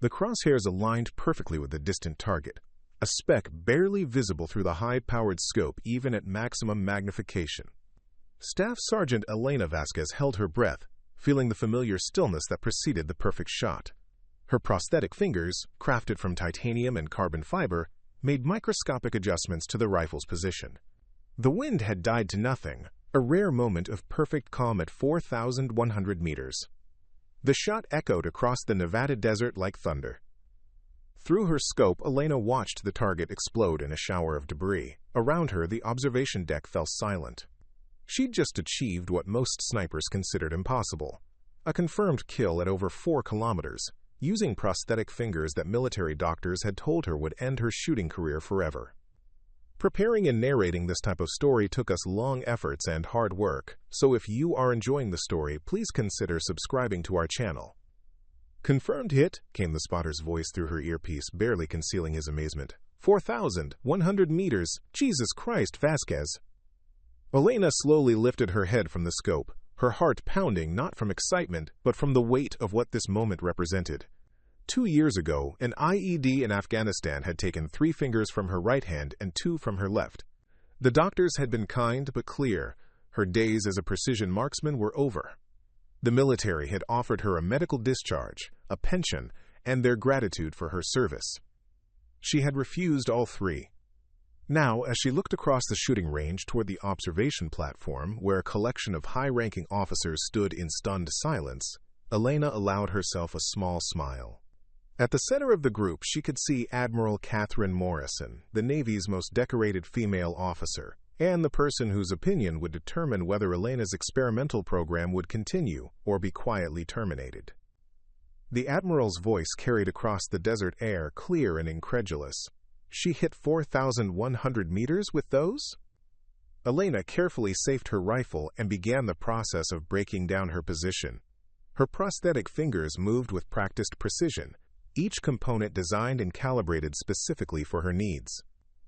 The crosshairs aligned perfectly with the distant target, a speck barely visible through the high-powered scope even at maximum magnification. Staff Sergeant Elena Vasquez held her breath, feeling the familiar stillness that preceded the perfect shot. Her prosthetic fingers, crafted from titanium and carbon fiber, made microscopic adjustments to the rifle's position. The wind had died to nothing, a rare moment of perfect calm at 4,100 meters. The shot echoed across the Nevada desert like thunder. Through her scope, Elena watched the target explode in a shower of debris. Around her, the observation deck fell silent. She'd just achieved what most snipers considered impossible, a confirmed kill at over 4 kilometers, using prosthetic fingers that military doctors had told her would end her shooting career forever. Preparing and narrating this type of story took us long efforts and hard work, so if you are enjoying the story, please consider subscribing to our channel. "Confirmed hit," came the spotter's voice through her earpiece, barely concealing his amazement. 4,100 meters. Jesus Christ, Vasquez. Elena slowly lifted her head from the scope, her heart pounding not from excitement, but from the weight of what this moment represented. 2 years ago, an IED in Afghanistan had taken 3 fingers from her right hand and 2 from her left. The doctors had been kind but clear. Her days as a precision marksman were over. The military had offered her a medical discharge, a pension, and their gratitude for her service. She had refused all 3. Now, as she looked across the shooting range toward the observation platform, where a collection of high-ranking officers stood in stunned silence, Elena allowed herself a small smile. At the center of the group, she could see Admiral Catherine Morrison, the Navy's most decorated female officer, and the person whose opinion would determine whether Elena's experimental program would continue or be quietly terminated. The Admiral's voice carried across the desert air, clear and incredulous. She hit 4,100 meters with those? Elena carefully safed her rifle and began the process of breaking down her position. Her prosthetic fingers moved with practiced precision, each component designed and calibrated specifically for her needs.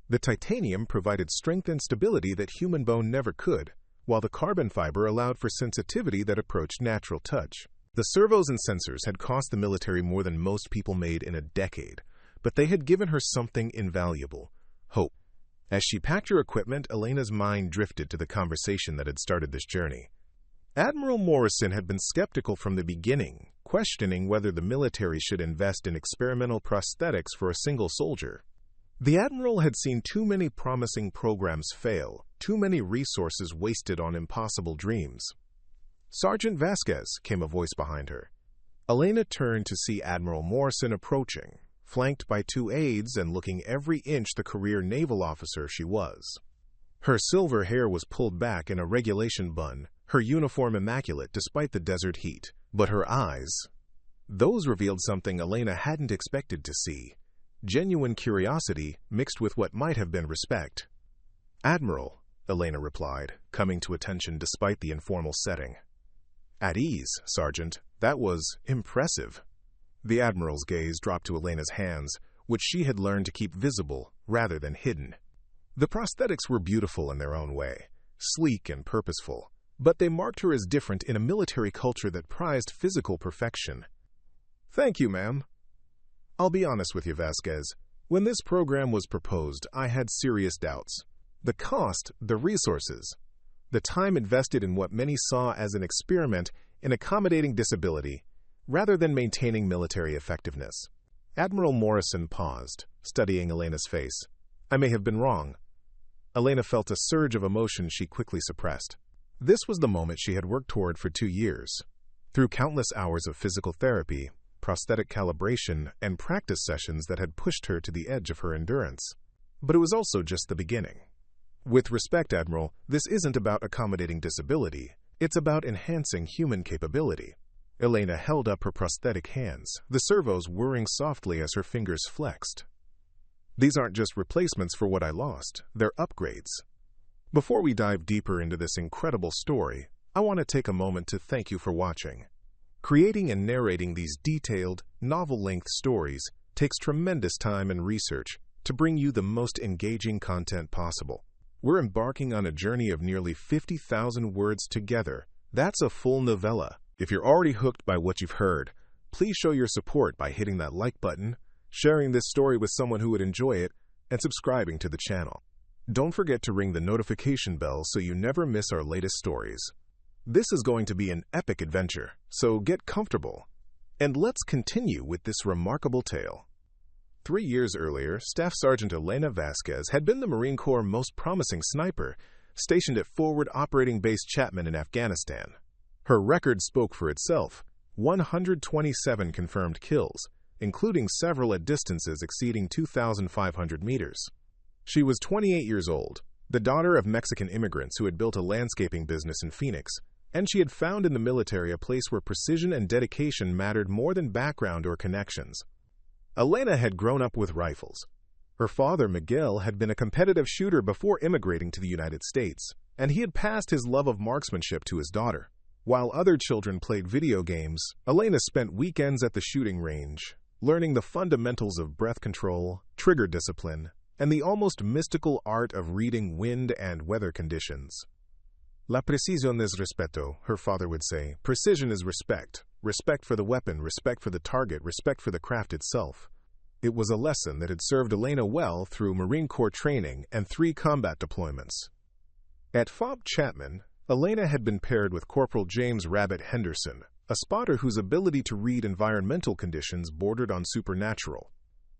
The titanium provided strength and stability that human bone never could, while the carbon fiber allowed for sensitivity that approached natural touch. The servos and sensors had cost the military more than most people made in a decade, but they had given her something invaluable: hope. As she packed her equipment, Elena's mind drifted to the conversation that had started this journey. Admiral Morrison had been skeptical from the beginning, questioning whether the military should invest in experimental prosthetics for a single soldier. The Admiral had seen too many promising programs fail, too many resources wasted on impossible dreams. "Sergeant Vasquez," came a voice behind her. Elena turned to see Admiral Morrison approaching, flanked by 2 aides and looking every inch the career naval officer she was. Her silver hair was pulled back in a regulation bun, her uniform immaculate despite the desert heat. But her eyes, those revealed something Elena hadn't expected to see: genuine curiosity mixed with what might have been respect. "Admiral," Elena replied, coming to attention despite the informal setting. "At ease, Sergeant. That was impressive." The Admiral's gaze dropped to Elena's hands, which she had learned to keep visible rather than hidden. The prosthetics were beautiful in their own way, sleek and purposeful, but they marked her as different in a military culture that prized physical perfection. "Thank you, ma'am." "I'll be honest with you, Vasquez. When this program was proposed, I had serious doubts. The cost, the resources, the time invested in what many saw as an experiment in accommodating disability, rather than maintaining military effectiveness." Admiral Morrison paused, studying Elena's face. "I may have been wrong." Elena felt a surge of emotion she quickly suppressed. This was the moment she had worked toward for 2 years. Through countless hours of physical therapy, prosthetic calibration, and practice sessions that had pushed her to the edge of her endurance. But it was also just the beginning. "With respect, Admiral, this isn't about accommodating disability. It's about enhancing human capability." Elena held up her prosthetic hands, the servos whirring softly as her fingers flexed. "These aren't just replacements for what I lost, they're upgrades." Before we dive deeper into this incredible story, I want to take a moment to thank you for watching. Creating and narrating these detailed, novel-length stories takes tremendous time and research to bring you the most engaging content possible. We're embarking on a journey of nearly 50,000 words together. That's a full novella. If you're already hooked by what you've heard, please show your support by hitting that like button, sharing this story with someone who would enjoy it, and subscribing to the channel. Don't forget to ring the notification bell so you never miss our latest stories. This is going to be an epic adventure, so get comfortable. And let's continue with this remarkable tale. 3 years earlier, Staff Sergeant Elena Vasquez had been the Marine Corps' most promising sniper, stationed at Forward Operating Base Chapman in Afghanistan. Her record spoke for itself: 127 confirmed kills, including several at distances exceeding 2,500 meters. She was 28 years old, the daughter of Mexican immigrants who had built a landscaping business in Phoenix, and she had found in the military a place where precision and dedication mattered more than background or connections. Elena had grown up with rifles. Her father, Miguel, had been a competitive shooter before immigrating to the United States, and he had passed his love of marksmanship to his daughter. While other children played video games, Elena spent weekends at the shooting range, learning the fundamentals of breath control, trigger discipline, and the almost mystical art of reading wind and weather conditions. La precisión es respeto, her father would say. Precision is respect. Respect for the weapon, respect for the target, respect for the craft itself. It was a lesson that had served Elena well through Marine Corps training and 3 combat deployments. At FOB Chapman, Elena had been paired with Corporal James Rabbit Henderson, a spotter whose ability to read environmental conditions bordered on supernatural.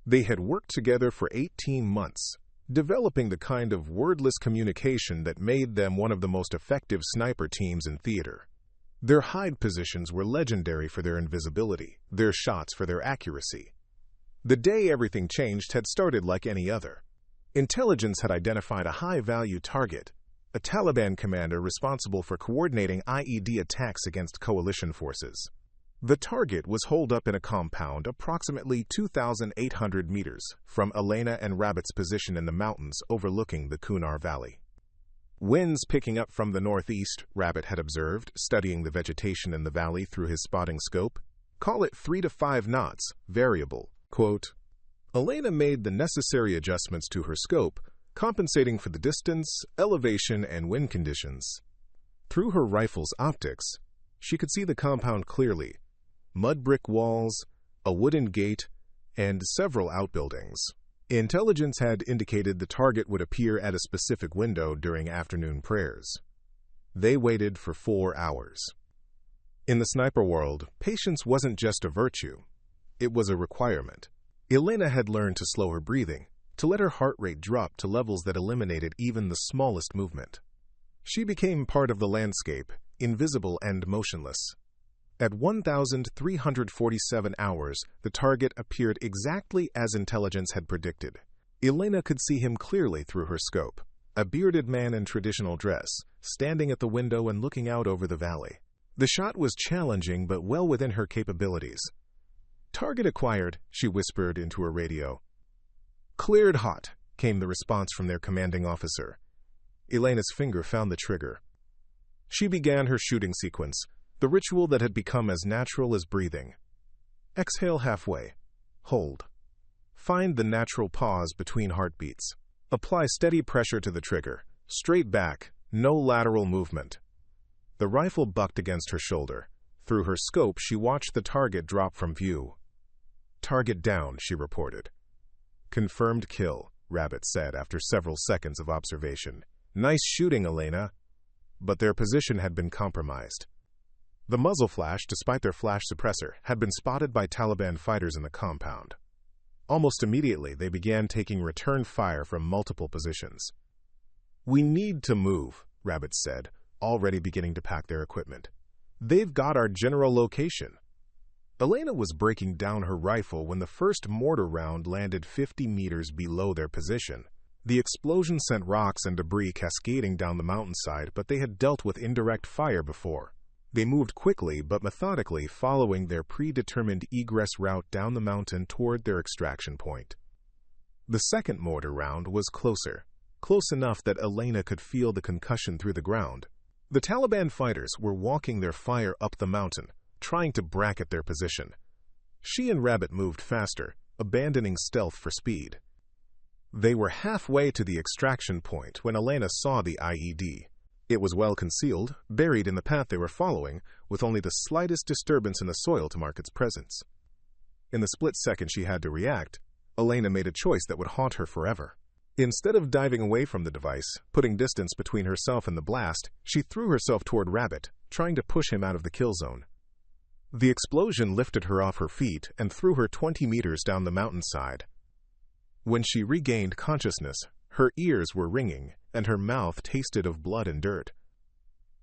They had worked together for 18 months, developing the kind of wordless communication that made them one of the most effective sniper teams in theater. Their hide positions were legendary for their invisibility, their shots for their accuracy. The day everything changed had started like any other. Intelligence had identified a high-value target, a Taliban commander responsible for coordinating IED attacks against coalition forces. The target was holed up in a compound approximately 2,800 meters from Elena and Rabbit's position in the mountains overlooking the Kunar Valley. Winds picking up from the northeast, Rabbit had observed, studying the vegetation in the valley through his spotting scope. Call it 3 to 5 knots, variable. Quote, Elena made the necessary adjustments to her scope, compensating for the distance, elevation, and wind conditions. Through her rifle's optics, she could see the compound clearly: mud brick walls, a wooden gate, and several outbuildings. Intelligence had indicated the target would appear at a specific window during afternoon prayers. They waited for 4 hours. In the sniper world, patience wasn't just a virtue. It was a requirement. Elena had learned to slow her breathing, to let her heart rate drop to levels that eliminated even the smallest movement. She became part of the landscape, invisible and motionless. At 1,347 hours, the target appeared exactly as intelligence had predicted. Elena could see him clearly through her scope, a bearded man in traditional dress, standing at the window and looking out over the valley. The shot was challenging but well within her capabilities. Target acquired, she whispered into her radio. Cleared hot, came the response from their commanding officer. Elena's finger found the trigger. She began her shooting sequence, the ritual that had become as natural as breathing. Exhale halfway. Hold. Find the natural pause between heartbeats. Apply steady pressure to the trigger. Straight back, no lateral movement. The rifle bucked against her shoulder. Through her scope, she watched the target drop from view. Target down, she reported. Confirmed kill, Rabbit said after several seconds of observation. Nice shooting, Elena. But their position had been compromised. The muzzle flash, despite their flash suppressor, had been spotted by Taliban fighters in the compound. Almost immediately, they began taking return fire from multiple positions. We need to move, Rabbit said, already beginning to pack their equipment. They've got our general location. Elena was breaking down her rifle when the first mortar round landed 50 meters below their position. The explosion sent rocks and debris cascading down the mountainside, but they had dealt with indirect fire before. They moved quickly but methodically, following their predetermined egress route down the mountain toward their extraction point. The second mortar round was closer, close enough that Elena could feel the concussion through the ground. The Taliban fighters were walking their fire up the mountain, trying to bracket their position. She and Rabbit moved faster, abandoning stealth for speed. They were halfway to the extraction point when Elena saw the IED. It was well concealed, buried in the path they were following, with only the slightest disturbance in the soil to mark its presence. In the split second she had to react, Elena made a choice that would haunt her forever. Instead of diving away from the device, putting distance between herself and the blast, she threw herself toward Rabbit, trying to push him out of the kill zone. The explosion lifted her off her feet and threw her 20 meters down the mountainside. When she regained consciousness, her ears were ringing, and her mouth tasted of blood and dirt.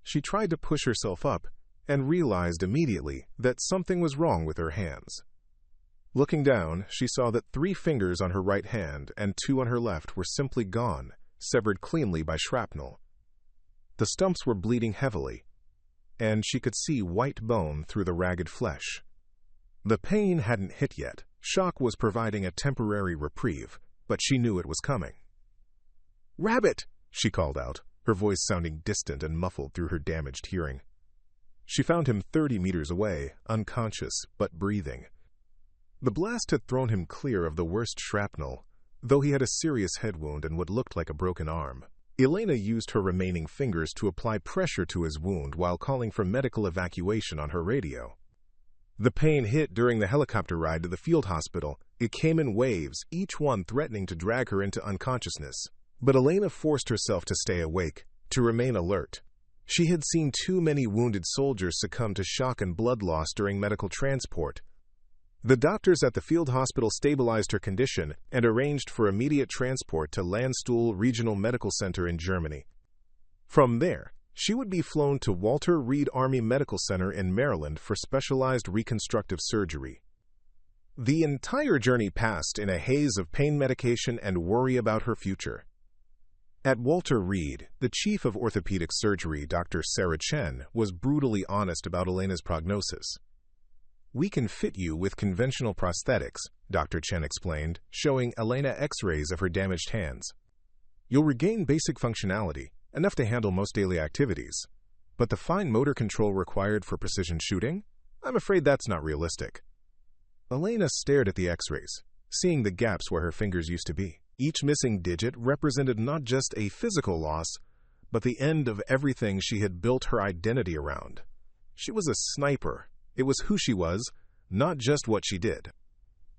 She tried to push herself up, and realized immediately that something was wrong with her hands. Looking down, she saw that 3 fingers on her right hand and 2 on her left were simply gone, severed cleanly by shrapnel. The stumps were bleeding heavily, and she could see white bone through the ragged flesh. The pain hadn't hit yet. Shock was providing a temporary reprieve, but she knew it was coming. "Rabbit!" she called out, her voice sounding distant and muffled through her damaged hearing. She found him 30 meters away, unconscious but breathing. The blast had thrown him clear of the worst shrapnel, though he had a serious head wound and what looked like a broken arm. Elena used her remaining fingers to apply pressure to his wound while calling for medical evacuation on her radio. The pain hit during the helicopter ride to the field hospital. It came in waves, each one threatening to drag her into unconsciousness. But Elena forced herself to stay awake, to remain alert. She had seen too many wounded soldiers succumb to shock and blood loss during medical transport. The doctors at the field hospital stabilized her condition and arranged for immediate transport to Landstuhl Regional Medical Center in Germany. From there, she would be flown to Walter Reed Army Medical Center in Maryland for specialized reconstructive surgery. The entire journey passed in a haze of pain medication and worry about her future. At Walter Reed, the chief of orthopedic surgery, Dr. Sarah Chen, was brutally honest about Elena's prognosis. "We can fit you with conventional prosthetics," Dr. Chen explained, showing Elena X-rays of her damaged hands. "You'll regain basic functionality, enough to handle most daily activities. But the fine motor control required for precision shooting? I'm afraid that's not realistic." Elena stared at the X-rays, seeing the gaps where her fingers used to be. Each missing digit represented not just a physical loss, but the end of everything she had built her identity around. She was a sniper. It was who she was, not just what she did.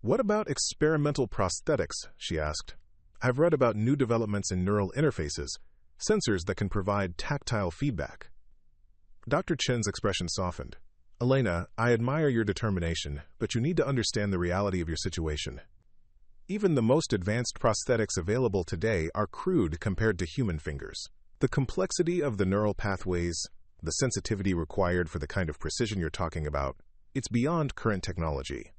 "What about experimental prosthetics?" she asked. "I've read about new developments in neural interfaces, sensors that can provide tactile feedback." Dr. Chen's expression softened. "Elena, I admire your determination, but you need to understand the reality of your situation. Even the most advanced prosthetics available today are crude compared to human fingers. The complexity of the neural pathways, the sensitivity required for the kind of precision you're talking about, it's beyond current technology."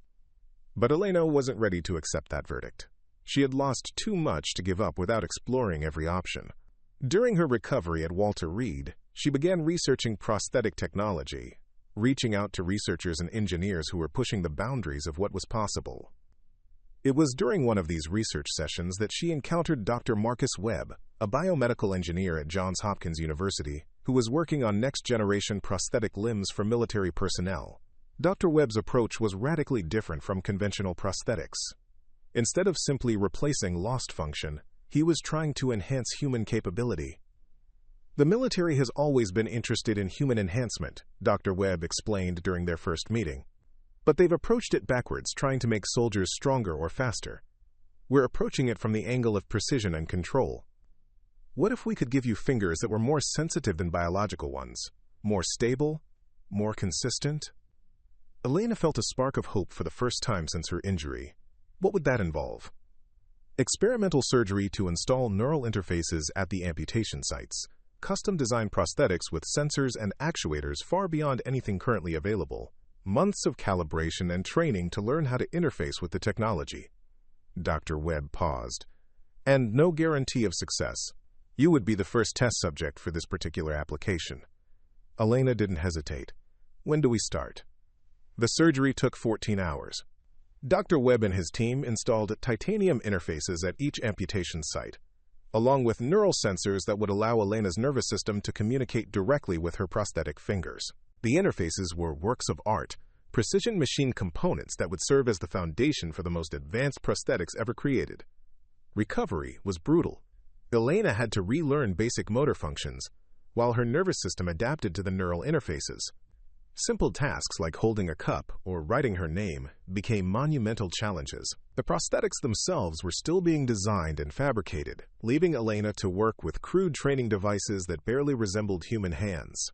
But Elena wasn't ready to accept that verdict. She had lost too much to give up without exploring every option. During her recovery at Walter Reed, she began researching prosthetic technology, reaching out to researchers and engineers who were pushing the boundaries of what was possible. It was during one of these research sessions that she encountered Dr. Marcus Webb, a biomedical engineer at Johns Hopkins University, who was working on next-generation prosthetic limbs for military personnel. Dr. Webb's approach was radically different from conventional prosthetics. Instead of simply replacing lost function, he was trying to enhance human capability. "The military has always been interested in human enhancement," Dr. Webb explained during their first meeting. "But they've approached it backwards, trying to make soldiers stronger or faster. We're approaching it from the angle of precision and control. What if we could give you fingers that were more sensitive than biological ones, more stable, more consistent?" Elena felt a spark of hope for the first time since her injury. What would that involve? Experimental surgery to install neural interfaces at the amputation sites, custom-designed prosthetics with sensors and actuators far beyond anything currently available, months of calibration and training to learn how to interface with the technology. Dr. Webb paused. "And no guarantee of success. You would be the first test subject for this particular application." Elena didn't hesitate. "When do we start?" The surgery took 14 hours. Dr. Webb and his team installed titanium interfaces at each amputation site, along with neural sensors that would allow Elena's nervous system to communicate directly with her prosthetic fingers. The interfaces were works of art, precision machine components that would serve as the foundation for the most advanced prosthetics ever created. Recovery was brutal. Elena had to relearn basic motor functions, while her nervous system adapted to the neural interfaces. Simple tasks like holding a cup or writing her name became monumental challenges. The prosthetics themselves were still being designed and fabricated, leaving Elena to work with crude training devices that barely resembled human hands.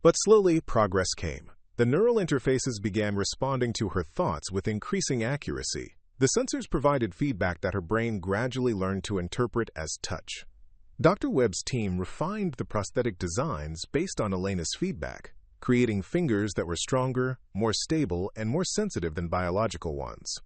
But slowly, progress came. The neural interfaces began responding to her thoughts with increasing accuracy. The sensors provided feedback that her brain gradually learned to interpret as touch. Dr. Webb's team refined the prosthetic designs based on Elena's feedback, creating fingers that were stronger, more stable, and more sensitive than biological ones.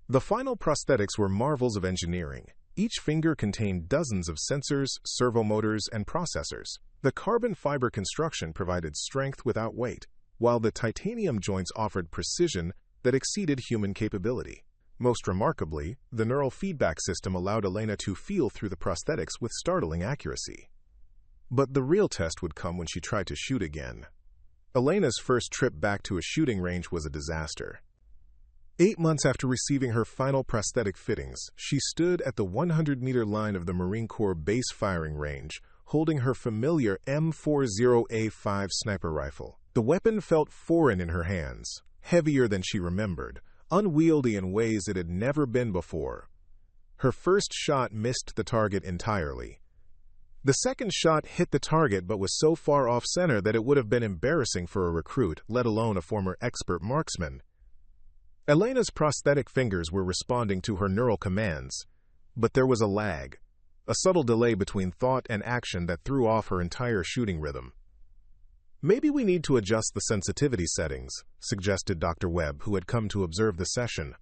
The final prosthetics were marvels of engineering. Each finger contained dozens of sensors, servomotors, and processors. The carbon fiber construction provided strength without weight, while the titanium joints offered precision that exceeded human capability. Most remarkably, the neural feedback system allowed Elena to feel through the prosthetics with startling accuracy. But the real test would come when she tried to shoot again. Elena's first trip back to a shooting range was a disaster. 8 months after receiving her final prosthetic fittings, she stood at the 100-meter line of the Marine Corps base firing range, holding her familiar M40A5 sniper rifle. The weapon felt foreign in her hands, heavier than she remembered, unwieldy in ways it had never been before. Her first shot missed the target entirely. The second shot hit the target but was so far off-center that it would have been embarrassing for a recruit, let alone a former expert marksman. Elena's prosthetic fingers were responding to her neural commands, but there was a lag, a subtle delay between thought and action that threw off her entire shooting rhythm. "Maybe we need to adjust the sensitivity settings," suggested Dr. Webb, who had come to observe the session.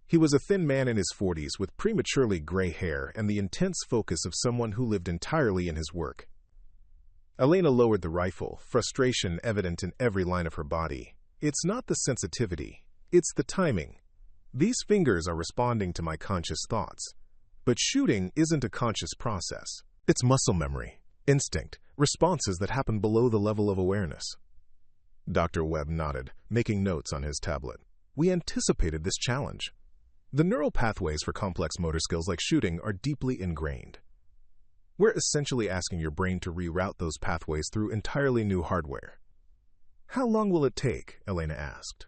He was a thin man in his 40s with prematurely gray hair and the intense focus of someone who lived entirely in his work. Elena lowered the rifle, frustration evident in every line of her body. "It's not the sensitivity, it's the timing. These fingers are responding to my conscious thoughts. But shooting isn't a conscious process. It's muscle memory, instinct, responses that happen below the level of awareness." Dr. Webb nodded, making notes on his tablet. "We anticipated this challenge. The neural pathways for complex motor skills like shooting are deeply ingrained. We're essentially asking your brain to reroute those pathways through entirely new hardware." "How long will it take?" Elena asked.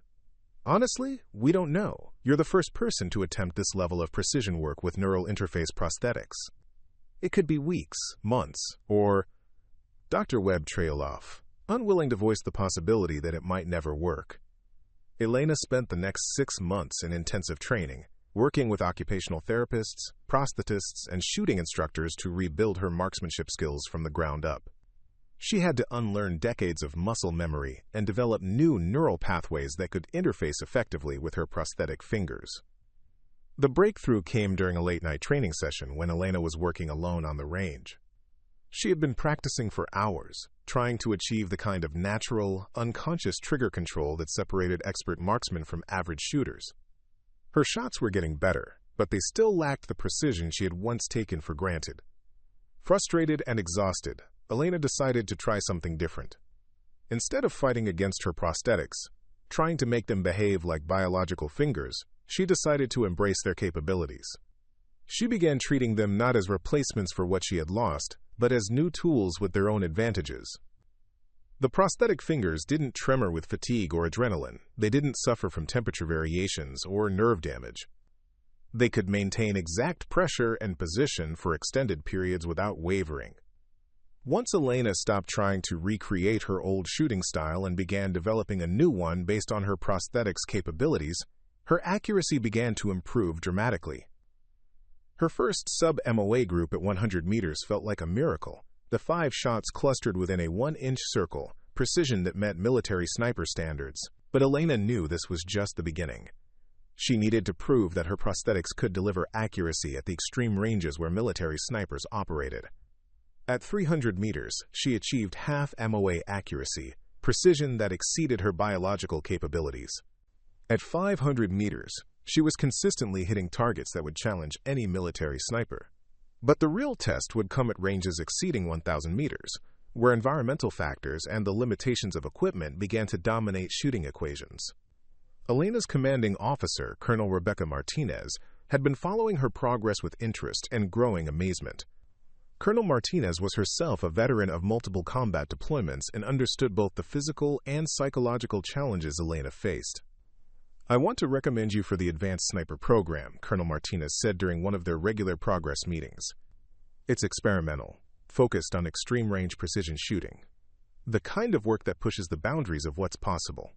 "Honestly, we don't know. You're the first person to attempt this level of precision work with neural interface prosthetics. It could be weeks, months, or—" Dr. Webb trailed off, unwilling to voice the possibility that it might never work. Elena spent the next 6 months in intensive training, working with occupational therapists, prosthetists, and shooting instructors to rebuild her marksmanship skills from the ground up. She had to unlearn decades of muscle memory and develop new neural pathways that could interface effectively with her prosthetic fingers. The breakthrough came during a late-night training session when Elena was working alone on the range. She had been practicing for hours, trying to achieve the kind of natural, unconscious trigger control that separated expert marksmen from average shooters. Her shots were getting better, but they still lacked the precision she had once taken for granted. Frustrated and exhausted, Elena decided to try something different. Instead of fighting against her prosthetics, trying to make them behave like biological fingers, she decided to embrace their capabilities. She began treating them not as replacements for what she had lost, but as new tools with their own advantages. The prosthetic fingers didn't tremor with fatigue or adrenaline. They didn't suffer from temperature variations or nerve damage. They could maintain exact pressure and position for extended periods without wavering. Once Elena stopped trying to recreate her old shooting style and began developing a new one based on her prosthetics capabilities, her accuracy began to improve dramatically. Her first sub-MOA group at 100 meters felt like a miracle. The 5 shots clustered within a 1-inch circle, precision that met military sniper standards. But Elena knew this was just the beginning. She needed to prove that her prosthetics could deliver accuracy at the extreme ranges where military snipers operated. At 300 meters, she achieved half MOA accuracy, precision that exceeded her biological capabilities. At 500 meters, she was consistently hitting targets that would challenge any military sniper. But the real test would come at ranges exceeding 1,000 meters, where environmental factors and the limitations of equipment began to dominate shooting equations. Elena's commanding officer, Colonel Rebecca Martinez, had been following her progress with interest and growing amazement. Colonel Martinez was herself a veteran of multiple combat deployments and understood both the physical and psychological challenges Elena faced. "I want to recommend you for the Advanced Sniper Program," Colonel Martinez said during one of their regular progress meetings. "It's experimental, focused on extreme-range precision shooting. The kind of work that pushes the boundaries of what's possible."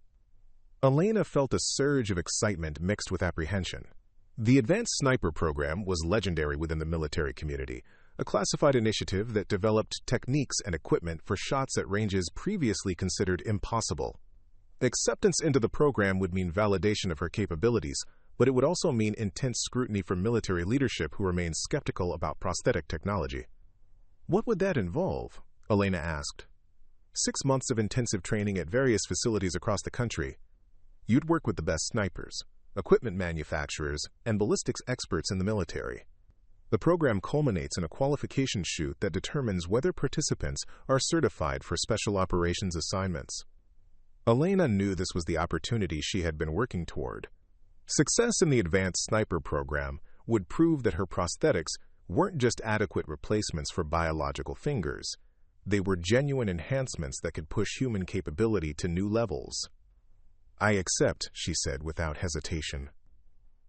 Elena felt a surge of excitement mixed with apprehension. The Advanced Sniper Program was legendary within the military community, a classified initiative that developed techniques and equipment for shots at ranges previously considered impossible. Acceptance into the program would mean validation of her capabilities, but it would also mean intense scrutiny from military leadership who remained skeptical about prosthetic technology. "What would that involve?" Elena asked. 6 months of intensive training at various facilities across the country. You'd work with the best snipers, equipment manufacturers, and ballistics experts in the military. The program culminates in a qualification shoot that determines whether participants are certified for special operations assignments. Elena knew this was the opportunity she had been working toward. Success in the Advanced Sniper Program would prove that her prosthetics weren't just adequate replacements for biological fingers. They were genuine enhancements that could push human capability to new levels. "I accept," she said without hesitation.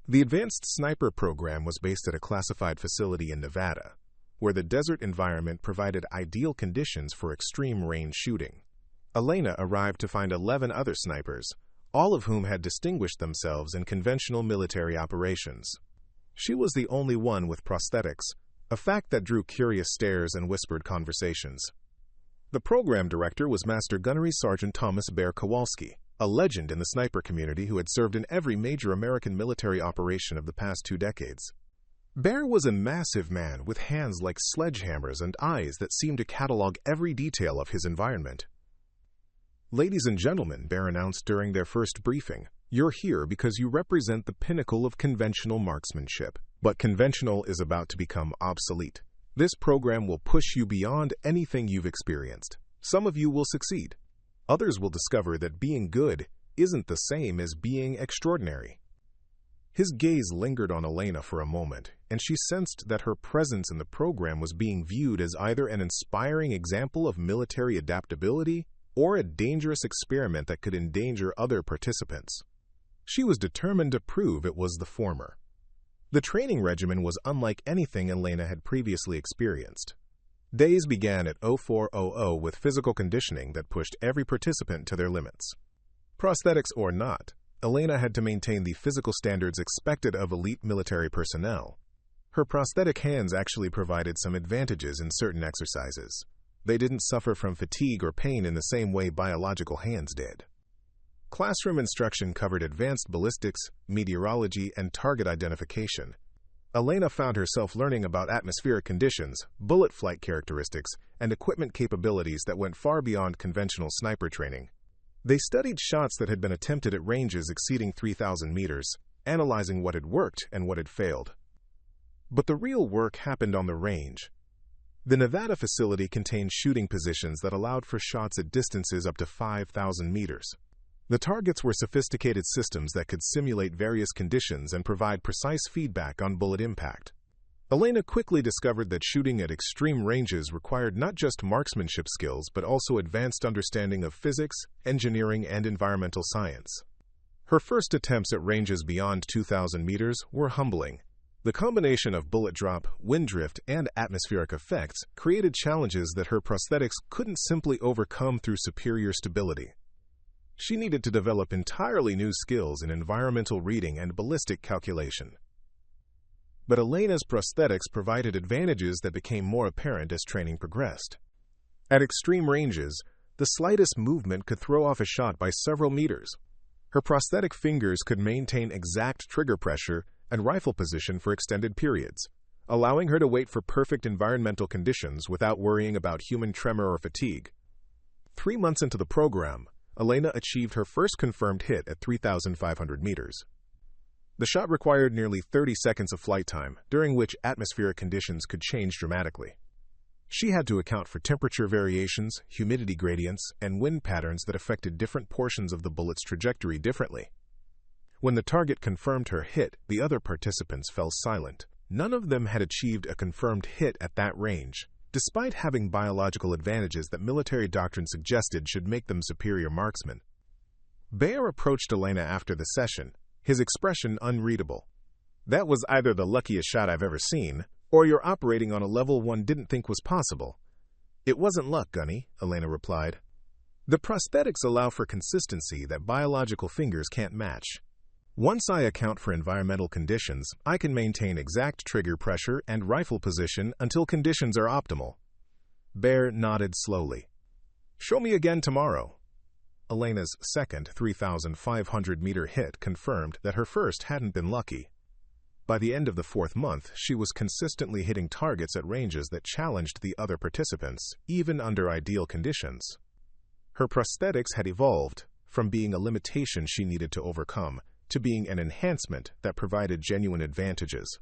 The Advanced Sniper Program was based at a classified facility in Nevada, where the desert environment provided ideal conditions for extreme-range shooting. Elena arrived to find 11 other snipers, all of whom had distinguished themselves in conventional military operations. She was the only one with prosthetics, a fact that drew curious stares and whispered conversations. The program director was Master Gunnery Sergeant Thomas Bear Kowalski, a legend in the sniper community who had served in every major American military operation of the past 2 decades. Bear was a massive man with hands like sledgehammers and eyes that seemed to catalog every detail of his environment. "Ladies and gentlemen," Bear announced during their first briefing, "you're here because you represent the pinnacle of conventional marksmanship. But conventional is about to become obsolete. This program will push you beyond anything you've experienced. Some of you will succeed. Others will discover that being good isn't the same as being extraordinary." His gaze lingered on Elena for a moment, and she sensed that her presence in the program was being viewed as either an inspiring example of military adaptability or a dangerous experiment that could endanger other participants. She was determined to prove it was the former. The training regimen was unlike anything Elena had previously experienced. Days began at 0400 with physical conditioning that pushed every participant to their limits. Prosthetics or not, Elena had to maintain the physical standards expected of elite military personnel. Her prosthetic hands actually provided some advantages in certain exercises. They didn't suffer from fatigue or pain in the same way biological hands did. Classroom instruction covered advanced ballistics, meteorology, and target identification. Elena found herself learning about atmospheric conditions, bullet flight characteristics, and equipment capabilities that went far beyond conventional sniper training. They studied shots that had been attempted at ranges exceeding 3,000 meters, analyzing what had worked and what had failed. But the real work happened on the range. The Nevada facility contained shooting positions that allowed for shots at distances up to 5,000 meters. The targets were sophisticated systems that could simulate various conditions and provide precise feedback on bullet impact. Elena quickly discovered that shooting at extreme ranges required not just marksmanship skills but also advanced understanding of physics, engineering, and environmental science. Her first attempts at ranges beyond 2,000 meters were humbling. The combination of bullet drop, wind drift, and atmospheric effects created challenges that her prosthetics couldn't simply overcome through superior stability. She needed to develop entirely new skills in environmental reading and ballistic calculation. But Elena's prosthetics provided advantages that became more apparent as training progressed. At extreme ranges, the slightest movement could throw off a shot by several meters. Her prosthetic fingers could maintain exact trigger pressure and rifle position for extended periods, allowing her to wait for perfect environmental conditions without worrying about human tremor or fatigue. 3 months into the program, Elena achieved her first confirmed hit at 3,500 meters. The shot required nearly 30 seconds of flight time, during which atmospheric conditions could change dramatically. She had to account for temperature variations, humidity gradients, and wind patterns that affected different portions of the bullet's trajectory differently. When the target confirmed her hit, the other participants fell silent. None of them had achieved a confirmed hit at that range, despite having biological advantages that military doctrine suggested should make them superior marksmen. Baer approached Elena after the session, his expression unreadable. "That was either the luckiest shot I've ever seen, or you're operating on a level one didn't think was possible." "It wasn't luck, Gunny," Elena replied. "The prosthetics allow for consistency that biological fingers can't match. Once I account for environmental conditions, I can maintain exact trigger pressure and rifle position until conditions are optimal." Baer nodded slowly. "Show me again tomorrow." Elena's second 3,500-meter hit confirmed that her first hadn't been lucky. By the end of the fourth month, she was consistently hitting targets at ranges that challenged the other participants, even under ideal conditions. Her prosthetics had evolved from being a limitation she needed to overcome to being an enhancement that provided genuine advantages.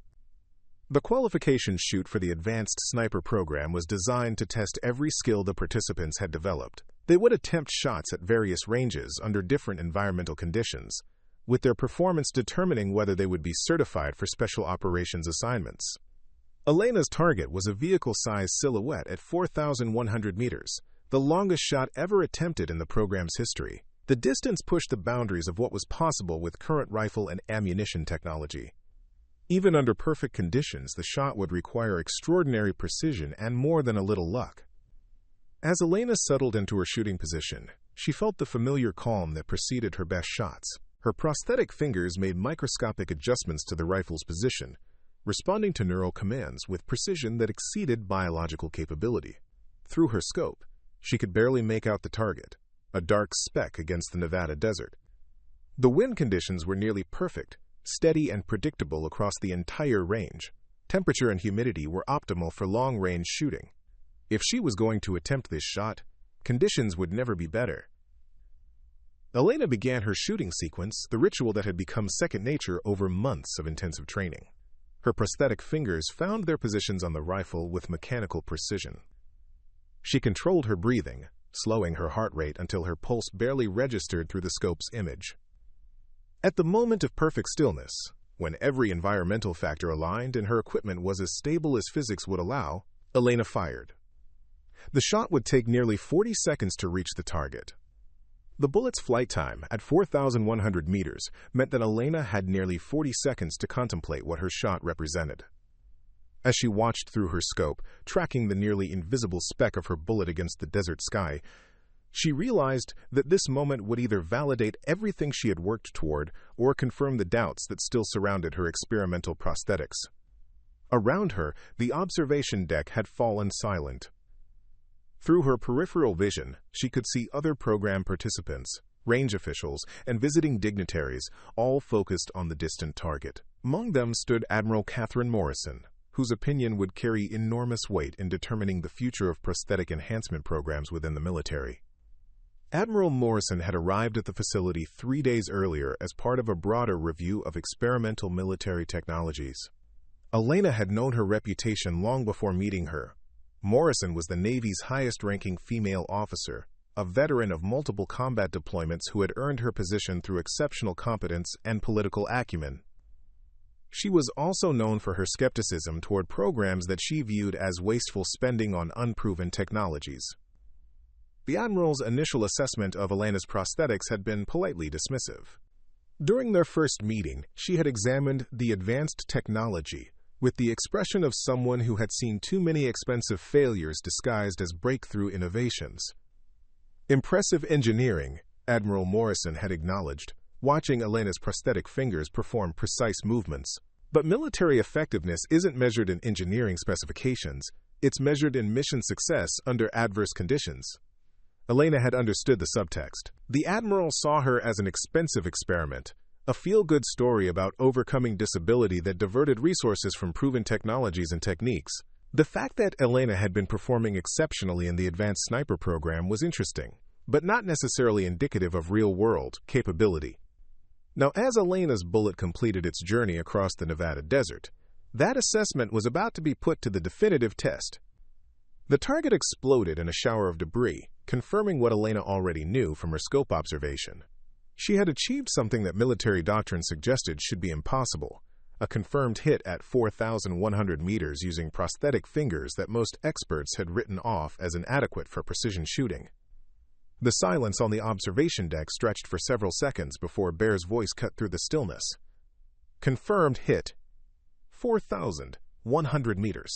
The qualification chute for the Advanced Sniper program was designed to test every skill the participants had developed. They would attempt shots at various ranges under different environmental conditions, with their performance determining whether they would be certified for special operations assignments. Elena's target was a vehicle-sized silhouette at 4,100 meters, the longest shot ever attempted in the program's history. The distance pushed the boundaries of what was possible with current rifle and ammunition technology. Even under perfect conditions, the shot would require extraordinary precision and more than a little luck. As Elena settled into her shooting position, she felt the familiar calm that preceded her best shots. Her prosthetic fingers made microscopic adjustments to the rifle's position, responding to neural commands with precision that exceeded biological capability. Through her scope, she could barely make out the target, a dark speck against the Nevada desert. The wind conditions were nearly perfect, steady and predictable across the entire range. Temperature and humidity were optimal for long-range shooting. If she was going to attempt this shot, conditions would never be better. Elena began her shooting sequence, the ritual that had become second nature over months of intensive training. Her prosthetic fingers found their positions on the rifle with mechanical precision. She controlled her breathing, slowing her heart rate until her pulse barely registered through the scope's image. At the moment of perfect stillness, when every environmental factor aligned and her equipment was as stable as physics would allow, Elena fired. The shot would take nearly 40 seconds to reach the target. The bullet's flight time at 4,100 meters meant that Elena had nearly 40 seconds to contemplate what her shot represented. As she watched through her scope, tracking the nearly invisible speck of her bullet against the desert sky, she realized that this moment would either validate everything she had worked toward or confirm the doubts that still surrounded her experimental prosthetics. Around her, the observation deck had fallen silent. Through her peripheral vision, she could see other program participants, range officials, and visiting dignitaries, all focused on the distant target. Among them stood Admiral Catherine Morrison, whose opinion would carry enormous weight in determining the future of prosthetic enhancement programs within the military. Admiral Morrison had arrived at the facility 3 days earlier as part of a broader review of experimental military technologies. Elena had known her reputation long before meeting her. Morrison was the Navy's highest-ranking female officer, a veteran of multiple combat deployments who had earned her position through exceptional competence and political acumen. She was also known for her skepticism toward programs that she viewed as wasteful spending on unproven technologies. The Admiral's initial assessment of Elena's prosthetics had been politely dismissive. During their first meeting, she had examined the advanced technology with the expression of someone who had seen too many expensive failures disguised as breakthrough innovations. Impressive engineering, Admiral Morrison had acknowledged, watching Elena's prosthetic fingers perform precise movements. But military effectiveness isn't measured in engineering specifications, it's measured in mission success under adverse conditions. Elena had understood the subtext. The Admiral saw her as an expensive experiment, a feel-good story about overcoming disability that diverted resources from proven technologies and techniques. The fact that Elena had been performing exceptionally in the Advanced Sniper program was interesting, but not necessarily indicative of real-world capability. Now, as Elena's bullet completed its journey across the Nevada desert, that assessment was about to be put to the definitive test. The target exploded in a shower of debris, confirming what Elena already knew from her scope observation. She had achieved something that military doctrine suggested should be impossible, a confirmed hit at 4,100 meters using prosthetic fingers that most experts had written off as inadequate for precision shooting. The silence on the observation deck stretched for several seconds before Bear's voice cut through the stillness. Confirmed hit. 4,100 meters.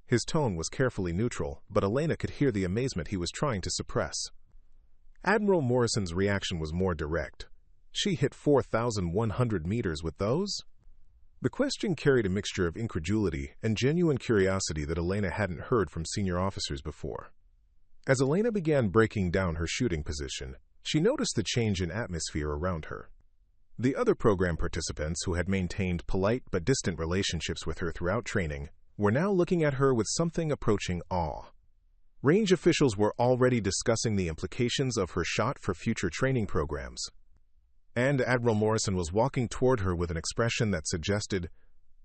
His tone was carefully neutral, but Elena could hear the amazement he was trying to suppress. Admiral Morrison's reaction was more direct. She hit 4,100 meters with those? The question carried a mixture of incredulity and genuine curiosity that Elena hadn't heard from senior officers before. As Elena began breaking down her shooting position, she noticed the change in atmosphere around her. The other program participants, who had maintained polite but distant relationships with her throughout training, were now looking at her with something approaching awe. Range officials were already discussing the implications of her shot for future training programs. And Admiral Morrison was walking toward her with an expression that suggested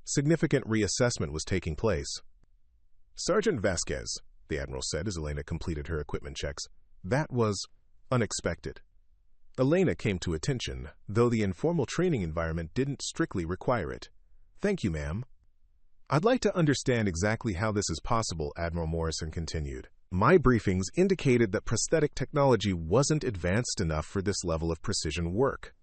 significant reassessment was taking place. "Sergeant Vasquez," the Admiral said as Elena completed her equipment checks, "that was unexpected." Elena came to attention, though the informal training environment didn't strictly require it. "Thank you, ma'am." "I'd like to understand exactly how this is possible," Admiral Morrison continued. "My briefings indicated that prosthetic technology wasn't advanced enough for this level of precision work."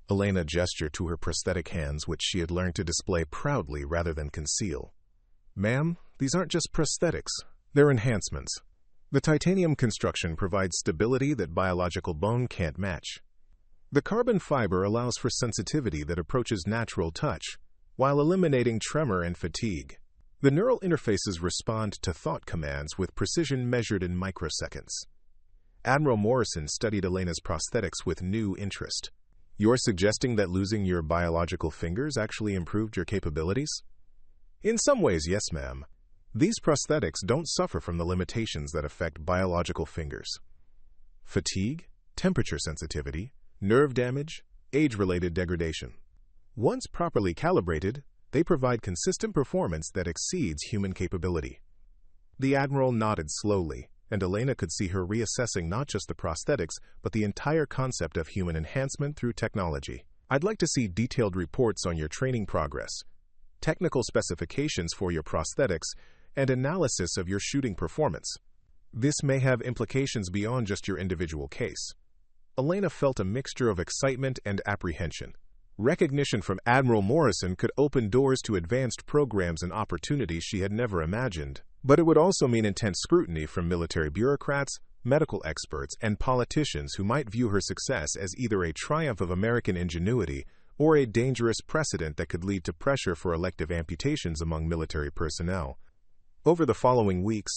Elena gestured to her prosthetic hands, which she had learned to display proudly rather than conceal. "Ma'am, these aren't just prosthetics. They're enhancements. The titanium construction provides stability that biological bone can't match. The carbon fiber allows for sensitivity that approaches natural touch, while eliminating tremor and fatigue. The neural interfaces respond to thought commands with precision measured in microseconds." Admiral Morrison studied Elena's prosthetics with new interest. "You're suggesting that losing your biological fingers actually improved your capabilities?" "In some ways, yes, ma'am. These prosthetics don't suffer from the limitations that affect biological fingers. Fatigue, temperature sensitivity, nerve damage, age-related degradation. Once properly calibrated, they provide consistent performance that exceeds human capability." The Admiral nodded slowly, and Elena could see her reassessing not just the prosthetics, but the entire concept of human enhancement through technology. "I'd like to see detailed reports on your training progress, technical specifications for your prosthetics, and analysis of your shooting performance. This may have implications beyond just your individual case." Elena felt a mixture of excitement and apprehension. Recognition from Admiral Morrison could open doors to advanced programs and opportunities she had never imagined, but it would also mean intense scrutiny from military bureaucrats, medical experts, and politicians who might view her success as either a triumph of American ingenuity or a dangerous precedent that could lead to pressure for elective amputations among military personnel. Over the following weeks,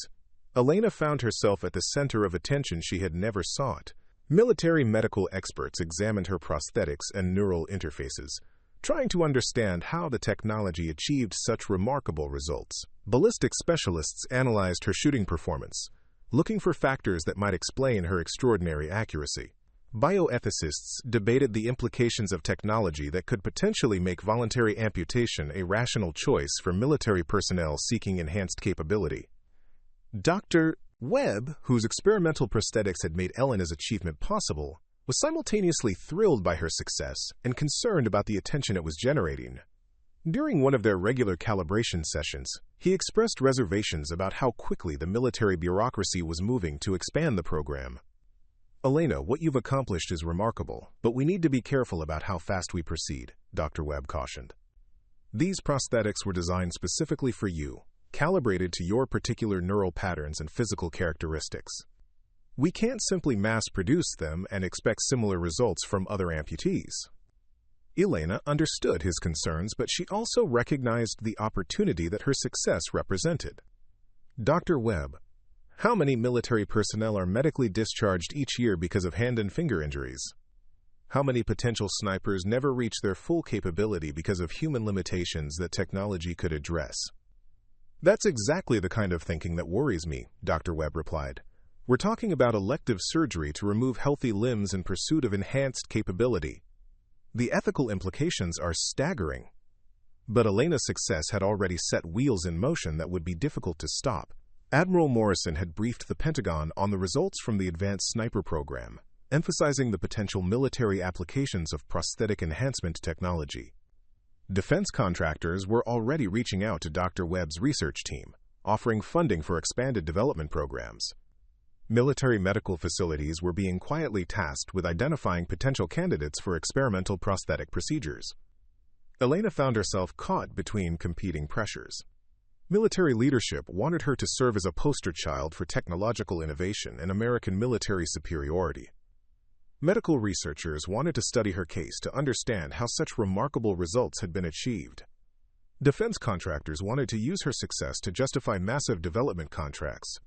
Elena found herself at the center of attention she had never sought. Military medical experts examined her prosthetics and neural interfaces, trying to understand how the technology achieved such remarkable results. Ballistics specialists analyzed her shooting performance, looking for factors that might explain her extraordinary accuracy. Bioethicists debated the implications of technology that could potentially make voluntary amputation a rational choice for military personnel seeking enhanced capability. Dr. Webb, whose experimental prosthetics had made Elena's achievement possible, was simultaneously thrilled by her success and concerned about the attention it was generating. During one of their regular calibration sessions, he expressed reservations about how quickly the military bureaucracy was moving to expand the program. "Elena, what you've accomplished is remarkable, but we need to be careful about how fast we proceed," Dr. Webb cautioned. "These prosthetics were designed specifically for you, calibrated to your particular neural patterns and physical characteristics. We can't simply mass-produce them and expect similar results from other amputees." Elena understood his concerns, but she also recognized the opportunity that her success represented. "Dr. Webb, how many military personnel are medically discharged each year because of hand and finger injuries? How many potential snipers never reach their full capability because of human limitations that technology could address?" "That's exactly the kind of thinking that worries me," Dr. Webb replied. "We're talking about elective surgery to remove healthy limbs in pursuit of enhanced capability. The ethical implications are staggering." But Elena's success had already set wheels in motion that would be difficult to stop. Admiral Morrison had briefed the Pentagon on the results from the Advanced Sniper program, emphasizing the potential military applications of prosthetic enhancement technology. Defense contractors were already reaching out to Dr. Webb's research team, offering funding for expanded development programs. Military medical facilities were being quietly tasked with identifying potential candidates for experimental prosthetic procedures. Elena found herself caught between competing pressures. Military leadership wanted her to serve as a poster child for technological innovation and American military superiority. Medical researchers wanted to study her case to understand how such remarkable results had been achieved. Defense contractors wanted to use her success to justify massive development contracts.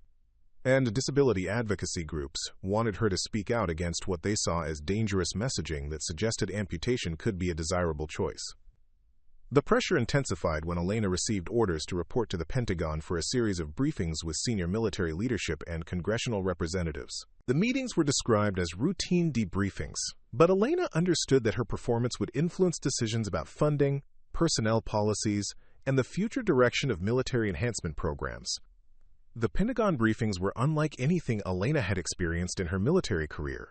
And disability advocacy groups wanted her to speak out against what they saw as dangerous messaging that suggested amputation could be a desirable choice. The pressure intensified when Elena received orders to report to the Pentagon for a series of briefings with senior military leadership and congressional representatives. The meetings were described as routine debriefings, but Elena understood that her performance would influence decisions about funding, personnel policies, and the future direction of military enhancement programs. The Pentagon briefings were unlike anything Elena had experienced in her military career.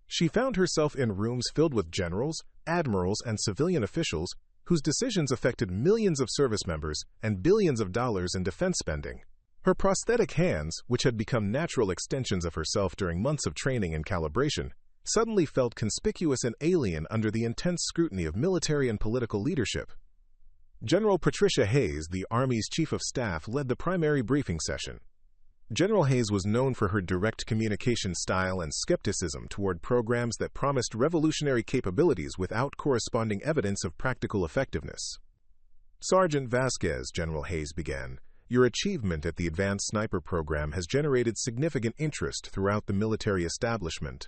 She found herself in rooms filled with generals, admirals, and civilian officials whose decisions affected millions of service members and billions of dollars in defense spending. Her prosthetic hands, which had become natural extensions of herself during months of training and calibration, suddenly felt conspicuous and alien under the intense scrutiny of military and political leadership. General Patricia Hayes, the Army's Chief of Staff, led the primary briefing session. General Hayes was known for her direct communication style and skepticism toward programs that promised revolutionary capabilities without corresponding evidence of practical effectiveness. Sergeant Vasquez, General Hayes began, your achievement at the Advanced Sniper program has generated significant interest throughout the military establishment.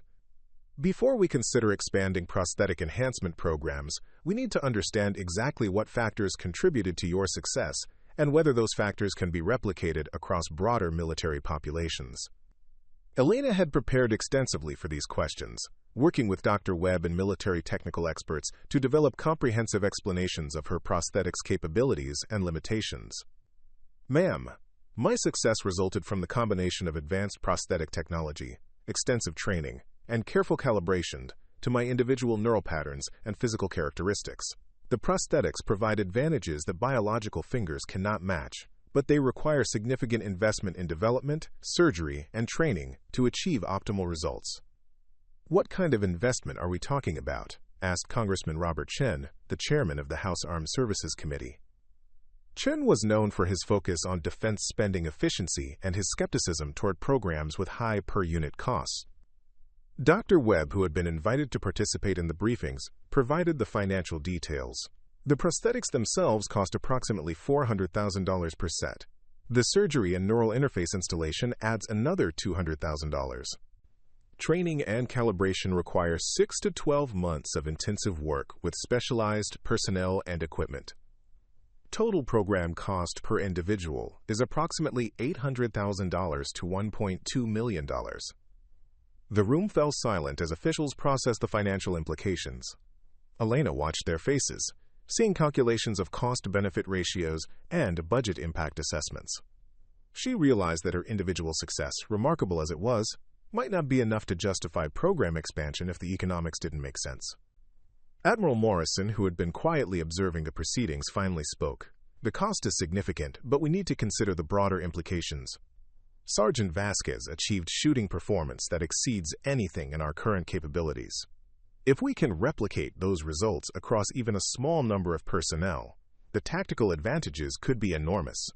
Before we consider expanding prosthetic enhancement programs, we need to understand exactly what factors contributed to your success and whether those factors can be replicated across broader military populations. Elena had prepared extensively for these questions, working with Dr. Webb and military technical experts to develop comprehensive explanations of her prosthetics capabilities and limitations. Ma'am, my success resulted from the combination of advanced prosthetic technology, extensive training, and careful calibration to my individual neural patterns and physical characteristics. The prosthetics provide advantages that biological fingers cannot match, but they require significant investment in development, surgery, and training to achieve optimal results. What kind of investment are we talking about? Asked Congressman Robert Chen, the chairman of the House Armed Services Committee. Chen was known for his focus on defense spending efficiency and his skepticism toward programs with high per-unit costs. Dr. Webb, who had been invited to participate in the briefings, provided the financial details. The prosthetics themselves cost approximately $400,000 per set. The surgery and neural interface installation adds another $200,000. Training and calibration require 6 to 12 months of intensive work with specialized personnel and equipment. Total program cost per individual is approximately $800,000 to $1.2 million. The room fell silent as officials processed the financial implications. Elena watched their faces, seeing calculations of cost-benefit ratios and budget impact assessments. She realized that her individual success, remarkable as it was, might not be enough to justify program expansion if the economics didn't make sense. Admiral Morrison, who had been quietly observing the proceedings, finally spoke. The cost is significant, but we need to consider the broader implications. Sergeant Vasquez achieved shooting performance that exceeds anything in our current capabilities. If we can replicate those results across even a small number of personnel, the tactical advantages could be enormous.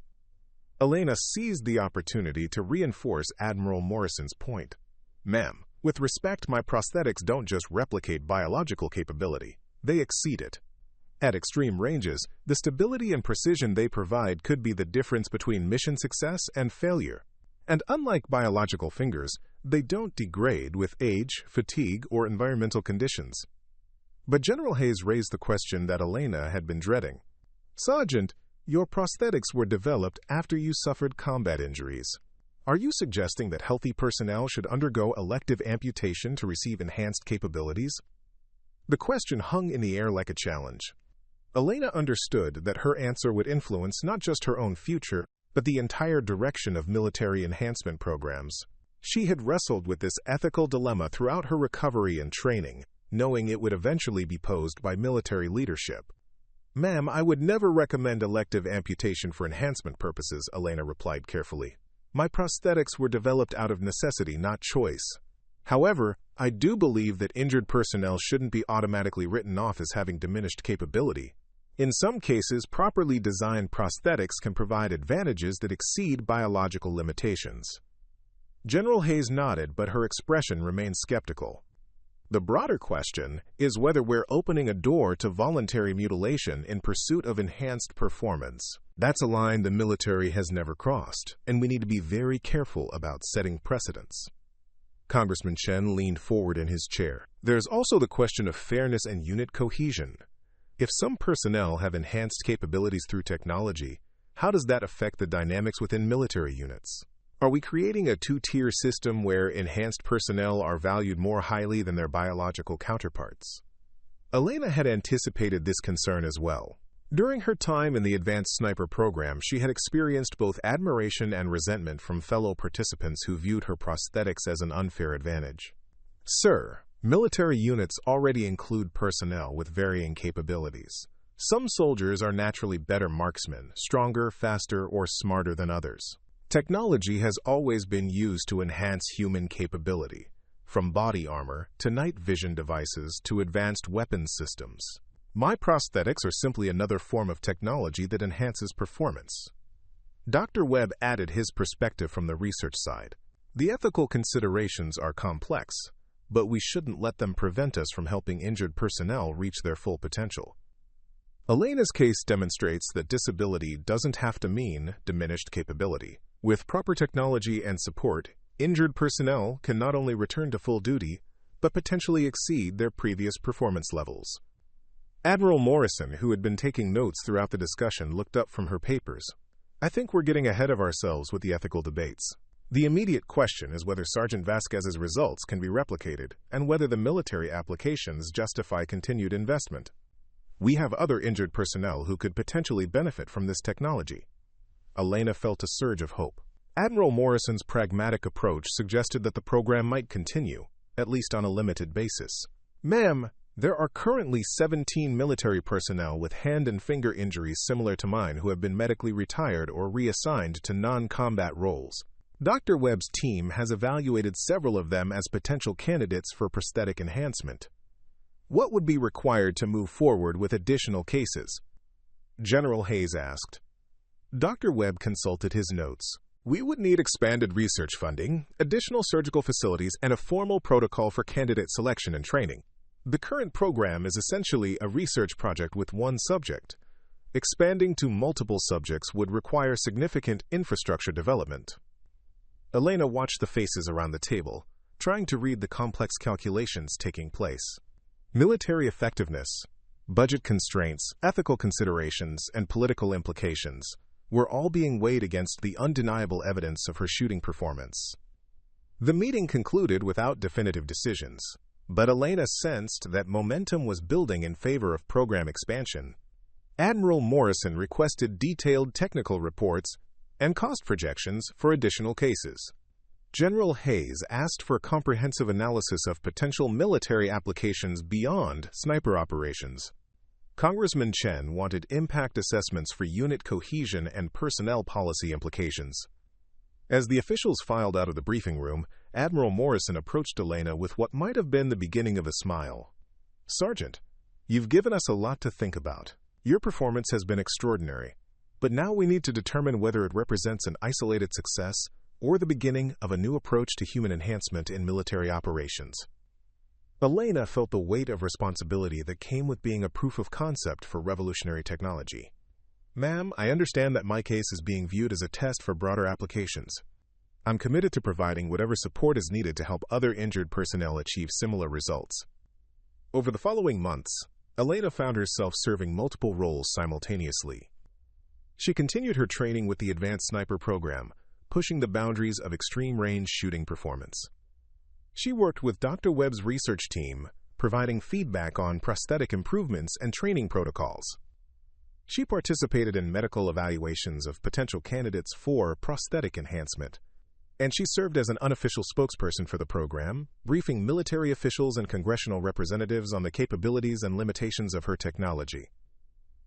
Elena seized the opportunity to reinforce Admiral Morrison's point. Ma'am, with respect, my prosthetics don't just replicate biological capability, they exceed it. At extreme ranges, the stability and precision they provide could be the difference between mission success and failure. And unlike biological fingers, they don't degrade with age, fatigue, or environmental conditions. But General Hayes raised the question that Elena had been dreading. Sergeant, your prosthetics were developed after you suffered combat injuries. Are you suggesting that healthy personnel should undergo elective amputation to receive enhanced capabilities? The question hung in the air like a challenge. Elena understood that her answer would influence not just her own future, but the entire direction of military enhancement programs. She had wrestled with this ethical dilemma throughout her recovery and training, knowing it would eventually be posed by military leadership. Ma'am, I would never recommend elective amputation for enhancement purposes, Elena replied carefully. My prosthetics were developed out of necessity, not choice. However, I do believe that injured personnel shouldn't be automatically written off as having diminished capability. In some cases, properly designed prosthetics can provide advantages that exceed biological limitations. General Hayes nodded, but her expression remained skeptical. The broader question is whether we're opening a door to voluntary mutilation in pursuit of enhanced performance. That's a line the military has never crossed, and we need to be very careful about setting precedents. Congressman Chen leaned forward in his chair. There's also the question of fairness and unit cohesion. If some personnel have enhanced capabilities through technology, how does that affect the dynamics within military units? Are we creating a two-tier system where enhanced personnel are valued more highly than their biological counterparts? Elena had anticipated this concern as well. During her time in the Advanced Sniper program, she had experienced both admiration and resentment from fellow participants who viewed her prosthetics as an unfair advantage. Sir, military units already include personnel with varying capabilities. Some soldiers are naturally better marksmen, stronger, faster, or smarter than others. Technology has always been used to enhance human capability, from body armor to night vision devices to advanced weapons systems. My prosthetics are simply another form of technology that enhances performance. Dr. Webb added his perspective from the research side. The ethical considerations are complex, but we shouldn't let them prevent us from helping injured personnel reach their full potential. Elena's case demonstrates that disability doesn't have to mean diminished capability. With proper technology and support, injured personnel can not only return to full duty, but potentially exceed their previous performance levels. Admiral Morrison, who had been taking notes throughout the discussion, looked up from her papers. I think we're getting ahead of ourselves with the ethical debates. The immediate question is whether Sergeant Vasquez's results can be replicated and whether the military applications justify continued investment. We have other injured personnel who could potentially benefit from this technology. Elena felt a surge of hope. Admiral Morrison's pragmatic approach suggested that the program might continue, at least on a limited basis. Ma'am, there are currently 17 military personnel with hand and finger injuries similar to mine who have been medically retired or reassigned to non-combat roles. Dr. Webb's team has evaluated several of them as potential candidates for prosthetic enhancement. What would be required to move forward with additional cases? General Hayes asked. Dr. Webb consulted his notes. We would need expanded research funding, additional surgical facilities, and a formal protocol for candidate selection and training. The current program is essentially a research project with one subject. Expanding to multiple subjects would require significant infrastructure development. Elena watched the faces around the table, trying to read the complex calculations taking place. Military effectiveness, budget constraints, ethical considerations, and political implications were all being weighed against the undeniable evidence of her shooting performance. The meeting concluded without definitive decisions, but Elena sensed that momentum was building in favor of program expansion. Admiral Morrison requested detailed technical reports and cost projections for additional cases. General Hayes asked for comprehensive analysis of potential military applications beyond sniper operations. Congressman Chen wanted impact assessments for unit cohesion and personnel policy implications. As the officials filed out of the briefing room, Admiral Morrison approached Elena with what might have been the beginning of a smile. Sergeant, you've given us a lot to think about. Your performance has been extraordinary, but now we need to determine whether it represents an isolated success or the beginning of a new approach to human enhancement in military operations. Elena felt the weight of responsibility that came with being a proof of concept for revolutionary technology. Ma'am, I understand that my case is being viewed as a test for broader applications. I'm committed to providing whatever support is needed to help other injured personnel achieve similar results. Over the following months, Elena found herself serving multiple roles simultaneously. She continued her training with the Advanced Sniper program, pushing the boundaries of extreme-range shooting performance. She worked with Dr. Webb's research team, providing feedback on prosthetic improvements and training protocols. She participated in medical evaluations of potential candidates for prosthetic enhancement, and she served as an unofficial spokesperson for the program, briefing military officials and congressional representatives on the capabilities and limitations of her technology.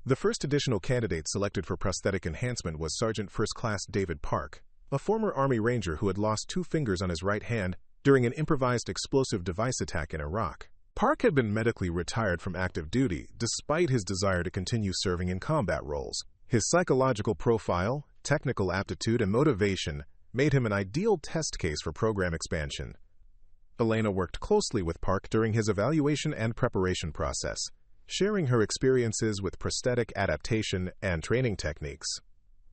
The first additional candidate selected for prosthetic enhancement was Sergeant First Class David Park, a former Army Ranger who had lost 2 fingers on his right hand during an improvised explosive device attack in Iraq. Park had been medically retired from active duty despite his desire to continue serving in combat roles. His psychological profile, technical aptitude, and motivation made him an ideal test case for program expansion. Elena worked closely with Park during his evaluation and preparation process, sharing her experiences with prosthetic adaptation and training techniques.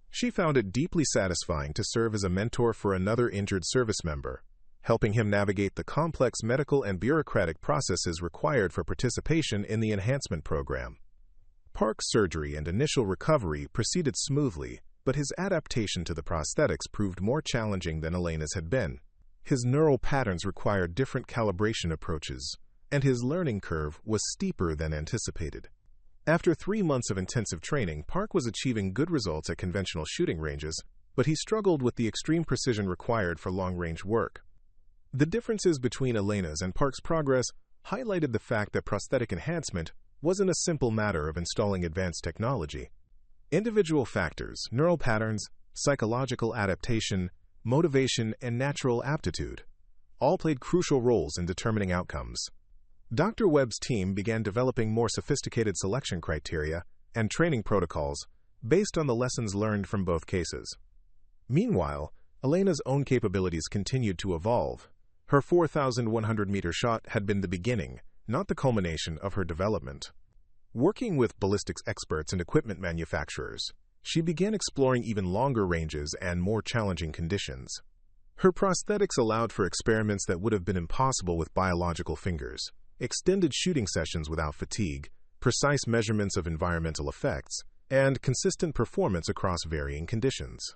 She found it deeply satisfying to serve as a mentor for another injured service member, helping him navigate the complex medical and bureaucratic processes required for participation in the enhancement program. Park's surgery and initial recovery proceeded smoothly, but his adaptation to the prosthetics proved more challenging than Elena's had been. His neural patterns required different calibration approaches, and his learning curve was steeper than anticipated. After 3 months of intensive training, Park was achieving good results at conventional shooting ranges, but he struggled with the extreme precision required for long-range work. The differences between Elena's and Park's progress highlighted the fact that prosthetic enhancement wasn't a simple matter of installing advanced technology. Individual factors, neural patterns, psychological adaptation, motivation, and natural aptitude all played crucial roles in determining outcomes. Dr. Webb's team began developing more sophisticated selection criteria and training protocols based on the lessons learned from both cases. Meanwhile, Elena's own capabilities continued to evolve. Her 4,100-meter shot had been the beginning, not the culmination of her development. Working with ballistics experts and equipment manufacturers, she began exploring even longer ranges and more challenging conditions. Her prosthetics allowed for experiments that would have been impossible with biological fingers: extended shooting sessions without fatigue, precise measurements of environmental effects, and consistent performance across varying conditions.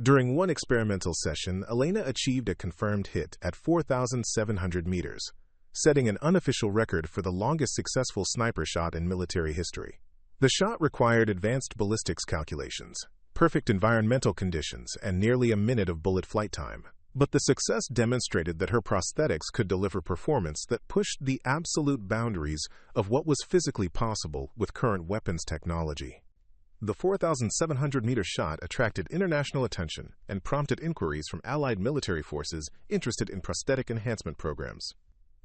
During one experimental session, Elena achieved a confirmed hit at 4,700 meters, setting an unofficial record for the longest successful sniper shot in military history. The shot required advanced ballistics calculations, perfect environmental conditions, and nearly a minute of bullet flight time. But the success demonstrated that her prosthetics could deliver performance that pushed the absolute boundaries of what was physically possible with current weapons technology. The 4,700-meter shot attracted international attention and prompted inquiries from Allied military forces interested in prosthetic enhancement programs.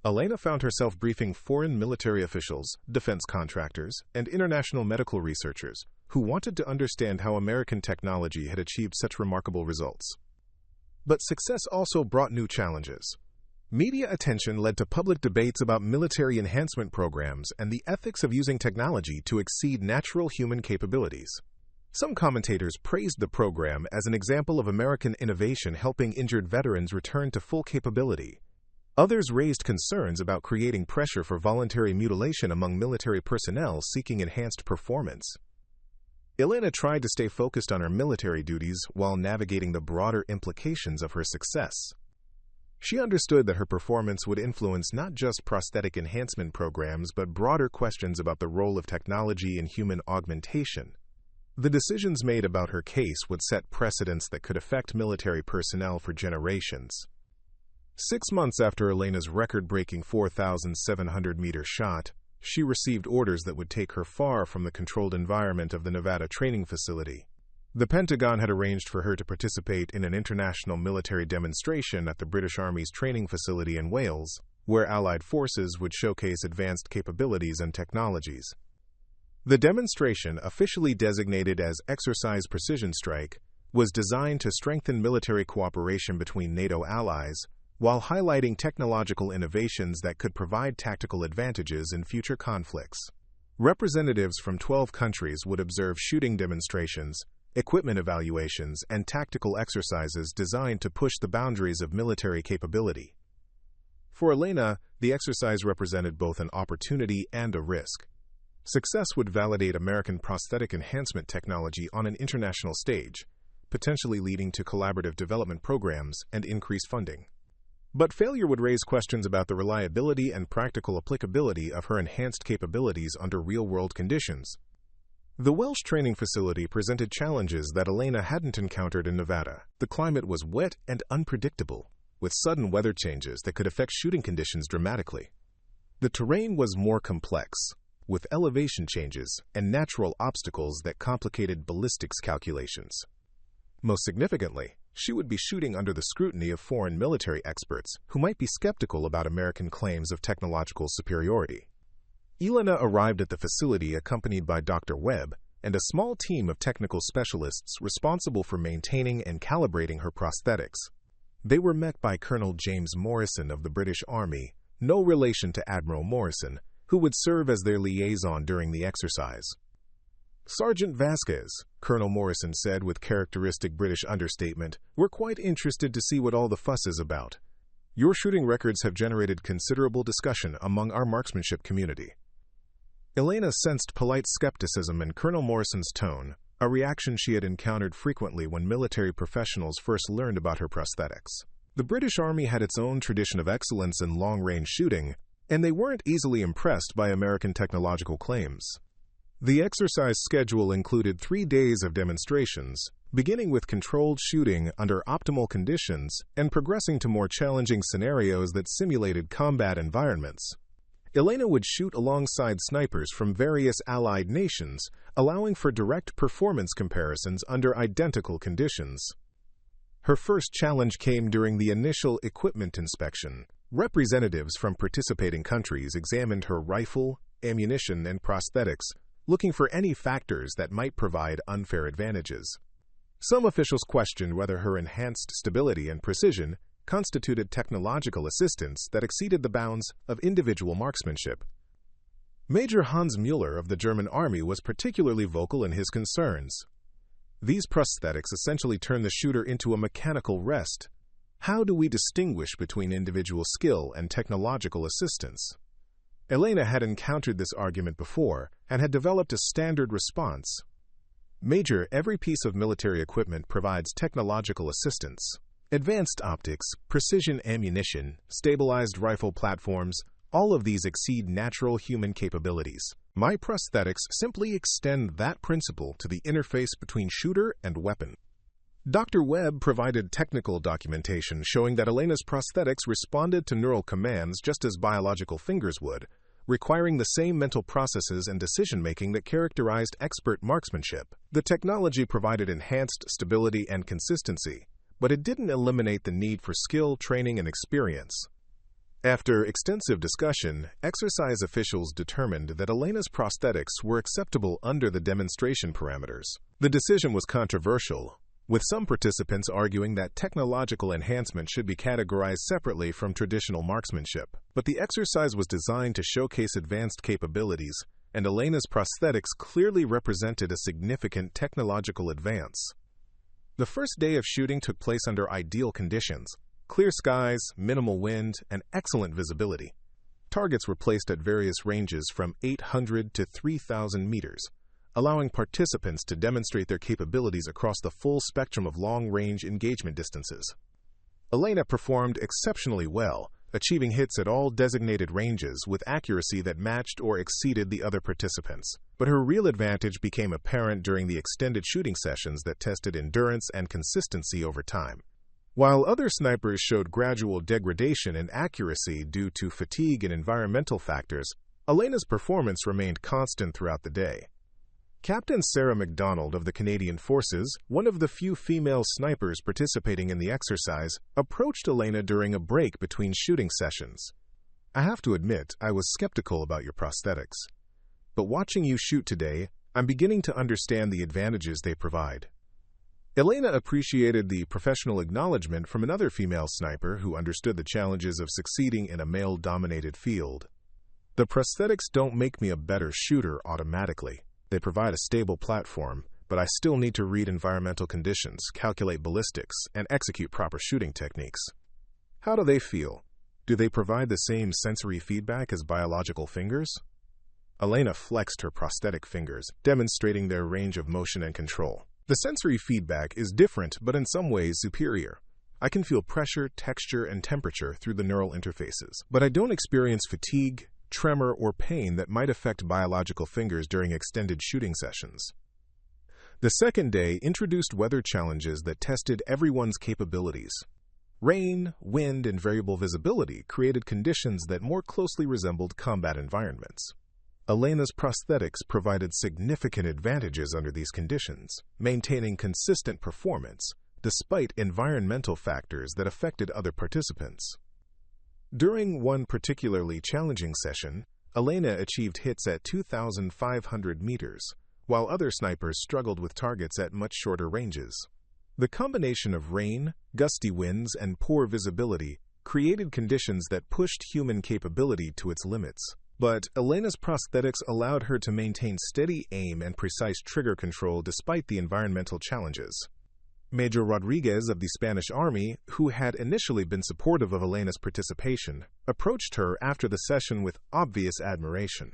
Elena found herself briefing foreign military officials, defense contractors, and international medical researchers who wanted to understand how American technology had achieved such remarkable results. But success also brought new challenges. Media attention led to public debates about military enhancement programs and the ethics of using technology to exceed natural human capabilities. Some commentators praised the program as an example of American innovation helping injured veterans return to full capability. Others raised concerns about creating pressure for voluntary mutilation among military personnel seeking enhanced performance. Elena tried to stay focused on her military duties while navigating the broader implications of her success. She understood that her performance would influence not just prosthetic enhancement programs, but broader questions about the role of technology in human augmentation. The decisions made about her case would set precedents that could affect military personnel for generations. 6 months after Elena's record-breaking 4,700-meter shot, she received orders that would take her far from the controlled environment of the Nevada training facility. The Pentagon had arranged for her to participate in an international military demonstration at the British Army's training facility in Wales, where Allied forces would showcase advanced capabilities and technologies. The demonstration, officially designated as Exercise Precision Strike, was designed to strengthen military cooperation between NATO allies, while highlighting technological innovations that could provide tactical advantages in future conflicts. Representatives from 12 countries would observe shooting demonstrations, equipment evaluations, and tactical exercises designed to push the boundaries of military capability. For Elena, the exercise represented both an opportunity and a risk. Success would validate American prosthetic enhancement technology on an international stage, potentially leading to collaborative development programs and increased funding. But failure would raise questions about the reliability and practical applicability of her enhanced capabilities under real-world conditions. The Welsh training facility presented challenges that Elena hadn't encountered in Nevada. The climate was wet and unpredictable, with sudden weather changes that could affect shooting conditions dramatically. The terrain was more complex. with elevation changes and natural obstacles that complicated ballistics calculations. Most significantly, she would be shooting under the scrutiny of foreign military experts who might be skeptical about American claims of technological superiority. Elena arrived at the facility accompanied by Dr. Webb and a small team of technical specialists responsible for maintaining and calibrating her prosthetics. They were met by Colonel James Morrison of the British Army, no relation to Admiral Morrison, who would serve as their liaison during the exercise. "Sergeant Vasquez," Colonel Morrison said with characteristic British understatement, "we're quite interested to see what all the fuss is about. Your shooting records have generated considerable discussion among our marksmanship community." Elena sensed polite skepticism in Colonel Morrison's tone, a reaction she had encountered frequently when military professionals first learned about her prosthetics. The British Army had its own tradition of excellence in long-range shooting, and they weren't easily impressed by American technological claims. The exercise schedule included 3 days of demonstrations, beginning with controlled shooting under optimal conditions and progressing to more challenging scenarios that simulated combat environments. Elena would shoot alongside snipers from various allied nations, allowing for direct performance comparisons under identical conditions. Her first challenge came during the initial equipment inspection. Representatives from participating countries examined her rifle, ammunition, and prosthetics, looking for any factors that might provide unfair advantages. Some officials questioned whether her enhanced stability and precision constituted technological assistance that exceeded the bounds of individual marksmanship. Major Hans Müller of the German Army was particularly vocal in his concerns. These prosthetics essentially turn the shooter into a mechanical rest. How do we distinguish between individual skill and technological assistance? Elena had encountered this argument before and had developed a standard response. "Major, every piece of military equipment provides technological assistance. Advanced optics, precision ammunition, stabilized rifle platforms, all of these exceed natural human capabilities. My prosthetics simply extend that principle to the interface between shooter and weapon." Dr. Webb provided technical documentation showing that Elena's prosthetics responded to neural commands just as biological fingers would, requiring the same mental processes and decision-making that characterized expert marksmanship. The technology provided enhanced stability and consistency, but it didn't eliminate the need for skill, training, and experience. After extensive discussion, exercise officials determined that Elena's prosthetics were acceptable under the demonstration parameters. The decision was controversial, with some participants arguing that technological enhancement should be categorized separately from traditional marksmanship. But the exercise was designed to showcase advanced capabilities, and Elena's prosthetics clearly represented a significant technological advance. The first day of shooting took place under ideal conditions: clear skies, minimal wind, and excellent visibility. Targets were placed at various ranges from 800 to 3,000 meters, allowing participants to demonstrate their capabilities across the full spectrum of long-range engagement distances. Elena performed exceptionally well, achieving hits at all designated ranges with accuracy that matched or exceeded the other participants. But her real advantage became apparent during the extended shooting sessions that tested endurance and consistency over time. While other snipers showed gradual degradation in accuracy due to fatigue and environmental factors, Elena's performance remained constant throughout the day. Captain Sarah MacDonald of the Canadian Forces, one of the few female snipers participating in the exercise, approached Elena during a break between shooting sessions. "I have to admit, I was skeptical about your prosthetics. But watching you shoot today, I'm beginning to understand the advantages they provide." Elena appreciated the professional acknowledgement from another female sniper who understood the challenges of succeeding in a male-dominated field. "The prosthetics don't make me a better shooter automatically. They provide a stable platform, but I still need to read environmental conditions, calculate ballistics, and execute proper shooting techniques." "How do they feel? Do they provide the same sensory feedback as biological fingers?" Elena flexed her prosthetic fingers, demonstrating their range of motion and control. "The sensory feedback is different, but in some ways superior. I can feel pressure, texture, and temperature through the neural interfaces, but I don't experience fatigue, tremor, or pain that might affect biological fingers during extended shooting sessions." The second day introduced weather challenges that tested everyone's capabilities. Rain, wind, and variable visibility created conditions that more closely resembled combat environments. Elena's prosthetics provided significant advantages under these conditions, maintaining consistent performance despite environmental factors that affected other participants. During one particularly challenging session, Elena achieved hits at 2,500 meters, while other snipers struggled with targets at much shorter ranges. The combination of rain, gusty winds, and poor visibility created conditions that pushed human capability to its limits. But Elena's prosthetics allowed her to maintain steady aim and precise trigger control despite the environmental challenges. Major Rodriguez of the Spanish Army, who had initially been supportive of Elena's participation, approached her after the session with obvious admiration.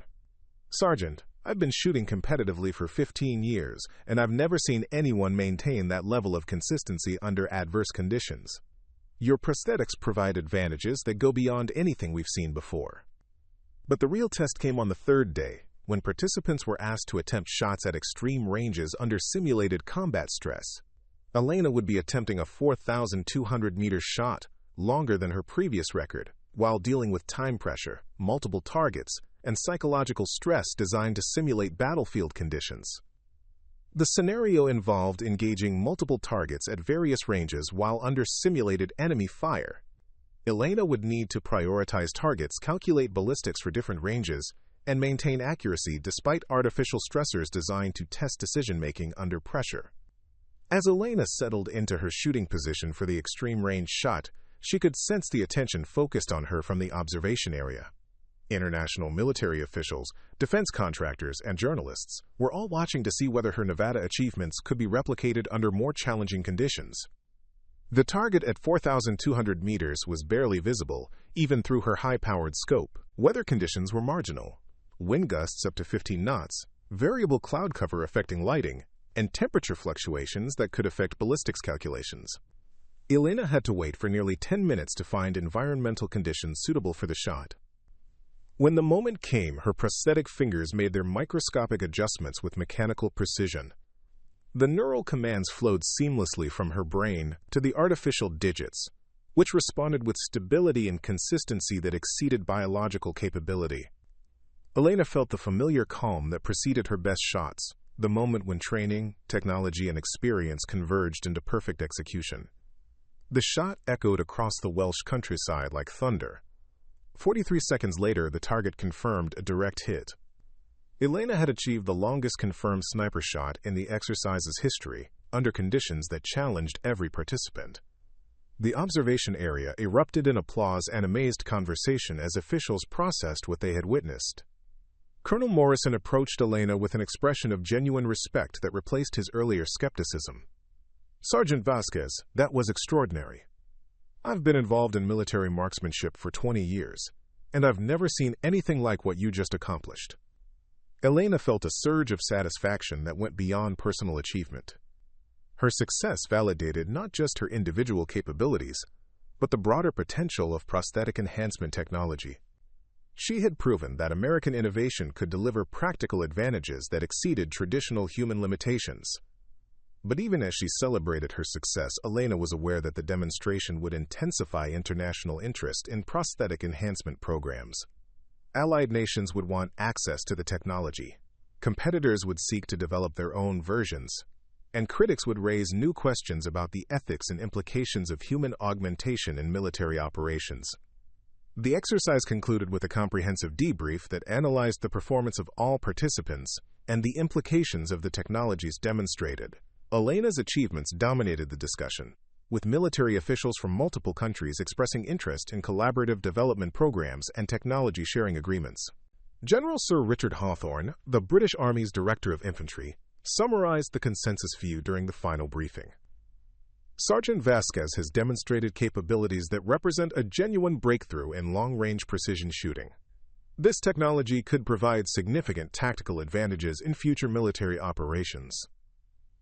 "Sergeant, I've been shooting competitively for 15 years, and I've never seen anyone maintain that level of consistency under adverse conditions. Your prosthetics provide advantages that go beyond anything we've seen before." But the real test came on the third day, when participants were asked to attempt shots at extreme ranges under simulated combat stress. Elena would be attempting a 4,200-meter shot, longer than her previous record, while dealing with time pressure, multiple targets, and psychological stress designed to simulate battlefield conditions. The scenario involved engaging multiple targets at various ranges while under simulated enemy fire. Elena would need to prioritize targets, calculate ballistics for different ranges, and maintain accuracy despite artificial stressors designed to test decision-making under pressure. As Elena settled into her shooting position for the extreme range shot, she could sense the attention focused on her from the observation area. International military officials, defense contractors, and journalists were all watching to see whether her Nevada achievements could be replicated under more challenging conditions. The target at 4,200 meters was barely visible, even through her high-powered scope. Weather conditions were marginal. Wind gusts up to 15 knots, variable cloud cover affecting lighting, and temperature fluctuations that could affect ballistics calculations. Elena had to wait for nearly 10 minutes to find environmental conditions suitable for the shot. When the moment came, her prosthetic fingers made their microscopic adjustments with mechanical precision. The neural commands flowed seamlessly from her brain to the artificial digits, which responded with stability and consistency that exceeded biological capability. Elena felt the familiar calm that preceded her best shots, the moment when training, technology, and experience converged into perfect execution. The shot echoed across the Welsh countryside like thunder. 43 seconds later, the target confirmed a direct hit. Elena had achieved the longest confirmed sniper shot in the exercise's history, under conditions that challenged every participant. The observation area erupted in applause and amazed conversation as officials processed what they had witnessed. Colonel Morrison approached Elena with an expression of genuine respect that replaced his earlier skepticism. "Sergeant Vasquez, that was extraordinary. I've been involved in military marksmanship for 20 years, and I've never seen anything like what you just accomplished." Elena felt a surge of satisfaction that went beyond personal achievement. Her success validated not just her individual capabilities, but the broader potential of prosthetic enhancement technology. She had proven that American innovation could deliver practical advantages that exceeded traditional human limitations. But even as she celebrated her success, Elena was aware that the demonstration would intensify international interest in prosthetic enhancement programs. Allied nations would want access to the technology, competitors would seek to develop their own versions, and critics would raise new questions about the ethics and implications of human augmentation in military operations. The exercise concluded with a comprehensive debrief that analyzed the performance of all participants and the implications of the technologies demonstrated. Elena's achievements dominated the discussion, with military officials from multiple countries expressing interest in collaborative development programs and technology sharing agreements. General Sir Richard Hawthorne, the British Army's Director of Infantry, summarized the consensus view during the final briefing. "Sergeant Vasquez has demonstrated capabilities that represent a genuine breakthrough in long-range precision shooting. This technology could provide significant tactical advantages in future military operations."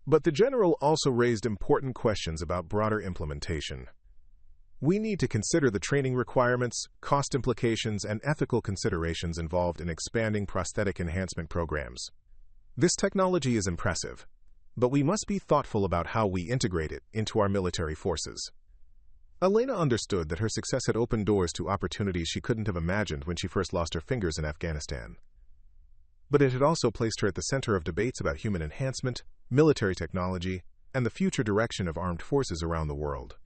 But the general also raised important questions about broader implementation. "We need to consider the training requirements, cost implications, and ethical considerations involved in expanding prosthetic enhancement programs. This technology is impressive, but we must be thoughtful about how we integrate it into our military forces." Elena understood that her success had opened doors to opportunities she couldn't have imagined when she first lost her fingers in Afghanistan. but it had also placed her at the center of debates about human enhancement, military technology, and the future direction of armed forces around the world.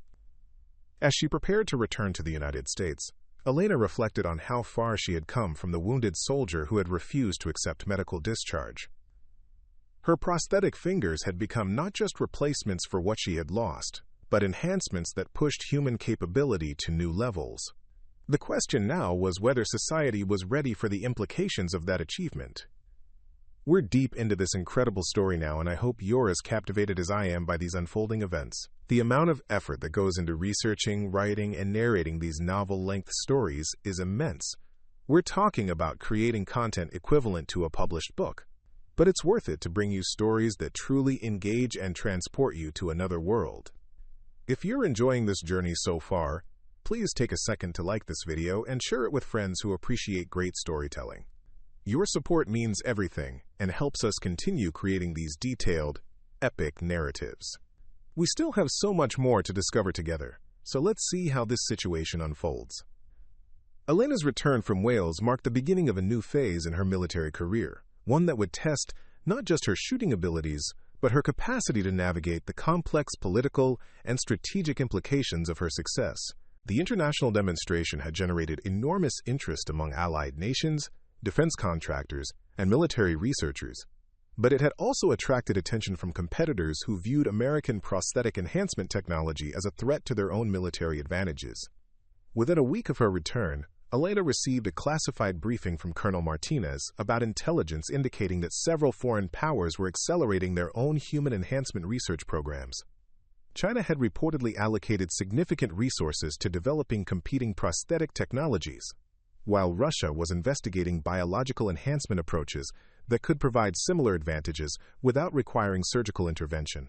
As she prepared to return to the United States, Elena reflected on how far she had come from the wounded soldier who had refused to accept medical discharge. Her prosthetic fingers had become not just replacements for what she had lost, but enhancements that pushed human capability to new levels. The question now was whether society was ready for the implications of that achievement. We're deep into this incredible story now, and I hope you're as captivated as I am by these unfolding events. The amount of effort that goes into researching, writing, and narrating these novel-length stories is immense. We're talking about creating content equivalent to a published book. But it's worth it to bring you stories that truly engage and transport you to another world. If you're enjoying this journey so far, please take a second to like this video and share it with friends who appreciate great storytelling. Your support means everything and helps us continue creating these detailed, epic narratives. We still have so much more to discover together, so let's see how this situation unfolds. Elena's return from Wales marked the beginning of a new phase in her military career, one that would test not just her shooting abilities, but her capacity to navigate the complex political and strategic implications of her success. The international demonstration had generated enormous interest among allied nations, defense contractors, and military researchers, but it had also attracted attention from competitors who viewed American prosthetic enhancement technology as a threat to their own military advantages. Within a week of her return, Elena received a classified briefing from Colonel Martinez about intelligence indicating that several foreign powers were accelerating their own human enhancement research programs. China had reportedly allocated significant resources to developing competing prosthetic technologies, while Russia was investigating biological enhancement approaches that could provide similar advantages without requiring surgical intervention.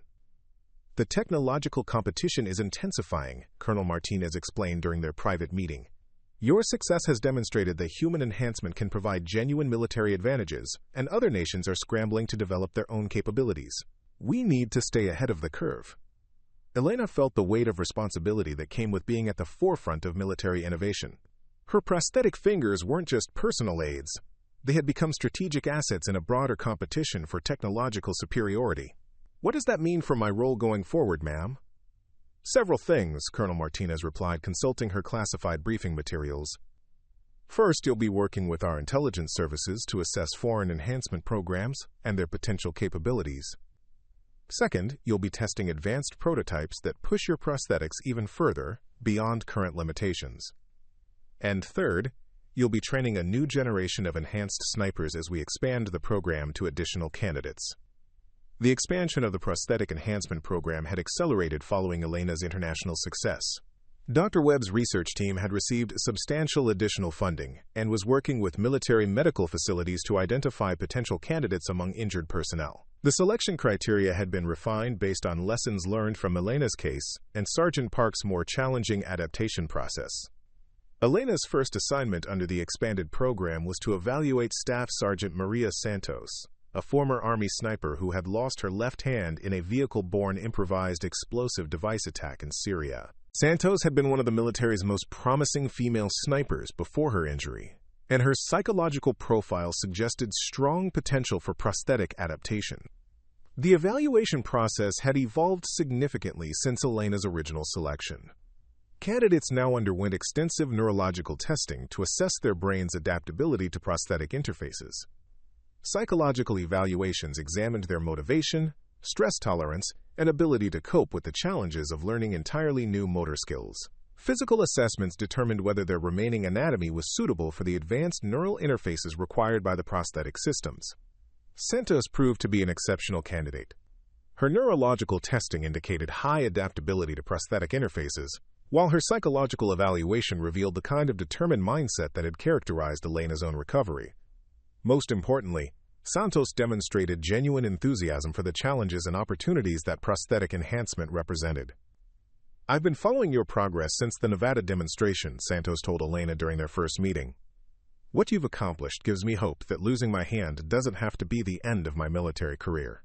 The technological competition is intensifying, Colonel Martinez explained during their private meeting. Your success has demonstrated that human enhancement can provide genuine military advantages, and other nations are scrambling to develop their own capabilities. We need to stay ahead of the curve. Elena felt the weight of responsibility that came with being at the forefront of military innovation. Her prosthetic fingers weren't just personal aids. They had become strategic assets in a broader competition for technological superiority. What does that mean for my role going forward, ma'am? Several things, Colonel Martinez replied, consulting her classified briefing materials. First, you'll be working with our intelligence services to assess foreign enhancement programs and their potential capabilities. Second, you'll be testing advanced prototypes that push your prosthetics even further beyond current limitations. And third, you'll be training a new generation of enhanced snipers as we expand the program to additional candidates. The expansion of the prosthetic enhancement program had accelerated following Elena's international success. Dr. Webb's research team had received substantial additional funding and was working with military medical facilities to identify potential candidates among injured personnel. The selection criteria had been refined based on lessons learned from Elena's case and Sergeant Park's more challenging adaptation process. Elena's first assignment under the expanded program was to evaluate Staff Sergeant Maria Santos, a former Army sniper who had lost her left hand in a vehicle-borne improvised explosive device attack in Syria. Santos had been one of the military's most promising female snipers before her injury, and her psychological profile suggested strong potential for prosthetic adaptation. The evaluation process had evolved significantly since Elena's original selection. Candidates now underwent extensive neurological testing to assess their brain's adaptability to prosthetic interfaces. Psychological evaluations examined their motivation, stress tolerance, and ability to cope with the challenges of learning entirely new motor skills. Physical assessments determined whether their remaining anatomy was suitable for the advanced neural interfaces required by the prosthetic systems. Santos proved to be an exceptional candidate. Her neurological testing indicated high adaptability to prosthetic interfaces, while her psychological evaluation revealed the kind of determined mindset that had characterized Elena's own recovery. Most importantly, Santos demonstrated genuine enthusiasm for the challenges and opportunities that prosthetic enhancement represented. I've been following your progress since the Nevada demonstration, Santos told Elena during their first meeting. What you've accomplished gives me hope that losing my hand doesn't have to be the end of my military career.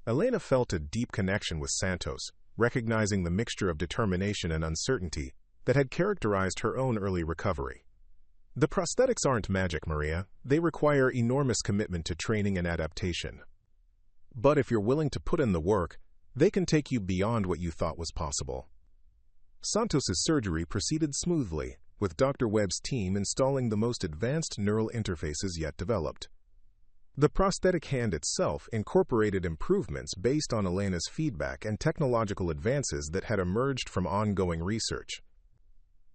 Elena felt a deep connection with Santos, recognizing the mixture of determination and uncertainty that had characterized her own early recovery. The prosthetics aren't magic, Maria. They require enormous commitment to training and adaptation. But if you're willing to put in the work, they can take you beyond what you thought was possible. Santos's surgery proceeded smoothly, with Dr. Webb's team installing the most advanced neural interfaces yet developed. The prosthetic hand itself incorporated improvements based on Elena's feedback and technological advances that had emerged from ongoing research.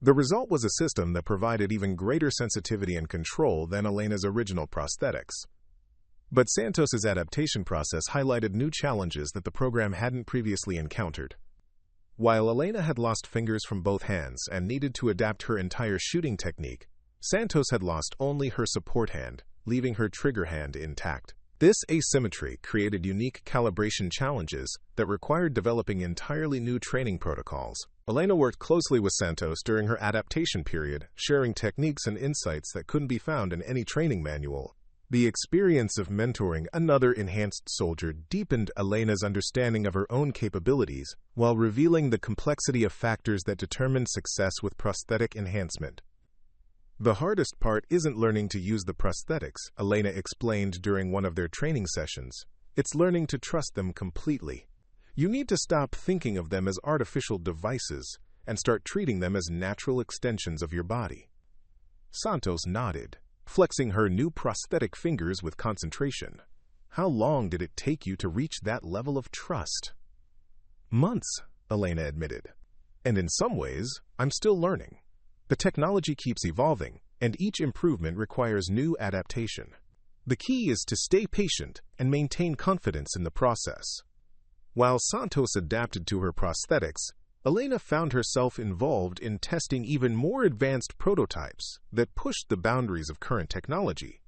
The result was a system that provided even greater sensitivity and control than Elena's original prosthetics. But Santos's adaptation process highlighted new challenges that the program hadn't previously encountered. While Elena had lost fingers from both hands and needed to adapt her entire shooting technique, Santos had lost only her support hand, leaving her trigger hand intact. This asymmetry created unique calibration challenges that required developing entirely new training protocols. Elena worked closely with Santos during her adaptation period, sharing techniques and insights that couldn't be found in any training manual. The experience of mentoring another enhanced soldier deepened Elena's understanding of her own capabilities while revealing the complexity of factors that determine success with prosthetic enhancement. The hardest part isn't learning to use the prosthetics, Elena explained during one of their training sessions. It's learning to trust them completely. You need to stop thinking of them as artificial devices and start treating them as natural extensions of your body. Santos nodded, flexing her new prosthetic fingers with concentration. How long did it take you to reach that level of trust? Months, Elena admitted. And in some ways, I'm still learning. The technology keeps evolving, and each improvement requires new adaptation. The key is to stay patient and maintain confidence in the process. While Santos adapted to her prosthetics, Elena found herself involved in testing even more advanced prototypes that pushed the boundaries of current technology.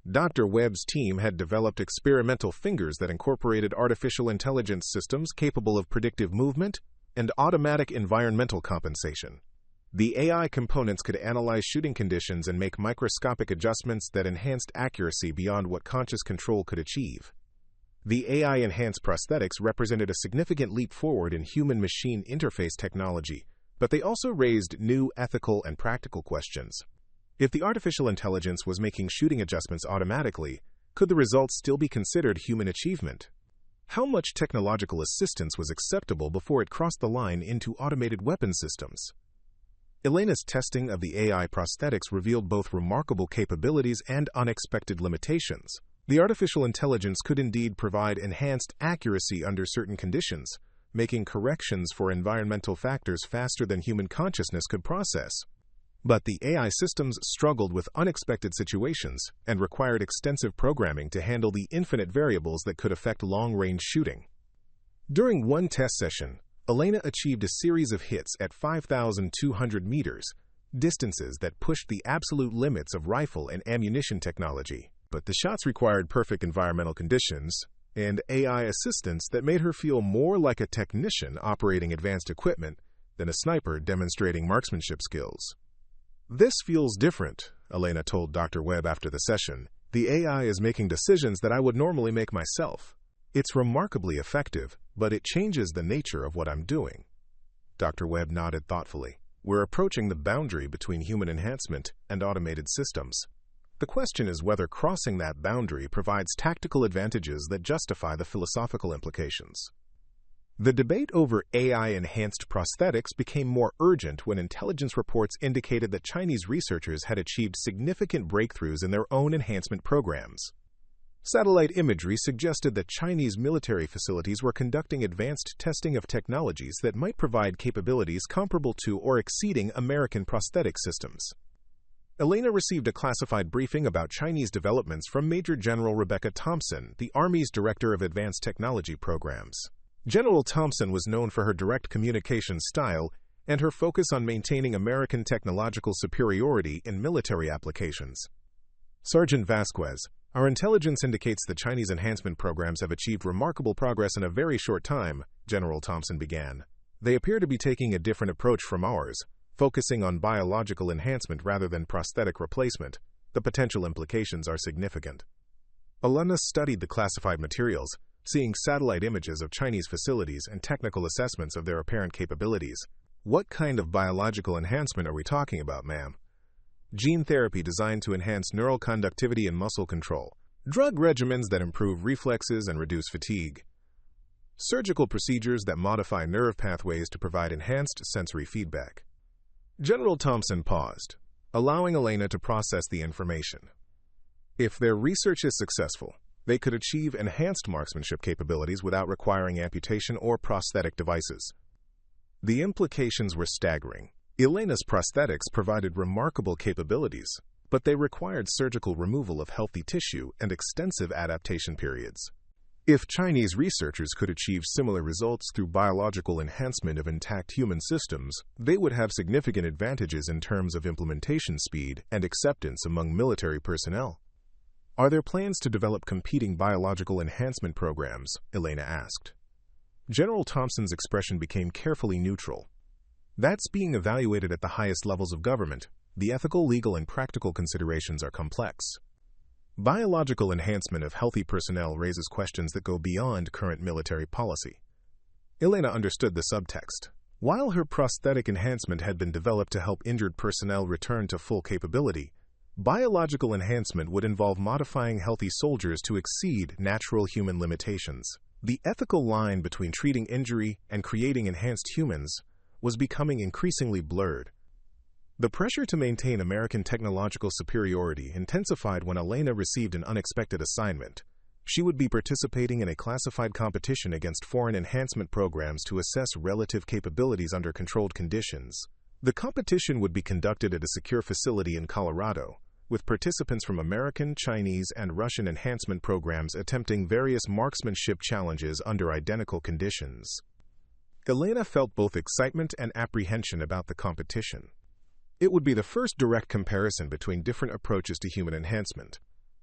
Dr. Webb's team had developed experimental fingers that incorporated artificial intelligence systems capable of predictive movement and automatic environmental compensation. The AI components could analyze shooting conditions and make microscopic adjustments that enhanced accuracy beyond what conscious control could achieve. The AI-enhanced prosthetics represented a significant leap forward in human-machine interface technology, but they also raised new ethical and practical questions. If the artificial intelligence was making shooting adjustments automatically, could the results still be considered human achievement? How much technological assistance was acceptable before it crossed the line into automated weapon systems? Elena's testing of the AI prosthetics revealed both remarkable capabilities and unexpected limitations. The artificial intelligence could indeed provide enhanced accuracy under certain conditions, making corrections for environmental factors faster than human consciousness could process. But the AI systems struggled with unexpected situations and required extensive programming to handle the infinite variables that could affect long-range shooting. During one test session, Elena achieved a series of hits at 5,200 meters, distances that pushed the absolute limits of rifle and ammunition technology. But the shots required perfect environmental conditions and AI assistance that made her feel more like a technician operating advanced equipment than a sniper demonstrating marksmanship skills. This feels different, Elena told Dr. Webb after the session. The AI is making decisions that I would normally make myself. It's remarkably effective, but it changes the nature of what I'm doing. Dr. Webb nodded thoughtfully. We're approaching the boundary between human enhancement and automated systems. The question is whether crossing that boundary provides tactical advantages that justify the philosophical implications. The debate over AI-enhanced prosthetics became more urgent when intelligence reports indicated that Chinese researchers had achieved significant breakthroughs in their own enhancement programs. Satellite imagery suggested that Chinese military facilities were conducting advanced testing of technologies that might provide capabilities comparable to or exceeding American prosthetic systems. Elena received a classified briefing about Chinese developments from Major General Rebecca Thompson, the Army's Director of Advanced Technology Programs. General Thompson was known for her direct communication style and her focus on maintaining American technological superiority in military applications. Sergeant Vasquez, our intelligence indicates that Chinese enhancement programs have achieved remarkable progress in a very short time, General Thompson began. They appear to be taking a different approach from ours, focusing on biological enhancement rather than prosthetic replacement. The potential implications are significant. Elena studied the classified materials, seeing satellite images of Chinese facilities and technical assessments of their apparent capabilities. What kind of biological enhancement are we talking about, ma'am? gene therapy designed to enhance neural conductivity and muscle control, drug regimens that improve reflexes and reduce fatigue, surgical procedures that modify nerve pathways to provide enhanced sensory feedback. General Thompson paused, allowing Elena to process the information. If their research is successful, they could achieve enhanced marksmanship capabilities without requiring amputation or prosthetic devices. The implications were staggering. Elena's prosthetics provided remarkable capabilities, but they required surgical removal of healthy tissue and extensive adaptation periods. If Chinese researchers could achieve similar results through biological enhancement of intact human systems, they would have significant advantages in terms of implementation speed and acceptance among military personnel. Are there plans to develop competing biological enhancement programs? Elena asked. General Thompson's expression became carefully neutral. That's being evaluated at the highest levels of government. The ethical, legal, and practical considerations are complex. Biological enhancement of healthy personnel raises questions that go beyond current military policy. Elena understood the subtext. While her prosthetic enhancement had been developed to help injured personnel return to full capability, biological enhancement would involve modifying healthy soldiers to exceed natural human limitations. The ethical line between treating injury and creating enhanced humans was becoming increasingly blurred. The pressure to maintain American technological superiority intensified when Elena received an unexpected assignment. She would be participating in a classified competition against foreign enhancement programs to assess relative capabilities under controlled conditions. The competition would be conducted at a secure facility in Colorado, with participants from American, Chinese, and Russian enhancement programs attempting various marksmanship challenges under identical conditions. Elena felt both excitement and apprehension about the competition. It would be the first direct comparison between different approaches to human enhancement,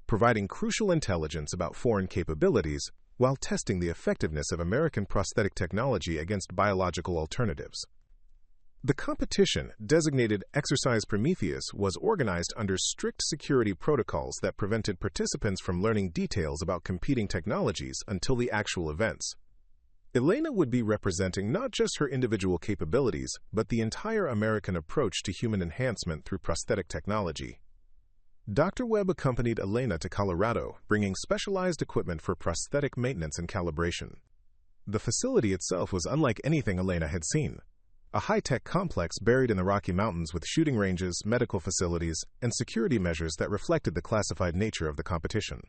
providing crucial intelligence about foreign capabilities while testing the effectiveness of American prosthetic technology against biological alternatives. The competition, designated Exercise Prometheus, was organized under strict security protocols that prevented participants from learning details about competing technologies until the actual events. Elena would be representing not just her individual capabilities, but the entire American approach to human enhancement through prosthetic technology. Dr. Webb accompanied Elena to Colorado, bringing specialized equipment for prosthetic maintenance and calibration. The facility itself was unlike anything Elena had seen. A high-tech complex buried in the Rocky Mountains with shooting ranges, medical facilities, and security measures that reflected the classified nature of the competition.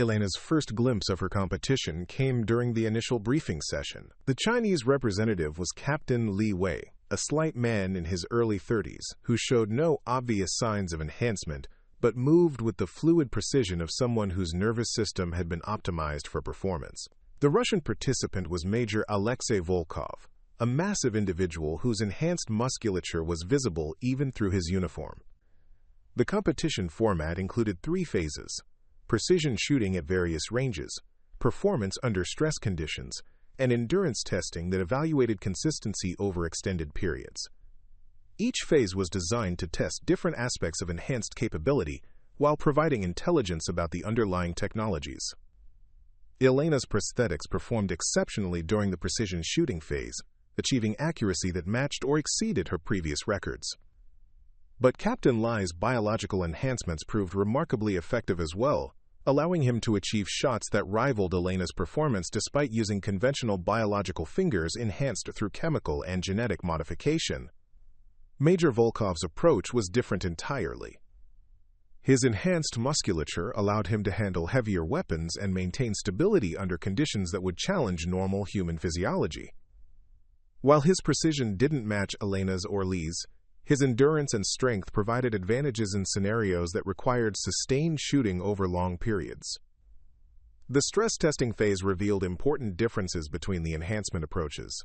Elena's first glimpse of her competition came during the initial briefing session. The Chinese representative was Captain Li Wei, a slight man in his early 30s who showed no obvious signs of enhancement but moved with the fluid precision of someone whose nervous system had been optimized for performance. The Russian participant was Major Alexei Volkov, a massive individual whose enhanced musculature was visible even through his uniform. The competition format included 3 phases: precision shooting at various ranges, performance under stress conditions, and endurance testing that evaluated consistency over extended periods. Each phase was designed to test different aspects of enhanced capability while providing intelligence about the underlying technologies. Elena's prosthetics performed exceptionally during the precision shooting phase, achieving accuracy that matched or exceeded her previous records. But Captain Li's biological enhancements proved remarkably effective as well, allowing him to achieve shots that rivaled Elena's performance despite using conventional biological fingers enhanced through chemical and genetic modification. Major Volkov's approach was different entirely. His enhanced musculature allowed him to handle heavier weapons and maintain stability under conditions that would challenge normal human physiology. While his precision didn't match Elena's or Li's, his endurance and strength provided advantages in scenarios that required sustained shooting over long periods. The stress testing phase revealed important differences between the enhancement approaches.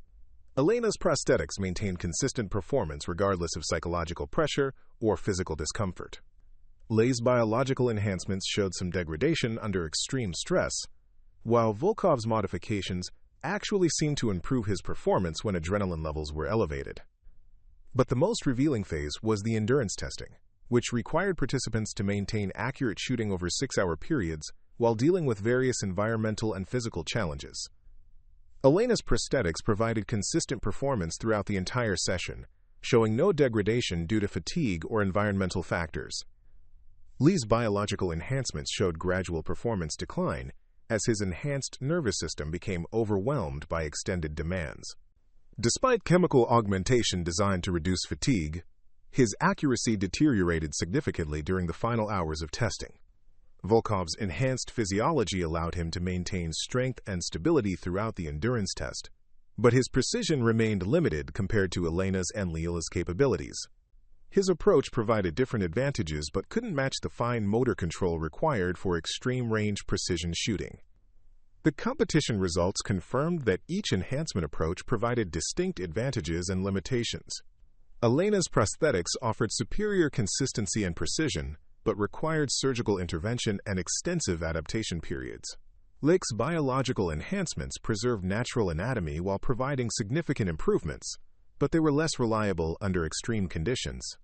Elena's prosthetics maintained consistent performance regardless of psychological pressure or physical discomfort. Li's biological enhancements showed some degradation under extreme stress, while Volkov's modifications actually seemed to improve his performance when adrenaline levels were elevated. But the most revealing phase was the endurance testing, which required participants to maintain accurate shooting over 6-hour periods while dealing with various environmental and physical challenges. Elena's prosthetics provided consistent performance throughout the entire session, showing no degradation due to fatigue or environmental factors. Lee's biological enhancements showed gradual performance decline as his enhanced nervous system became overwhelmed by extended demands. Despite chemical augmentation designed to reduce fatigue, his accuracy deteriorated significantly during the final hours of testing. Volkov's enhanced physiology allowed him to maintain strength and stability throughout the endurance test, but his precision remained limited compared to Elena's and Leela's capabilities. His approach provided different advantages but couldn't match the fine motor control required for extreme-range precision shooting. The competition results confirmed that each enhancement approach provided distinct advantages and limitations. Elena's prosthetics offered superior consistency and precision, but required surgical intervention and extensive adaptation periods. Lee's biological enhancements preserved natural anatomy while providing significant improvements, but they were less reliable under extreme conditions.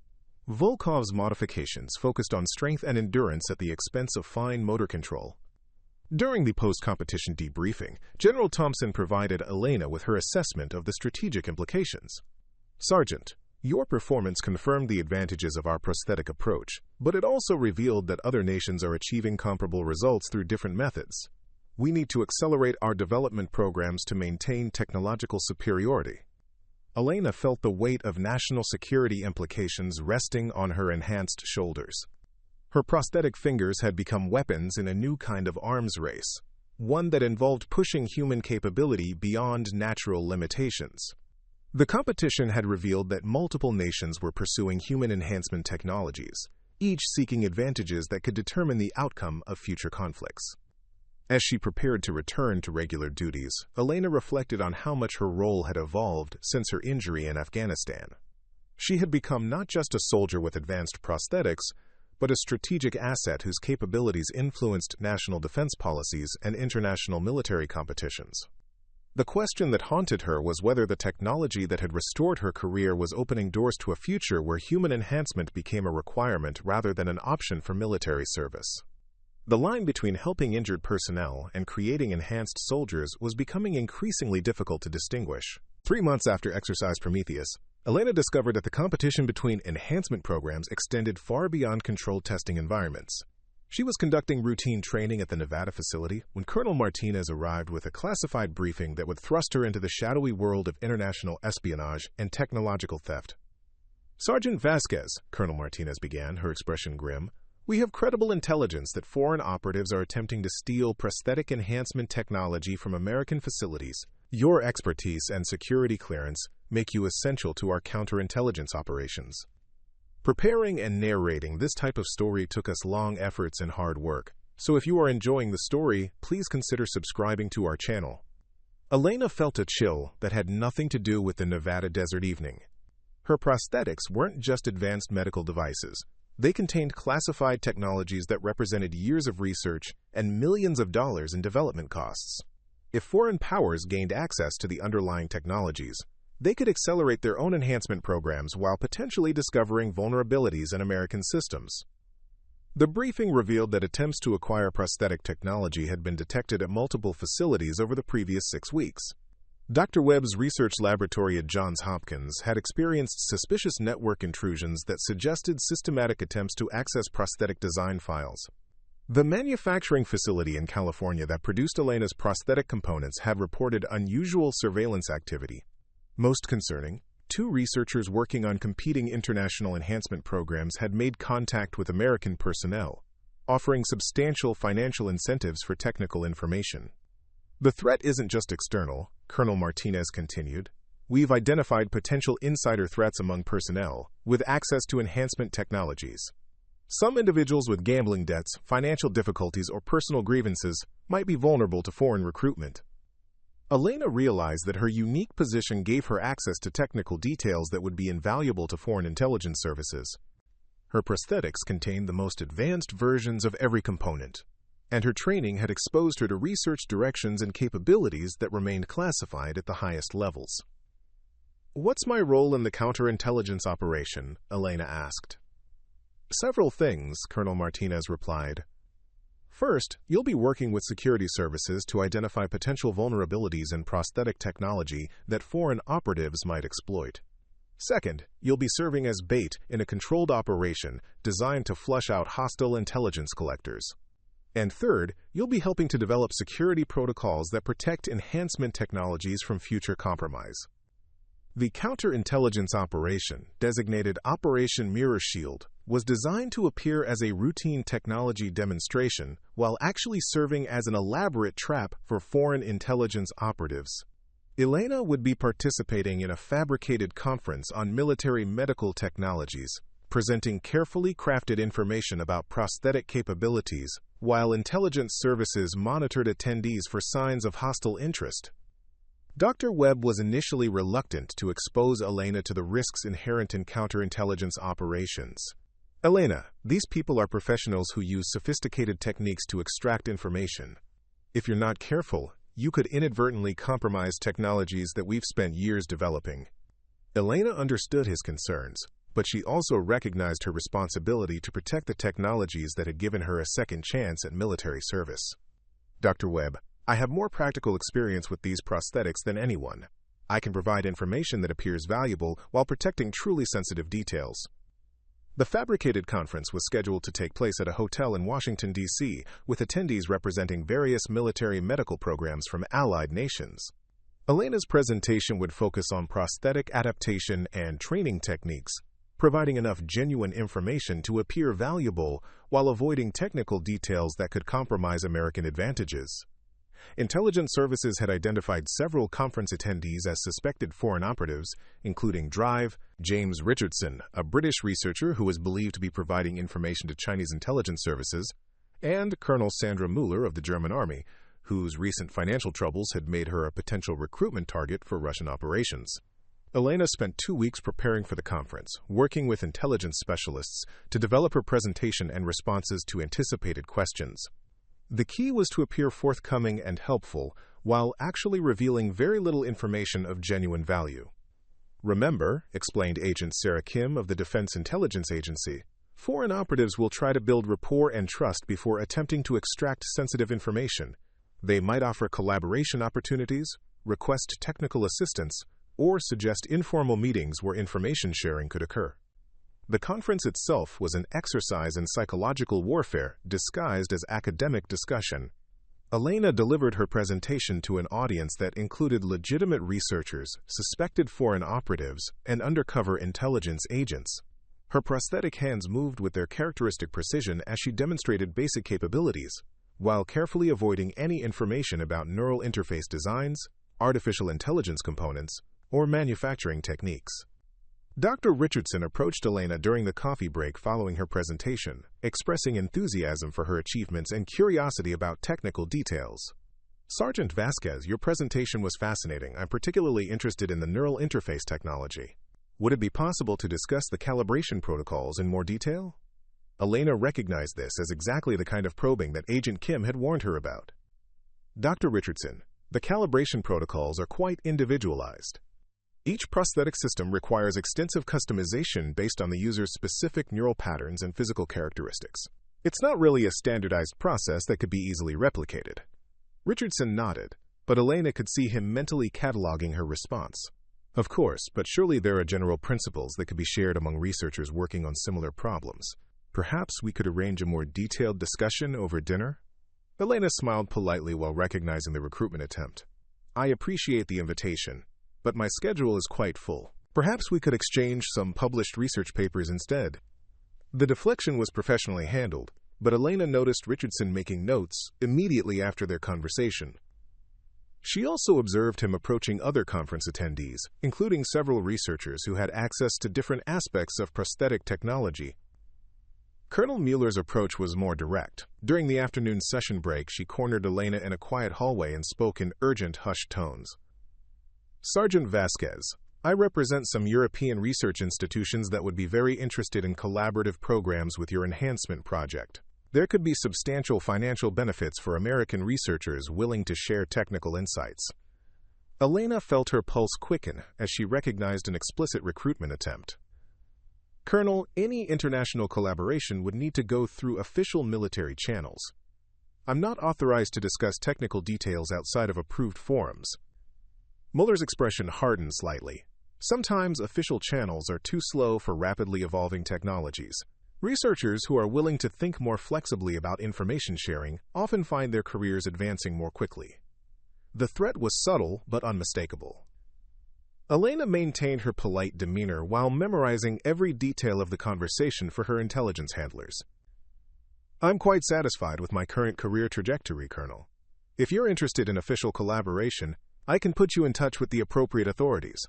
Volkov's modifications focused on strength and endurance at the expense of fine motor control. During the post-competition debriefing, General Thompson provided Elena with her assessment of the strategic implications. "Sergeant, your performance confirmed the advantages of our prosthetic approach, but it also revealed that other nations are achieving comparable results through different methods. We need to accelerate our development programs to maintain technological superiority." Elena felt the weight of national security implications resting on her enhanced shoulders. Her prosthetic fingers had become weapons in a new kind of arms race, one that involved pushing human capability beyond natural limitations. The competition had revealed that multiple nations were pursuing human enhancement technologies, each seeking advantages that could determine the outcome of future conflicts. As she prepared to return to regular duties, Elena reflected on how much her role had evolved since her injury in Afghanistan. She had become not just a soldier with advanced prosthetics, but a strategic asset whose capabilities influenced national defense policies and international military competitions. The question that haunted her was whether the technology that had restored her career was opening doors to a future where human enhancement became a requirement rather than an option for military service. The line between helping injured personnel and creating enhanced soldiers was becoming increasingly difficult to distinguish. 3 months after Exercise Prometheus, Elena discovered that the competition between enhancement programs extended far beyond controlled testing environments. She was conducting routine training at the Nevada facility when Colonel Martinez arrived with a classified briefing that would thrust her into the shadowy world of international espionage and technological theft. "Sergeant Vasquez," Colonel Martinez began, her expression grim, "we have credible intelligence that foreign operatives are attempting to steal prosthetic enhancement technology from American facilities. Your expertise and security clearance make you essential to our counterintelligence operations." Preparing and narrating this type of story took us long efforts and hard work, so if you are enjoying the story, please consider subscribing to our channel. Elena felt a chill that had nothing to do with the Nevada desert evening. Her prosthetics weren't just advanced medical devices. They contained classified technologies that represented years of research and millions of dollars in development costs. If foreign powers gained access to the underlying technologies, they could accelerate their own enhancement programs while potentially discovering vulnerabilities in American systems. The briefing revealed that attempts to acquire prosthetic technology had been detected at multiple facilities over the previous 6 weeks. Dr. Webb's research laboratory at Johns Hopkins had experienced suspicious network intrusions that suggested systematic attempts to access prosthetic design files. The manufacturing facility in California that produced Elena's prosthetic components had reported unusual surveillance activity. Most concerning, 2 researchers working on competing international enhancement programs had made contact with American personnel, offering substantial financial incentives for technical information. "The threat isn't just external," Colonel Martinez continued. "We've identified potential insider threats among personnel with access to enhancement technologies. Some individuals with gambling debts, financial difficulties, or personal grievances might be vulnerable to foreign recruitment." Elena realized that her unique position gave her access to technical details that would be invaluable to foreign intelligence services. Her prosthetics contained the most advanced versions of every component, and her training had exposed her to research directions and capabilities that remained classified at the highest levels. "What's my role in the counterintelligence operation?" Elena asked. "Several things," Colonel Martinez replied. "First, you'll be working with security services to identify potential vulnerabilities in prosthetic technology that foreign operatives might exploit. Second, you'll be serving as bait in a controlled operation designed to flush out hostile intelligence collectors. And third, you'll be helping to develop security protocols that protect enhancement technologies from future compromise. The counterintelligence operation, designated Operation Mirror Shield, was designed to appear as a routine technology demonstration while actually serving as an elaborate trap for foreign intelligence operatives. Elena would be participating in a fabricated conference on military medical technologies, presenting carefully crafted information about prosthetic capabilities, while intelligence services monitored attendees for signs of hostile interest. Dr. Webb was initially reluctant to expose Elena to the risks inherent in counterintelligence operations. Elena, these people are professionals who use sophisticated techniques to extract information. If you're not careful, you could inadvertently compromise technologies that we've spent years developing. Elena understood his concerns, but she also recognized her responsibility to protect the technologies that had given her a second chance at military service. Dr. Webb, I have more practical experience with these prosthetics than anyone. I can provide information that appears valuable while protecting truly sensitive details. The fabricated conference was scheduled to take place at a hotel in Washington, D.C., with attendees representing various military medical programs from allied nations. Elena's presentation would focus on prosthetic adaptation and training techniques, providing enough genuine information to appear valuable while avoiding technical details that could compromise American advantages. Intelligence services had identified several conference attendees as suspected foreign operatives, including James Richardson, a British researcher who was believed to be providing information to Chinese intelligence services, and Colonel Sandra Mueller of the German Army, whose recent financial troubles had made her a potential recruitment target for Russian operations. Elena spent 2 weeks preparing for the conference, working with intelligence specialists to develop her presentation and responses to anticipated questions. The key was to appear forthcoming and helpful, while actually revealing very little information of genuine value. Remember, explained Agent Sarah Kim of the Defense Intelligence Agency, foreign operatives will try to build rapport and trust before attempting to extract sensitive information. They might offer collaboration opportunities, request technical assistance, or suggest informal meetings where information sharing could occur. The conference itself was an exercise in psychological warfare disguised as academic discussion. Elena delivered her presentation to an audience that included legitimate researchers, suspected foreign operatives, and undercover intelligence agents. Her prosthetic hands moved with their characteristic precision as she demonstrated basic capabilities, while carefully avoiding any information about neural interface designs, artificial intelligence components, or manufacturing techniques. Dr. Richardson approached Elena during the coffee break following her presentation, expressing enthusiasm for her achievements and curiosity about technical details. Sergeant Vasquez, your presentation was fascinating. I'm particularly interested in the neural interface technology. Would it be possible to discuss the calibration protocols in more detail? Elena recognized this as exactly the kind of probing that Agent Kim had warned her about. Dr. Richardson, the calibration protocols are quite individualized. Each prosthetic system requires extensive customization based on the user's specific neural patterns and physical characteristics. It's not really a standardized process that could be easily replicated. Richardson nodded, but Elena could see him mentally cataloging her response. Of course, but surely there are general principles that could be shared among researchers working on similar problems. Perhaps we could arrange a more detailed discussion over dinner? Elena smiled politely while recognizing the recruitment attempt. I appreciate the invitation, but my schedule is quite full. Perhaps we could exchange some published research papers instead. The deflection was professionally handled, but Elena noticed Richardson making notes immediately after their conversation. She also observed him approaching other conference attendees, including several researchers who had access to different aspects of prosthetic technology. Colonel Mueller's approach was more direct. During the afternoon session break, she cornered Elena in a quiet hallway and spoke in urgent, hushed tones. Sergeant Vasquez, I represent some European research institutions that would be very interested in collaborative programs with your enhancement project. There could be substantial financial benefits for American researchers willing to share technical insights. Elena felt her pulse quicken as she recognized an explicit recruitment attempt. Colonel, any international collaboration would need to go through official military channels. I'm not authorized to discuss technical details outside of approved forums. Mueller's expression hardened slightly. Sometimes official channels are too slow for rapidly evolving technologies. Researchers who are willing to think more flexibly about information sharing often find their careers advancing more quickly. The threat was subtle but unmistakable. Elena maintained her polite demeanor while memorizing every detail of the conversation for her intelligence handlers. "I'm quite satisfied with my current career trajectory, Colonel. If you're interested in official collaboration, I can put you in touch with the appropriate authorities."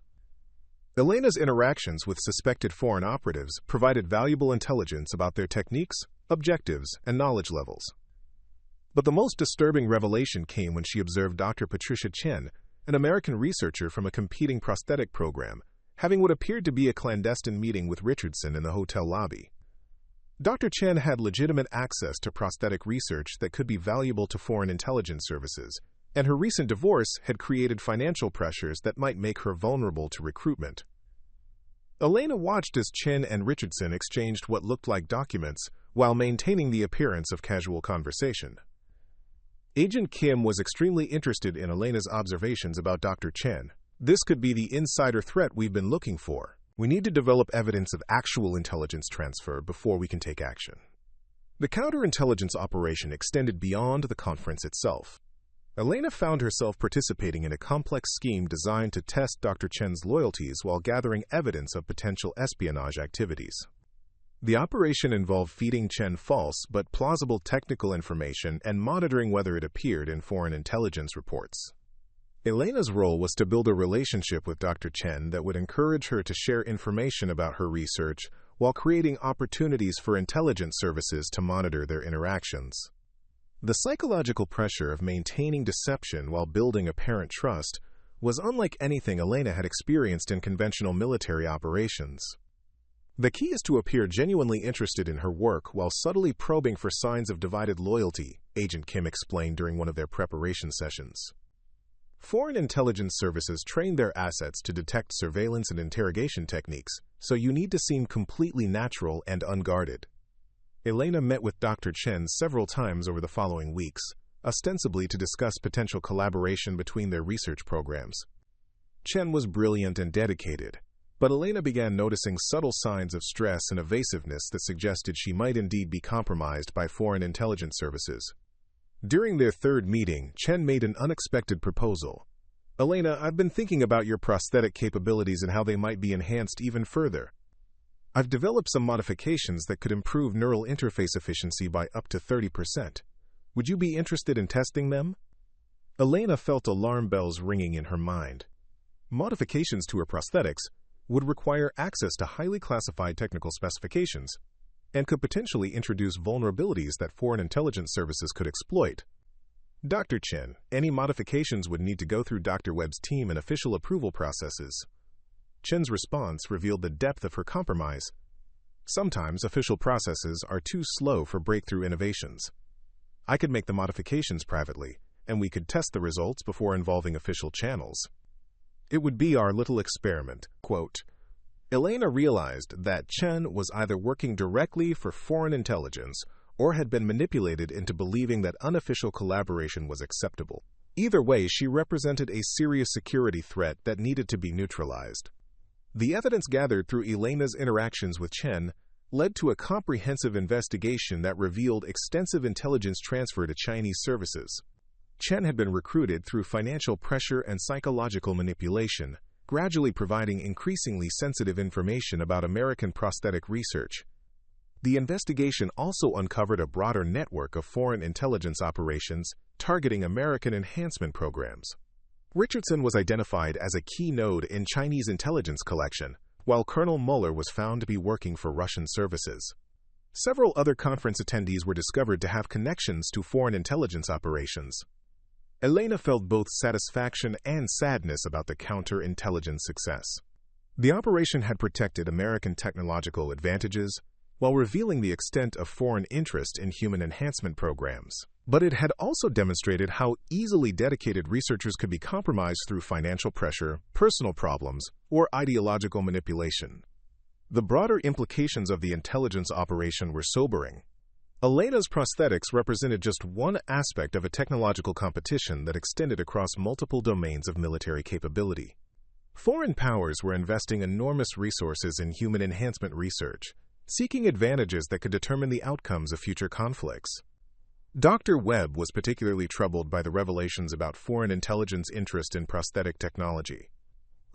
Elena's interactions with suspected foreign operatives provided valuable intelligence about their techniques, objectives, and knowledge levels. But the most disturbing revelation came when she observed Dr. Patricia Chen, an American researcher from a competing prosthetic program, having what appeared to be a clandestine meeting with Richardson in the hotel lobby. Dr. Chen had legitimate access to prosthetic research that could be valuable to foreign intelligence services, and her recent divorce had created financial pressures that might make her vulnerable to recruitment. Elena watched as Chen and Richardson exchanged what looked like documents while maintaining the appearance of casual conversation. Agent Kim was extremely interested in Elena's observations about Dr. Chen. "This could be the insider threat we've been looking for. We need to develop evidence of actual intelligence transfer before we can take action." The counterintelligence operation extended beyond the conference itself. Elena found herself participating in a complex scheme designed to test Dr. Chen's loyalties while gathering evidence of potential espionage activities. The operation involved feeding Chen false but plausible technical information and monitoring whether it appeared in foreign intelligence reports. Elena's role was to build a relationship with Dr. Chen that would encourage her to share information about her research while creating opportunities for intelligence services to monitor their interactions. The psychological pressure of maintaining deception while building apparent trust was unlike anything Elena had experienced in conventional military operations. The key is to appear genuinely interested in her work while subtly probing for signs of divided loyalty, Agent Kim explained during one of their preparation sessions. Foreign intelligence services train their assets to detect surveillance and interrogation techniques, so you need to seem completely natural and unguarded. Elena met with Dr. Chen several times over the following weeks, ostensibly to discuss potential collaboration between their research programs. Chen was brilliant and dedicated, but Elena began noticing subtle signs of stress and evasiveness that suggested she might indeed be compromised by foreign intelligence services. During their third meeting, Chen made an unexpected proposal. "Elena, I've been thinking about your prosthetic capabilities and how they might be enhanced even further. I've developed some modifications that could improve neural interface efficiency by up to 30%. Would you be interested in testing them?" Elena felt alarm bells ringing in her mind. Modifications to her prosthetics would require access to highly classified technical specifications and could potentially introduce vulnerabilities that foreign intelligence services could exploit. "Dr. Chen, any modifications would need to go through Dr. Webb's team and official approval processes." Chen's response revealed the depth of her compromise. "Sometimes official processes are too slow for breakthrough innovations. I could make the modifications privately, and we could test the results before involving official channels. It would be our little experiment." Quote. Elena realized that Chen was either working directly for foreign intelligence or had been manipulated into believing that unofficial collaboration was acceptable. Either way, she represented a serious security threat that needed to be neutralized. The evidence gathered through Elena's interactions with Chen led to a comprehensive investigation that revealed extensive intelligence transfer to Chinese services. Chen had been recruited through financial pressure and psychological manipulation, gradually providing increasingly sensitive information about American prosthetic research. The investigation also uncovered a broader network of foreign intelligence operations targeting American enhancement programs. Richardson was identified as a key node in Chinese intelligence collection, while Colonel Mueller was found to be working for Russian services. Several other conference attendees were discovered to have connections to foreign intelligence operations. Elena felt both satisfaction and sadness about the counterintelligence success. The operation had protected American technological advantages while revealing the extent of foreign interest in human enhancement programs. But it had also demonstrated how easily dedicated researchers could be compromised through financial pressure, personal problems, or ideological manipulation. The broader implications of the intelligence operation were sobering. Elena's prosthetics represented just one aspect of a technological competition that extended across multiple domains of military capability. Foreign powers were investing enormous resources in human enhancement research, seeking advantages that could determine the outcomes of future conflicts. Dr. Webb was particularly troubled by the revelations about foreign intelligence interest in prosthetic technology.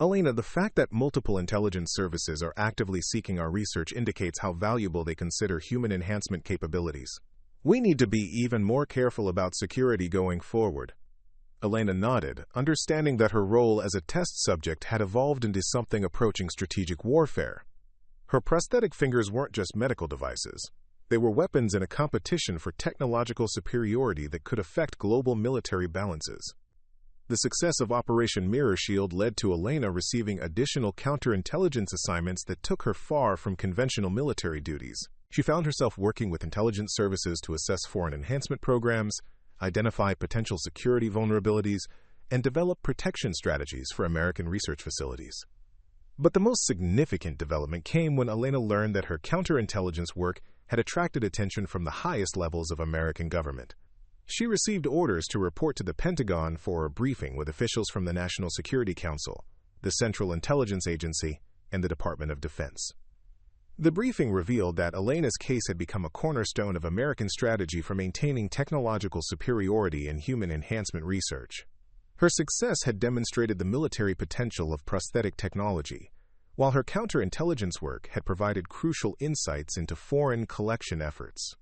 Elena, the fact that multiple intelligence services are actively seeking our research indicates how valuable they consider human enhancement capabilities. We need to be even more careful about security going forward. Elena nodded, understanding that her role as a test subject had evolved into something approaching strategic warfare. Her prosthetic fingers weren't just medical devices. They were weapons in a competition for technological superiority that could affect global military balances. The success of Operation Mirror Shield led to Elena receiving additional counterintelligence assignments that took her far from conventional military duties. She found herself working with intelligence services to assess foreign enhancement programs, identify potential security vulnerabilities, and develop protection strategies for American research facilities. But the most significant development came when Elena learned that her counterintelligence work had attracted attention from the highest levels of American government. She received orders to report to the Pentagon for a briefing with officials from the National Security Council, the Central Intelligence Agency, and the Department of Defense. The briefing revealed that Elena's case had become a cornerstone of American strategy for maintaining technological superiority in human enhancement research. Her success had demonstrated the military potential of prosthetic technology, while her counterintelligence work had provided crucial insights into foreign collection efforts.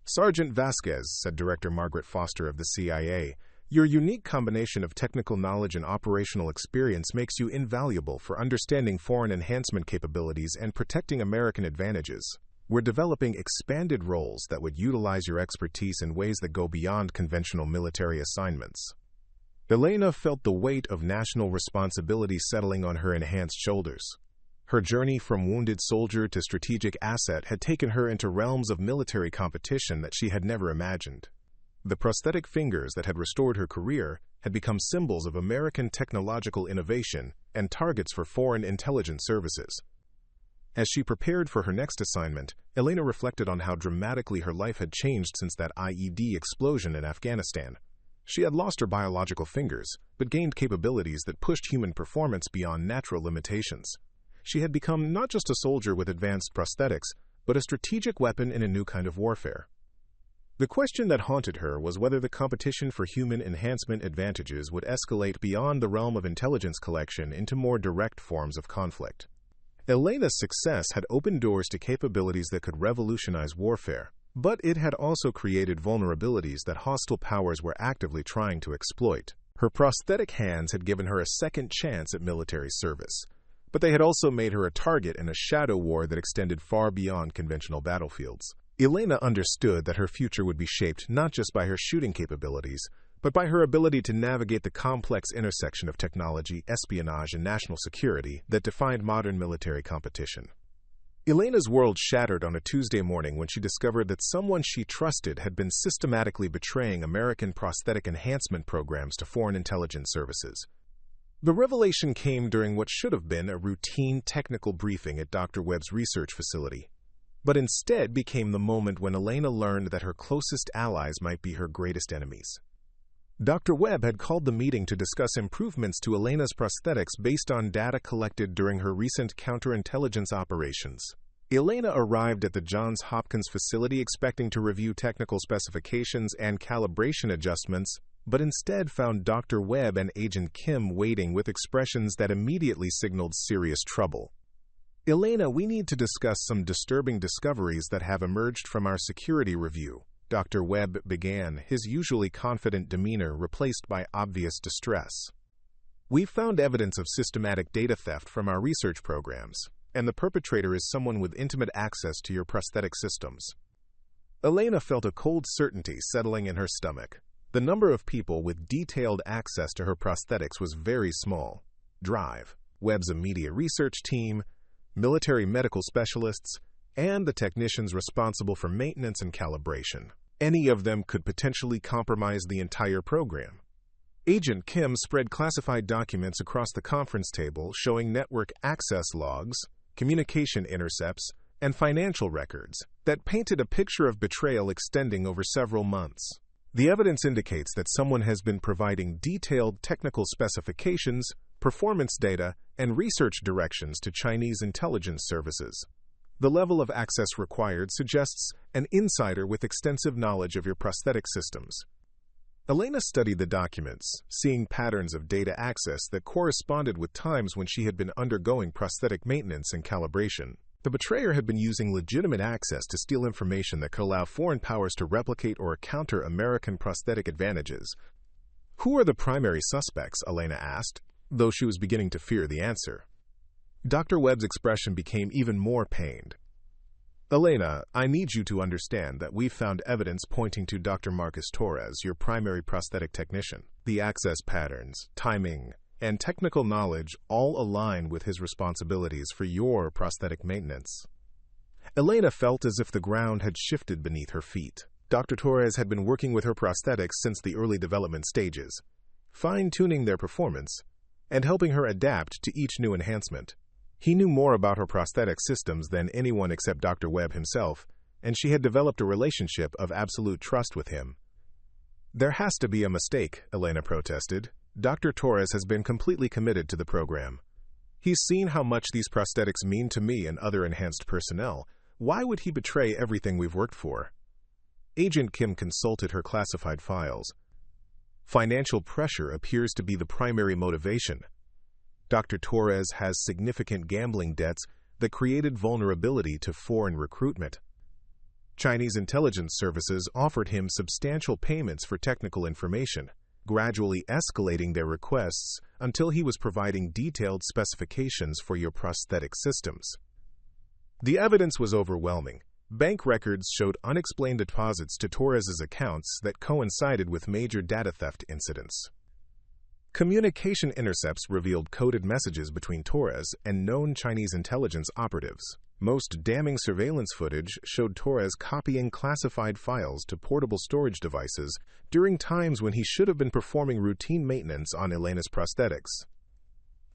"Sergeant Vasquez," said Director Margaret Foster of the CIA, "your unique combination of technical knowledge and operational experience makes you invaluable for understanding foreign enhancement capabilities and protecting American advantages. We're developing expanded roles that would utilize your expertise in ways that go beyond conventional military assignments." Elena felt the weight of national responsibility settling on her enhanced shoulders. Her journey from wounded soldier to strategic asset had taken her into realms of military competition that she had never imagined. The prosthetic fingers that had restored her career had become symbols of American technological innovation and targets for foreign intelligence services. As she prepared for her next assignment, Elena reflected on how dramatically her life had changed since that IED explosion in Afghanistan. She had lost her biological fingers, but gained capabilities that pushed human performance beyond natural limitations. She had become not just a soldier with advanced prosthetics, but a strategic weapon in a new kind of warfare. The question that haunted her was whether the competition for human enhancement advantages would escalate beyond the realm of intelligence collection into more direct forms of conflict. Elena's success had opened doors to capabilities that could revolutionize warfare, but it had also created vulnerabilities that hostile powers were actively trying to exploit. Her prosthetic hands had given her a second chance at military service, but they had also made her a target in a shadow war that extended far beyond conventional battlefields. Elena understood that her future would be shaped not just by her shooting capabilities, but by her ability to navigate the complex intersection of technology, espionage, and national security that defined modern military competition. Elena's world shattered on a Tuesday morning when she discovered that someone she trusted had been systematically betraying American prosthetic enhancement programs to foreign intelligence services. The revelation came during what should have been a routine technical briefing at Dr. Webb's research facility, but instead became the moment when Elena learned that her closest allies might be her greatest enemies. Dr. Webb had called the meeting to discuss improvements to Elena's prosthetics based on data collected during her recent counterintelligence operations. Elena arrived at the Johns Hopkins facility expecting to review technical specifications and calibration adjustments, but instead found Dr. Webb and Agent Kim waiting with expressions that immediately signaled serious trouble. "Elena, we need to discuss some disturbing discoveries that have emerged from our security review," Dr. Webb began, his usually confident demeanor replaced by obvious distress. "We've found evidence of systematic data theft from our research programs, and the perpetrator is someone with intimate access to your prosthetic systems." Elena felt a cold certainty settling in her stomach. The number of people with detailed access to her prosthetics was very small. Drive, Webb's immediate research team, military medical specialists, and the technicians responsible for maintenance and calibration. Any of them could potentially compromise the entire program. Agent Kim spread classified documents across the conference table showing network access logs, communication intercepts, and financial records that painted a picture of betrayal extending over several months. The evidence indicates that someone has been providing detailed technical specifications, performance data, and research directions to Chinese intelligence services. The level of access required suggests an insider with extensive knowledge of your prosthetic systems. Elena studied the documents, seeing patterns of data access that corresponded with times when she had been undergoing prosthetic maintenance and calibration. The betrayer had been using legitimate access to steal information that could allow foreign powers to replicate or counter American prosthetic advantages. Who are the primary suspects? Elena asked, though she was beginning to fear the answer. Dr. Webb's expression became even more pained. Elena, I need you to understand that we've found evidence pointing to Dr. Marcus Torres, your primary prosthetic technician. The access patterns, timing, and technical knowledge all align with his responsibilities for your prosthetic maintenance. Elena felt as if the ground had shifted beneath her feet. Dr. Torres had been working with her prosthetics since the early development stages, fine-tuning their performance and helping her adapt to each new enhancement. He knew more about her prosthetic systems than anyone except Dr. Webb himself, and she had developed a relationship of absolute trust with him. There has to be a mistake, Elena protested. Dr. Torres has been completely committed to the program. He's seen how much these prosthetics mean to me and other enhanced personnel. Why would he betray everything we've worked for? Agent Kim consulted her classified files. Financial pressure appears to be the primary motivation. Dr. Torres has significant gambling debts that created vulnerability to foreign recruitment. Chinese intelligence services offered him substantial payments for technical information, gradually escalating their requests until he was providing detailed specifications for your prosthetic systems. The evidence was overwhelming. Bank records showed unexplained deposits to Torres's accounts that coincided with major data theft incidents. Communication intercepts revealed coded messages between Torres and known Chinese intelligence operatives. Most damning surveillance footage showed Torres copying classified files to portable storage devices during times when he should have been performing routine maintenance on Elena's prosthetics.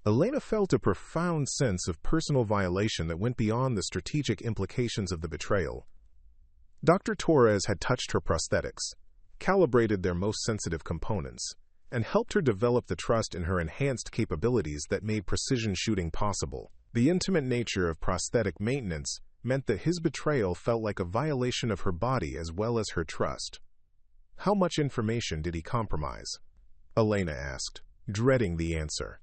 Elena felt a profound sense of personal violation that went beyond the strategic implications of the betrayal. Dr. Torres had touched her prosthetics, calibrated their most sensitive components, and helped her develop the trust in her enhanced capabilities that made precision shooting possible. The intimate nature of prosthetic maintenance meant that his betrayal felt like a violation of her body as well as her trust. How much information did he compromise? Elena asked, dreading the answer.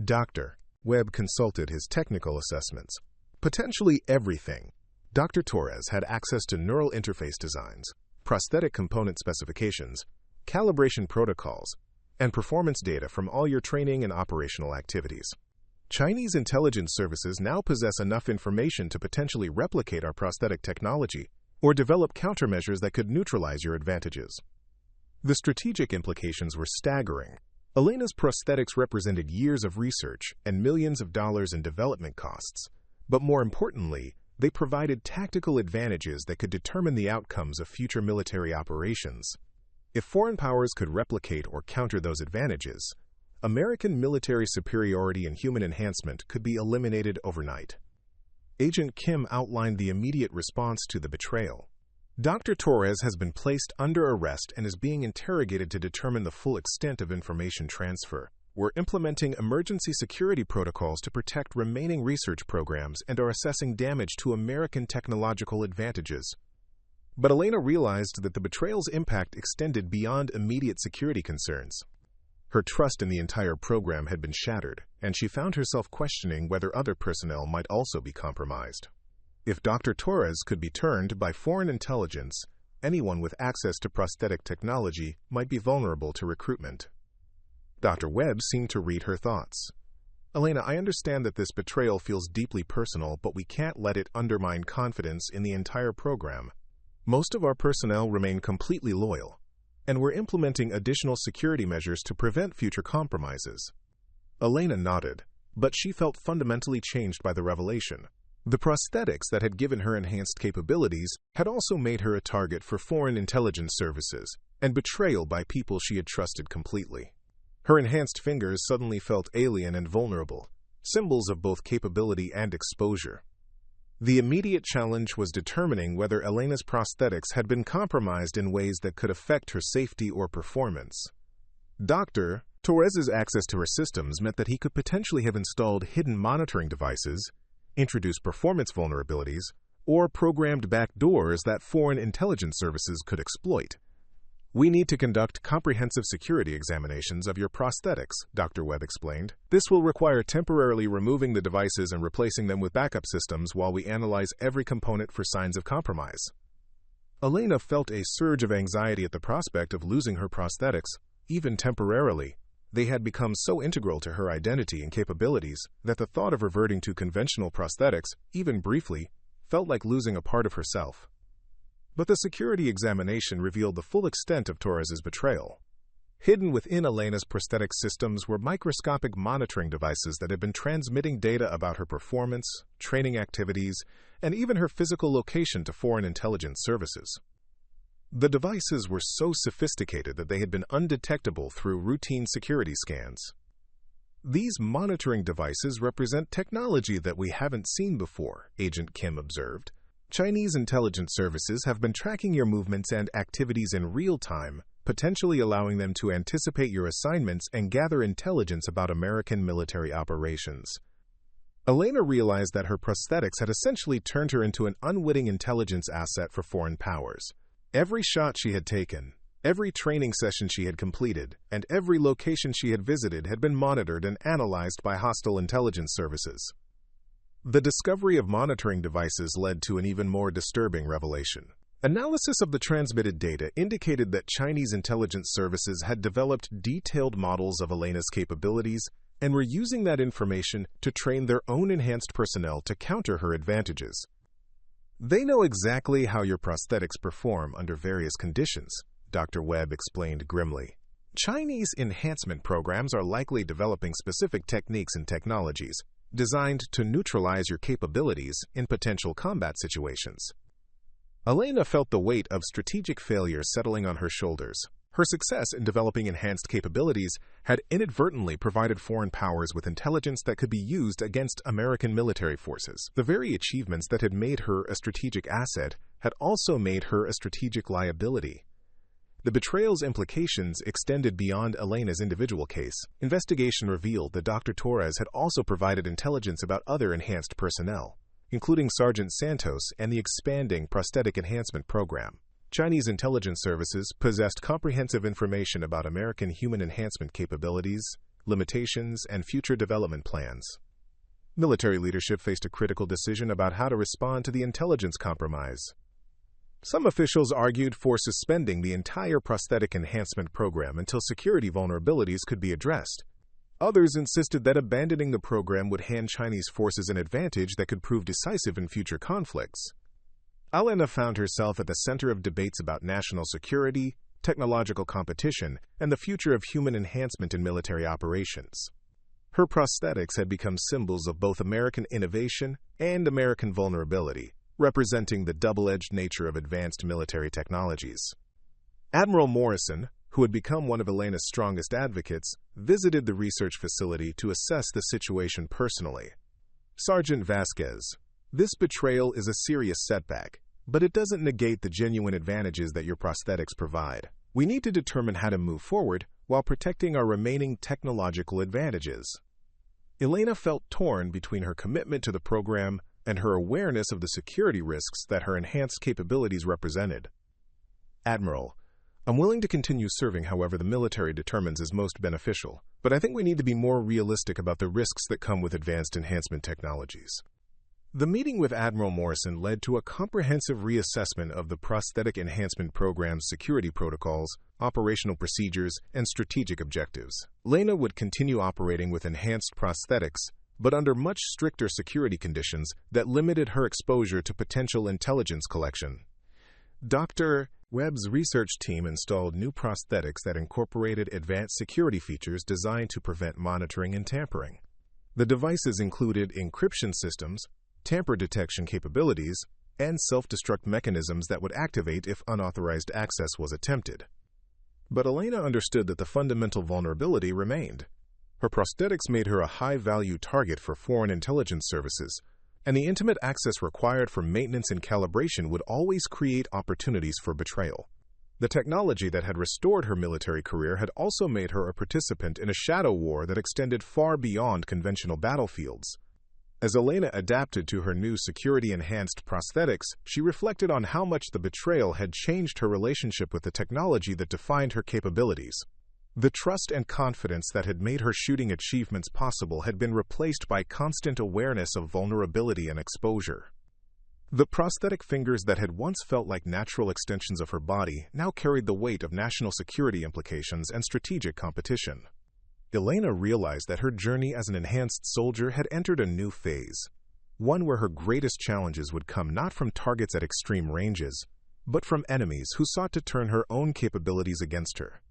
Dr. Webb consulted his technical assessments. Potentially everything. Dr. Torres had access to neural interface designs, prosthetic component specifications, calibration protocols, and performance data from all your training and operational activities. Chinese intelligence services now possess enough information to potentially replicate our prosthetic technology or develop countermeasures that could neutralize your advantages. The strategic implications were staggering. Elena's prosthetics represented years of research and millions of dollars in development costs, but more importantly, they provided tactical advantages that could determine the outcomes of future military operations. If foreign powers could replicate or counter those advantages, American military superiority and human enhancement could be eliminated overnight. Agent Kim outlined the immediate response to the betrayal. Dr. Torres has been placed under arrest and is being interrogated to determine the full extent of information transfer. We're implementing emergency security protocols to protect remaining research programs and are assessing damage to American technological advantages. But Elena realized that the betrayal's impact extended beyond immediate security concerns. Her trust in the entire program had been shattered, and she found herself questioning whether other personnel might also be compromised. If Dr. Torres could be turned by foreign intelligence, anyone with access to prosthetic technology might be vulnerable to recruitment. Dr. Webb seemed to read her thoughts. Elena, I understand that this betrayal feels deeply personal, but we can't let it undermine confidence in the entire program. Most of our personnel remain completely loyal, and we're implementing additional security measures to prevent future compromises. Elena nodded, but she felt fundamentally changed by the revelation. The prosthetics that had given her enhanced capabilities had also made her a target for foreign intelligence services and betrayal by people she had trusted completely. Her enhanced fingers suddenly felt alien and vulnerable, symbols of both capability and exposure. The immediate challenge was determining whether Elena's prosthetics had been compromised in ways that could affect her safety or performance. Dr. Torres's access to her systems meant that he could potentially have installed hidden monitoring devices, introduced performance vulnerabilities, or programmed backdoors that foreign intelligence services could exploit. "We need to conduct comprehensive security examinations of your prosthetics," Dr. Webb explained. "This will require temporarily removing the devices and replacing them with backup systems while we analyze every component for signs of compromise." Elena felt a surge of anxiety at the prospect of losing her prosthetics, even temporarily. They had become so integral to her identity and capabilities that the thought of reverting to conventional prosthetics, even briefly, felt like losing a part of herself. But the security examination revealed the full extent of Torres's betrayal. Hidden within Elena's prosthetic systems were microscopic monitoring devices that had been transmitting data about her performance, training activities, and even her physical location to foreign intelligence services. The devices were so sophisticated that they had been undetectable through routine security scans. "These monitoring devices represent technology that we haven't seen before," Agent Kim observed. "Chinese intelligence services have been tracking your movements and activities in real time, potentially allowing them to anticipate your assignments and gather intelligence about American military operations." Elena realized that her prosthetics had essentially turned her into an unwitting intelligence asset for foreign powers. Every shot she had taken, every training session she had completed, and every location she had visited had been monitored and analyzed by hostile intelligence services. The discovery of monitoring devices led to an even more disturbing revelation. Analysis of the transmitted data indicated that Chinese intelligence services had developed detailed models of Elena's capabilities and were using that information to train their own enhanced personnel to counter her advantages. "They know exactly how your prosthetics perform under various conditions," Dr. Webb explained grimly. "Chinese enhancement programs are likely developing specific techniques and technologies designed to neutralize your capabilities in potential combat situations." Elena felt the weight of strategic failure settling on her shoulders. Her success in developing enhanced capabilities had inadvertently provided foreign powers with intelligence that could be used against American military forces. The very achievements that had made her a strategic asset had also made her a strategic liability. The betrayal's implications extended beyond Elena's individual case. Investigation revealed that Dr. Torres had also provided intelligence about other enhanced personnel, including Sergeant Santos and the expanding Prosthetic Enhancement Program. Chinese intelligence services possessed comprehensive information about American human enhancement capabilities, limitations, and future development plans. Military leadership faced a critical decision about how to respond to the intelligence compromise. Some officials argued for suspending the entire prosthetic enhancement program until security vulnerabilities could be addressed. Others insisted that abandoning the program would hand Chinese forces an advantage that could prove decisive in future conflicts. Elena found herself at the center of debates about national security, technological competition, and the future of human enhancement in military operations. Her prosthetics had become symbols of both American innovation and American vulnerability, representing the double-edged nature of advanced military technologies. Admiral Morrison, who had become one of Elena's strongest advocates, visited the research facility to assess the situation personally. "Sergeant Vasquez, this betrayal is a serious setback, but it doesn't negate the genuine advantages that your prosthetics provide. We need to determine how to move forward while protecting our remaining technological advantages." Elena felt torn between her commitment to the program and her awareness of the security risks that her enhanced capabilities represented. "Admiral, I'm willing to continue serving however the military determines is most beneficial, but I think we need to be more realistic about the risks that come with advanced enhancement technologies." The meeting with Admiral Morrison led to a comprehensive reassessment of the Prosthetic Enhancement Program's security protocols, operational procedures, and strategic objectives. Elena would continue operating with enhanced prosthetics, but under much stricter security conditions that limited her exposure to potential intelligence collection. Dr. Webb's research team installed new prosthetics that incorporated advanced security features designed to prevent monitoring and tampering. The devices included encryption systems, tamper detection capabilities, and self-destruct mechanisms that would activate if unauthorized access was attempted. But Elena understood that the fundamental vulnerability remained. Her prosthetics made her a high-value target for foreign intelligence services, and the intimate access required for maintenance and calibration would always create opportunities for betrayal. The technology that had restored her military career had also made her a participant in a shadow war that extended far beyond conventional battlefields. As Elena adapted to her new security-enhanced prosthetics, she reflected on how much the betrayal had changed her relationship with the technology that defined her capabilities. The trust and confidence that had made her shooting achievements possible had been replaced by constant awareness of vulnerability and exposure. The prosthetic fingers that had once felt like natural extensions of her body now carried the weight of national security implications and strategic competition. Elena realized that her journey as an enhanced soldier had entered a new phase, one where her greatest challenges would come not from targets at extreme ranges, but from enemies who sought to turn her own capabilities against her.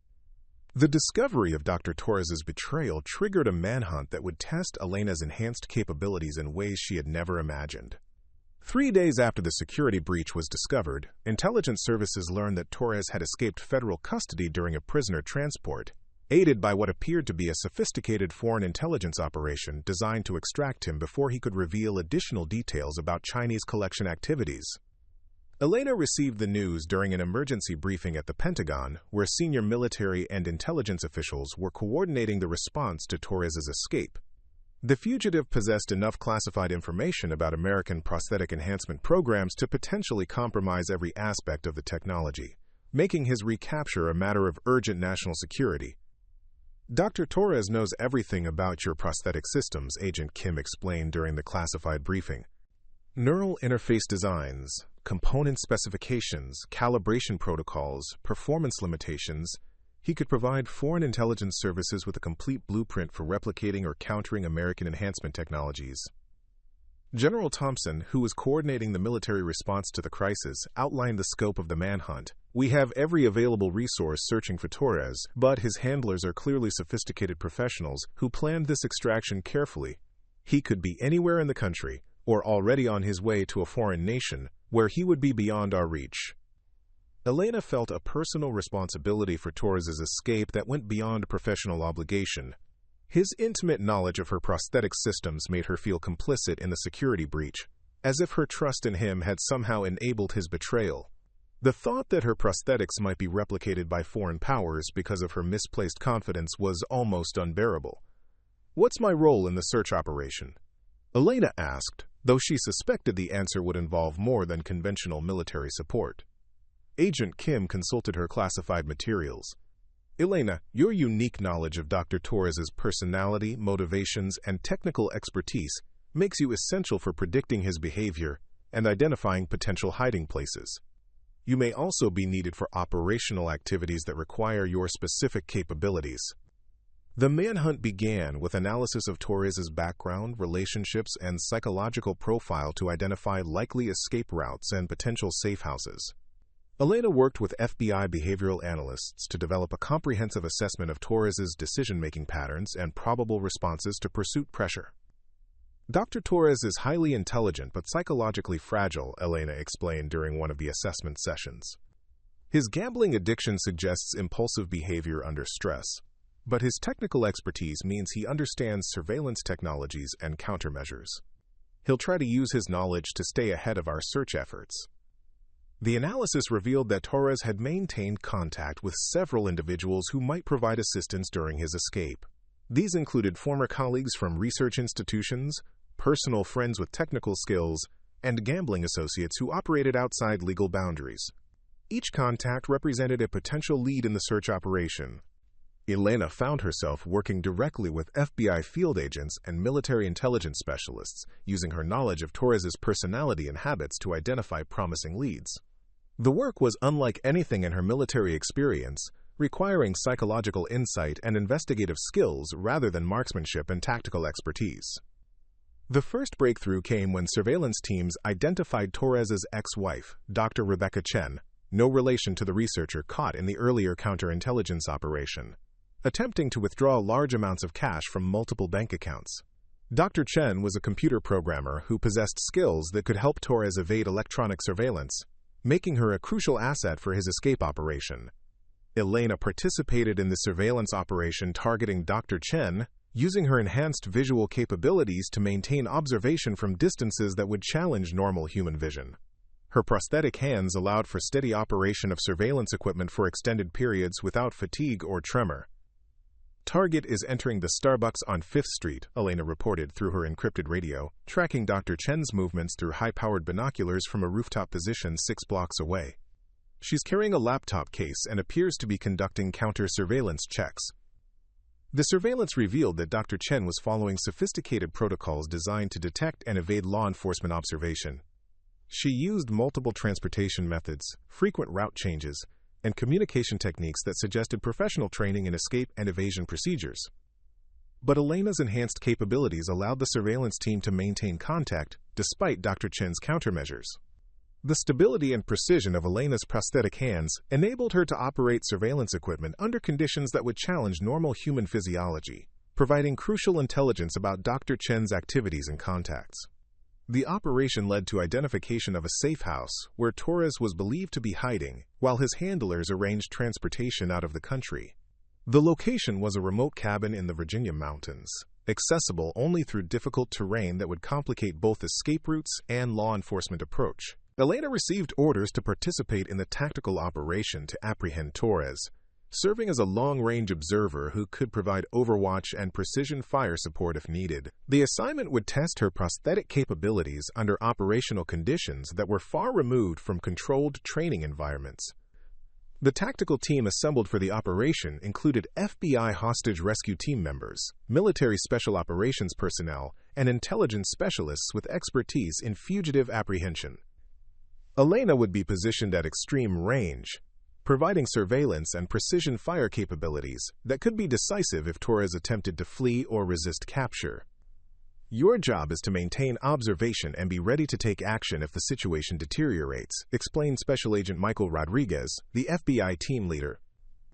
The discovery of Dr. Torres's betrayal triggered a manhunt that would test Elena's enhanced capabilities in ways she had never imagined. 3 days after the security breach was discovered, intelligence services learned that Torres had escaped federal custody during a prisoner transport, aided by what appeared to be a sophisticated foreign intelligence operation designed to extract him before he could reveal additional details about Chinese collection activities. Elena received the news during an emergency briefing at the Pentagon, where senior military and intelligence officials were coordinating the response to Torres's escape. The fugitive possessed enough classified information about American prosthetic enhancement programs to potentially compromise every aspect of the technology, making his recapture a matter of urgent national security. Dr. Torres knows everything about your prosthetic systems, Agent Kim explained during the classified briefing. Neural interface designs, component specifications, calibration protocols, performance limitations. He could provide foreign intelligence services with a complete blueprint for replicating or countering American enhancement technologies. General Thompson, who was coordinating the military response to the crisis, outlined the scope of the manhunt. We have every available resource searching for Torres, but his handlers are clearly sophisticated professionals who planned this extraction carefully. He could be anywhere in the country, or already on his way to a foreign nation, where he would be beyond our reach. Elena felt a personal responsibility for Torres's escape that went beyond professional obligation. His intimate knowledge of her prosthetic systems made her feel complicit in the security breach, as if her trust in him had somehow enabled his betrayal. The thought that her prosthetics might be replicated by foreign powers because of her misplaced confidence was almost unbearable. "What's my role in the search operation?" Elena asked, though she suspected the answer would involve more than conventional military support. Agent Kim consulted her classified materials. "Elena, your unique knowledge of Dr. Torres's personality, motivations, and technical expertise makes you essential for predicting his behavior and identifying potential hiding places. You may also be needed for operational activities that require your specific capabilities." The manhunt began with analysis of Torres's background, relationships, and psychological profile to identify likely escape routes and potential safe houses. Elena worked with FBI behavioral analysts to develop a comprehensive assessment of Torres's decision-making patterns and probable responses to pursuit pressure. Dr. Torres is highly intelligent but psychologically fragile, Elena explained during one of the assessment sessions. His gambling addiction suggests impulsive behavior under stress, but his technical expertise means he understands surveillance technologies and countermeasures. He'll try to use his knowledge to stay ahead of our search efforts. The analysis revealed that Torres had maintained contact with several individuals who might provide assistance during his escape. These included former colleagues from research institutions, personal friends with technical skills, and gambling associates who operated outside legal boundaries. Each contact represented a potential lead in the search operation. Elena found herself working directly with FBI field agents and military intelligence specialists, using her knowledge of Torres's personality and habits to identify promising leads. The work was unlike anything in her military experience, requiring psychological insight and investigative skills rather than marksmanship and tactical expertise. The first breakthrough came when surveillance teams identified Torres's ex-wife, Dr. Rebecca Chen, no relation to the researcher caught in the earlier counterintelligence operation, attempting to withdraw large amounts of cash from multiple bank accounts. Dr. Chen was a computer programmer who possessed skills that could help Torres evade electronic surveillance, making her a crucial asset for his escape operation. Elena participated in the surveillance operation targeting Dr. Chen, using her enhanced visual capabilities to maintain observation from distances that would challenge normal human vision. Her prosthetic hands allowed for steady operation of surveillance equipment for extended periods without fatigue or tremor. "Target is entering the Starbucks on 5th Street, Elena reported through her encrypted radio, tracking Dr. Chen's movements through high-powered binoculars from a rooftop position 6 blocks away. She's carrying a laptop case and appears to be conducting counter-surveillance checks. The surveillance revealed that Dr. Chen was following sophisticated protocols designed to detect and evade law enforcement observation. She used multiple transportation methods, frequent route changes, and communication techniques that suggested professional training in escape and evasion procedures. But Elena's enhanced capabilities allowed the surveillance team to maintain contact despite Dr. Chen's countermeasures. The stability and precision of Elena's prosthetic hands enabled her to operate surveillance equipment under conditions that would challenge normal human physiology, providing crucial intelligence about Dr. Chen's activities and contacts. The operation led to identification of a safe house where Torres was believed to be hiding, while his handlers arranged transportation out of the country. The location was a remote cabin in the Virginia mountains, accessible only through difficult terrain that would complicate both escape routes and law enforcement approach. Elena received orders to participate in the tactical operation to apprehend Torres, serving as a long-range observer who could provide overwatch and precision fire support if needed. The assignment would test her prosthetic capabilities under operational conditions that were far removed from controlled training environments. The tactical team assembled for the operation included FBI hostage rescue team members, military special operations personnel, and intelligence specialists with expertise in fugitive apprehension. Elena would be positioned at extreme range, providing surveillance and precision fire capabilities that could be decisive if Torres attempted to flee or resist capture. "Your job is to maintain observation and be ready to take action if the situation deteriorates," explained Special Agent Michael Rodriguez, the FBI team leader.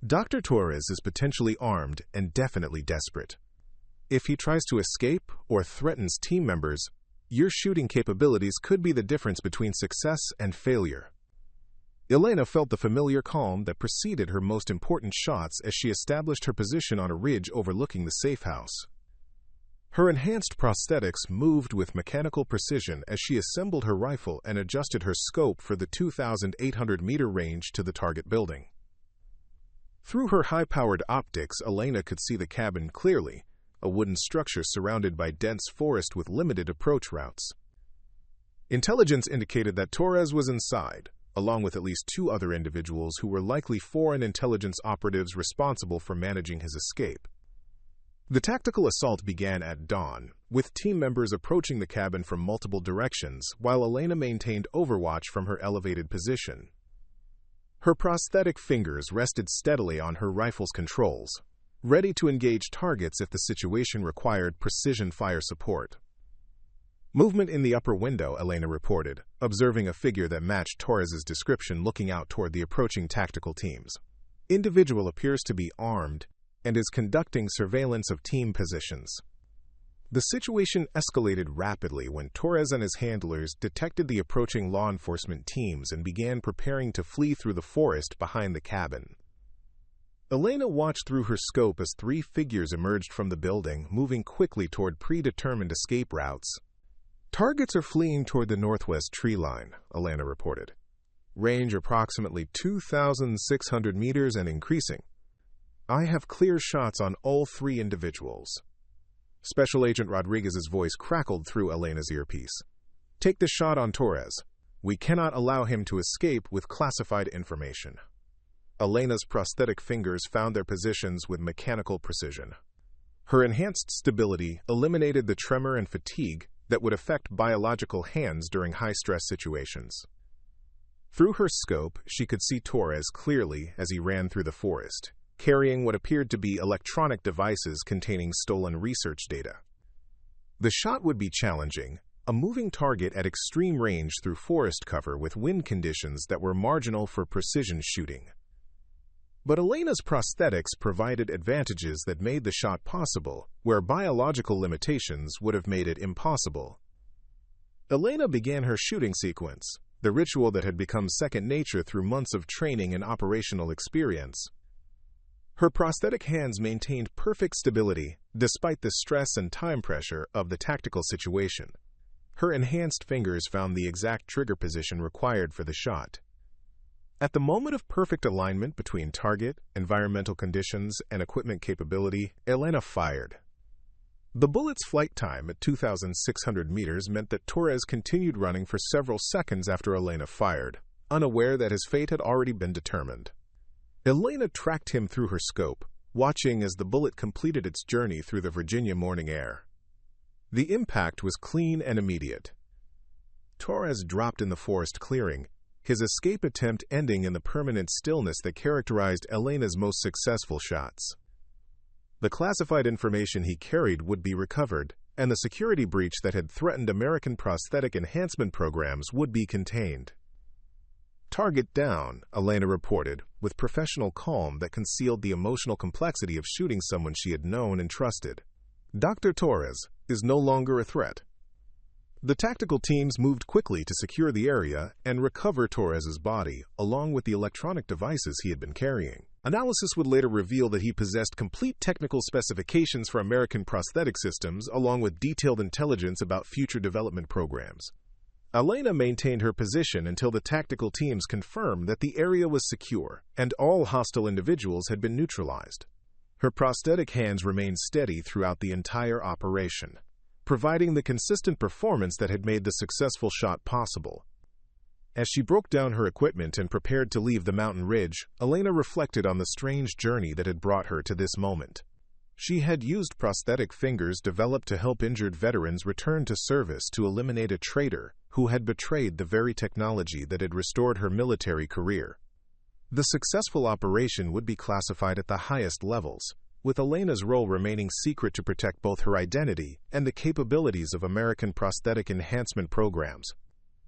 "Dr. Torres is potentially armed and definitely desperate. If he tries to escape or threatens team members, your shooting capabilities could be the difference between success and failure." Elena felt the familiar calm that preceded her most important shots as she established her position on a ridge overlooking the safe house. Her enhanced prosthetics moved with mechanical precision as she assembled her rifle and adjusted her scope for the 2,800-meter range to the target building. Through her high-powered optics, Elena could see the cabin clearly, a wooden structure surrounded by dense forest with limited approach routes. Intelligence indicated that Torres was inside, along with at least 2 other individuals who were likely foreign intelligence operatives responsible for managing his escape. The tactical assault began at dawn, with team members approaching the cabin from multiple directions, while Elena maintained overwatch from her elevated position. Her prosthetic fingers rested steadily on her rifle's controls, ready to engage targets if the situation required precision fire support. "Movement in the upper window," Elena reported, observing a figure that matched Torres's description looking out toward the approaching tactical teams. "Individual appears to be armed and is conducting surveillance of team positions." The situation escalated rapidly when Torres and his handlers detected the approaching law enforcement teams and began preparing to flee through the forest behind the cabin. Elena watched through her scope as 3 figures emerged from the building, moving quickly toward predetermined escape routes. "Targets are fleeing toward the northwest tree line," Elena reported. "Range approximately 2,600 meters and increasing. I have clear shots on all 3 individuals." Special Agent Rodriguez's voice crackled through Elena's earpiece. "Take the shot on Torres. We cannot allow him to escape with classified information." Elena's prosthetic fingers found their positions with mechanical precision. Her enhanced stability eliminated the tremor and fatigue that would affect biological hands during high-stress situations. Through her scope, she could see Torres clearly as he ran through the forest, carrying what appeared to be electronic devices containing stolen research data. The shot would be challenging, a moving target at extreme range through forest cover with wind conditions that were marginal for precision shooting. But Elena's prosthetics provided advantages that made the shot possible, where biological limitations would have made it impossible. Elena began her shooting sequence, the ritual that had become second nature through months of training and operational experience. Her prosthetic hands maintained perfect stability despite the stress and time pressure of the tactical situation. Her enhanced fingers found the exact trigger position required for the shot. At the moment of perfect alignment between target, environmental conditions, and equipment capability, Elena fired. The bullet's flight time at 2,600 meters meant that Torres continued running for several seconds after Elena fired, unaware that his fate had already been determined. Elena tracked him through her scope, watching as the bullet completed its journey through the Virginia morning air. The impact was clean and immediate. Torres dropped in the forest clearing, his escape attempt ending in the permanent stillness that characterized Elena's most successful shots. The classified information he carried would be recovered, and the security breach that had threatened American prosthetic enhancement programs would be contained. "Target down," Elena reported, with professional calm that concealed the emotional complexity of shooting someone she had known and trusted. "Dr. Torres is no longer a threat." The tactical teams moved quickly to secure the area and recover Torres's body, along with the electronic devices he had been carrying. Analysis would later reveal that he possessed complete technical specifications for American prosthetic systems, along with detailed intelligence about future development programs. Elena maintained her position until the tactical teams confirmed that the area was secure and all hostile individuals had been neutralized. Her prosthetic hands remained steady throughout the entire operation, providing the consistent performance that had made the successful shot possible. As she broke down her equipment and prepared to leave the mountain ridge, Elena reflected on the strange journey that had brought her to this moment. She had used prosthetic fingers developed to help injured veterans return to service to eliminate a traitor who had betrayed the very technology that had restored her military career. The successful operation would be classified at the highest levels, with Elena's role remaining secret to protect both her identity and the capabilities of American prosthetic enhancement programs.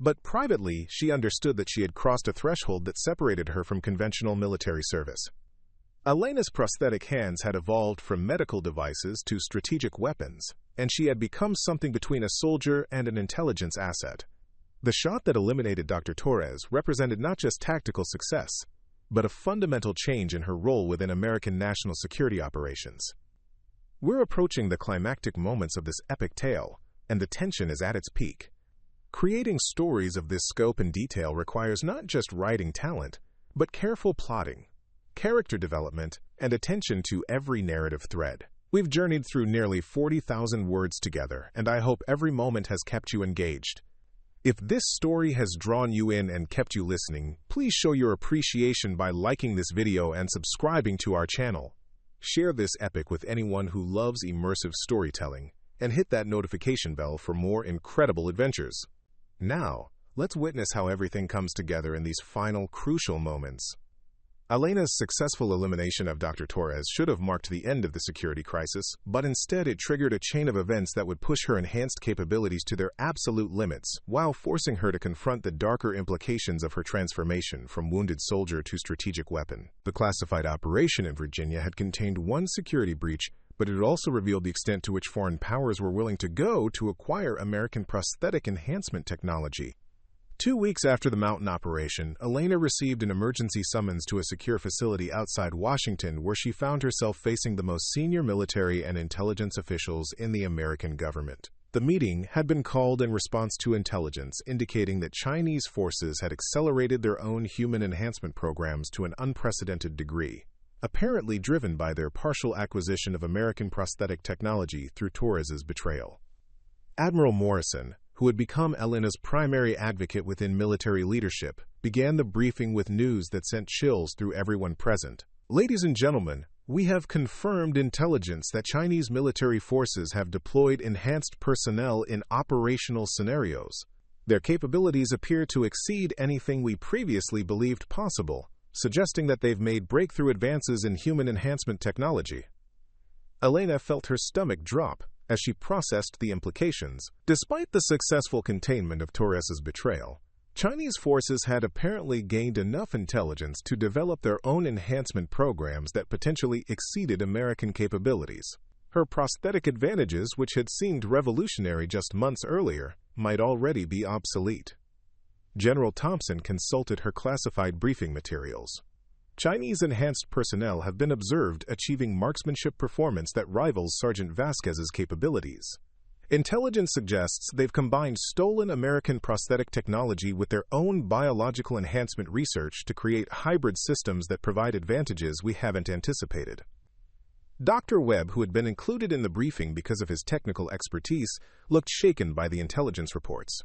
But privately, she understood that she had crossed a threshold that separated her from conventional military service. Elena's prosthetic hands had evolved from medical devices to strategic weapons, and she had become something between a soldier and an intelligence asset. The shot that eliminated Dr. Torres represented not just tactical success, but a fundamental change in her role within American national security operations. We're approaching the climactic moments of this epic tale, and the tension is at its peak. Creating stories of this scope and detail requires not just writing talent, but careful plotting, character development, and attention to every narrative thread. We've journeyed through nearly 40,000 words together, and I hope every moment has kept you engaged. If this story has drawn you in and kept you listening, please show your appreciation by liking this video and subscribing to our channel. Share this epic with anyone who loves immersive storytelling, and hit that notification bell for more incredible adventures. Now, let's witness how everything comes together in these final, crucial moments. Elena's successful elimination of Dr. Torres should have marked the end of the security crisis, but instead it triggered a chain of events that would push her enhanced capabilities to their absolute limits, while forcing her to confront the darker implications of her transformation from wounded soldier to strategic weapon. The classified operation in Virginia had contained one security breach, but it also revealed the extent to which foreign powers were willing to go to acquire American prosthetic enhancement technology. 2 weeks after the mountain operation, Elena received an emergency summons to a secure facility outside Washington, where she found herself facing the most senior military and intelligence officials in the American government. The meeting had been called in response to intelligence indicating that Chinese forces had accelerated their own human enhancement programs to an unprecedented degree, apparently driven by their partial acquisition of American prosthetic technology through Torres's betrayal. Admiral Morrison, who had become Elena's primary advocate within military leadership, began the briefing with news that sent chills through everyone present. "Ladies and gentlemen, we have confirmed intelligence that Chinese military forces have deployed enhanced personnel in operational scenarios. Their capabilities appear to exceed anything we previously believed possible, suggesting that they've made breakthrough advances in human enhancement technology." Elena felt her stomach drop as she processed the implications. Despite the successful containment of Torres's betrayal, Chinese forces had apparently gained enough intelligence to develop their own enhancement programs that potentially exceeded American capabilities. Her prosthetic advantages, which had seemed revolutionary just months earlier, might already be obsolete. General Thompson consulted her classified briefing materials. Chinese enhanced personnel have been observed achieving marksmanship performance that rivals Sergeant Vasquez's capabilities. Intelligence suggests they've combined stolen American prosthetic technology with their own biological enhancement research to create hybrid systems that provide advantages we haven't anticipated. Dr. Webb, who had been included in the briefing because of his technical expertise, looked shaken by the intelligence reports.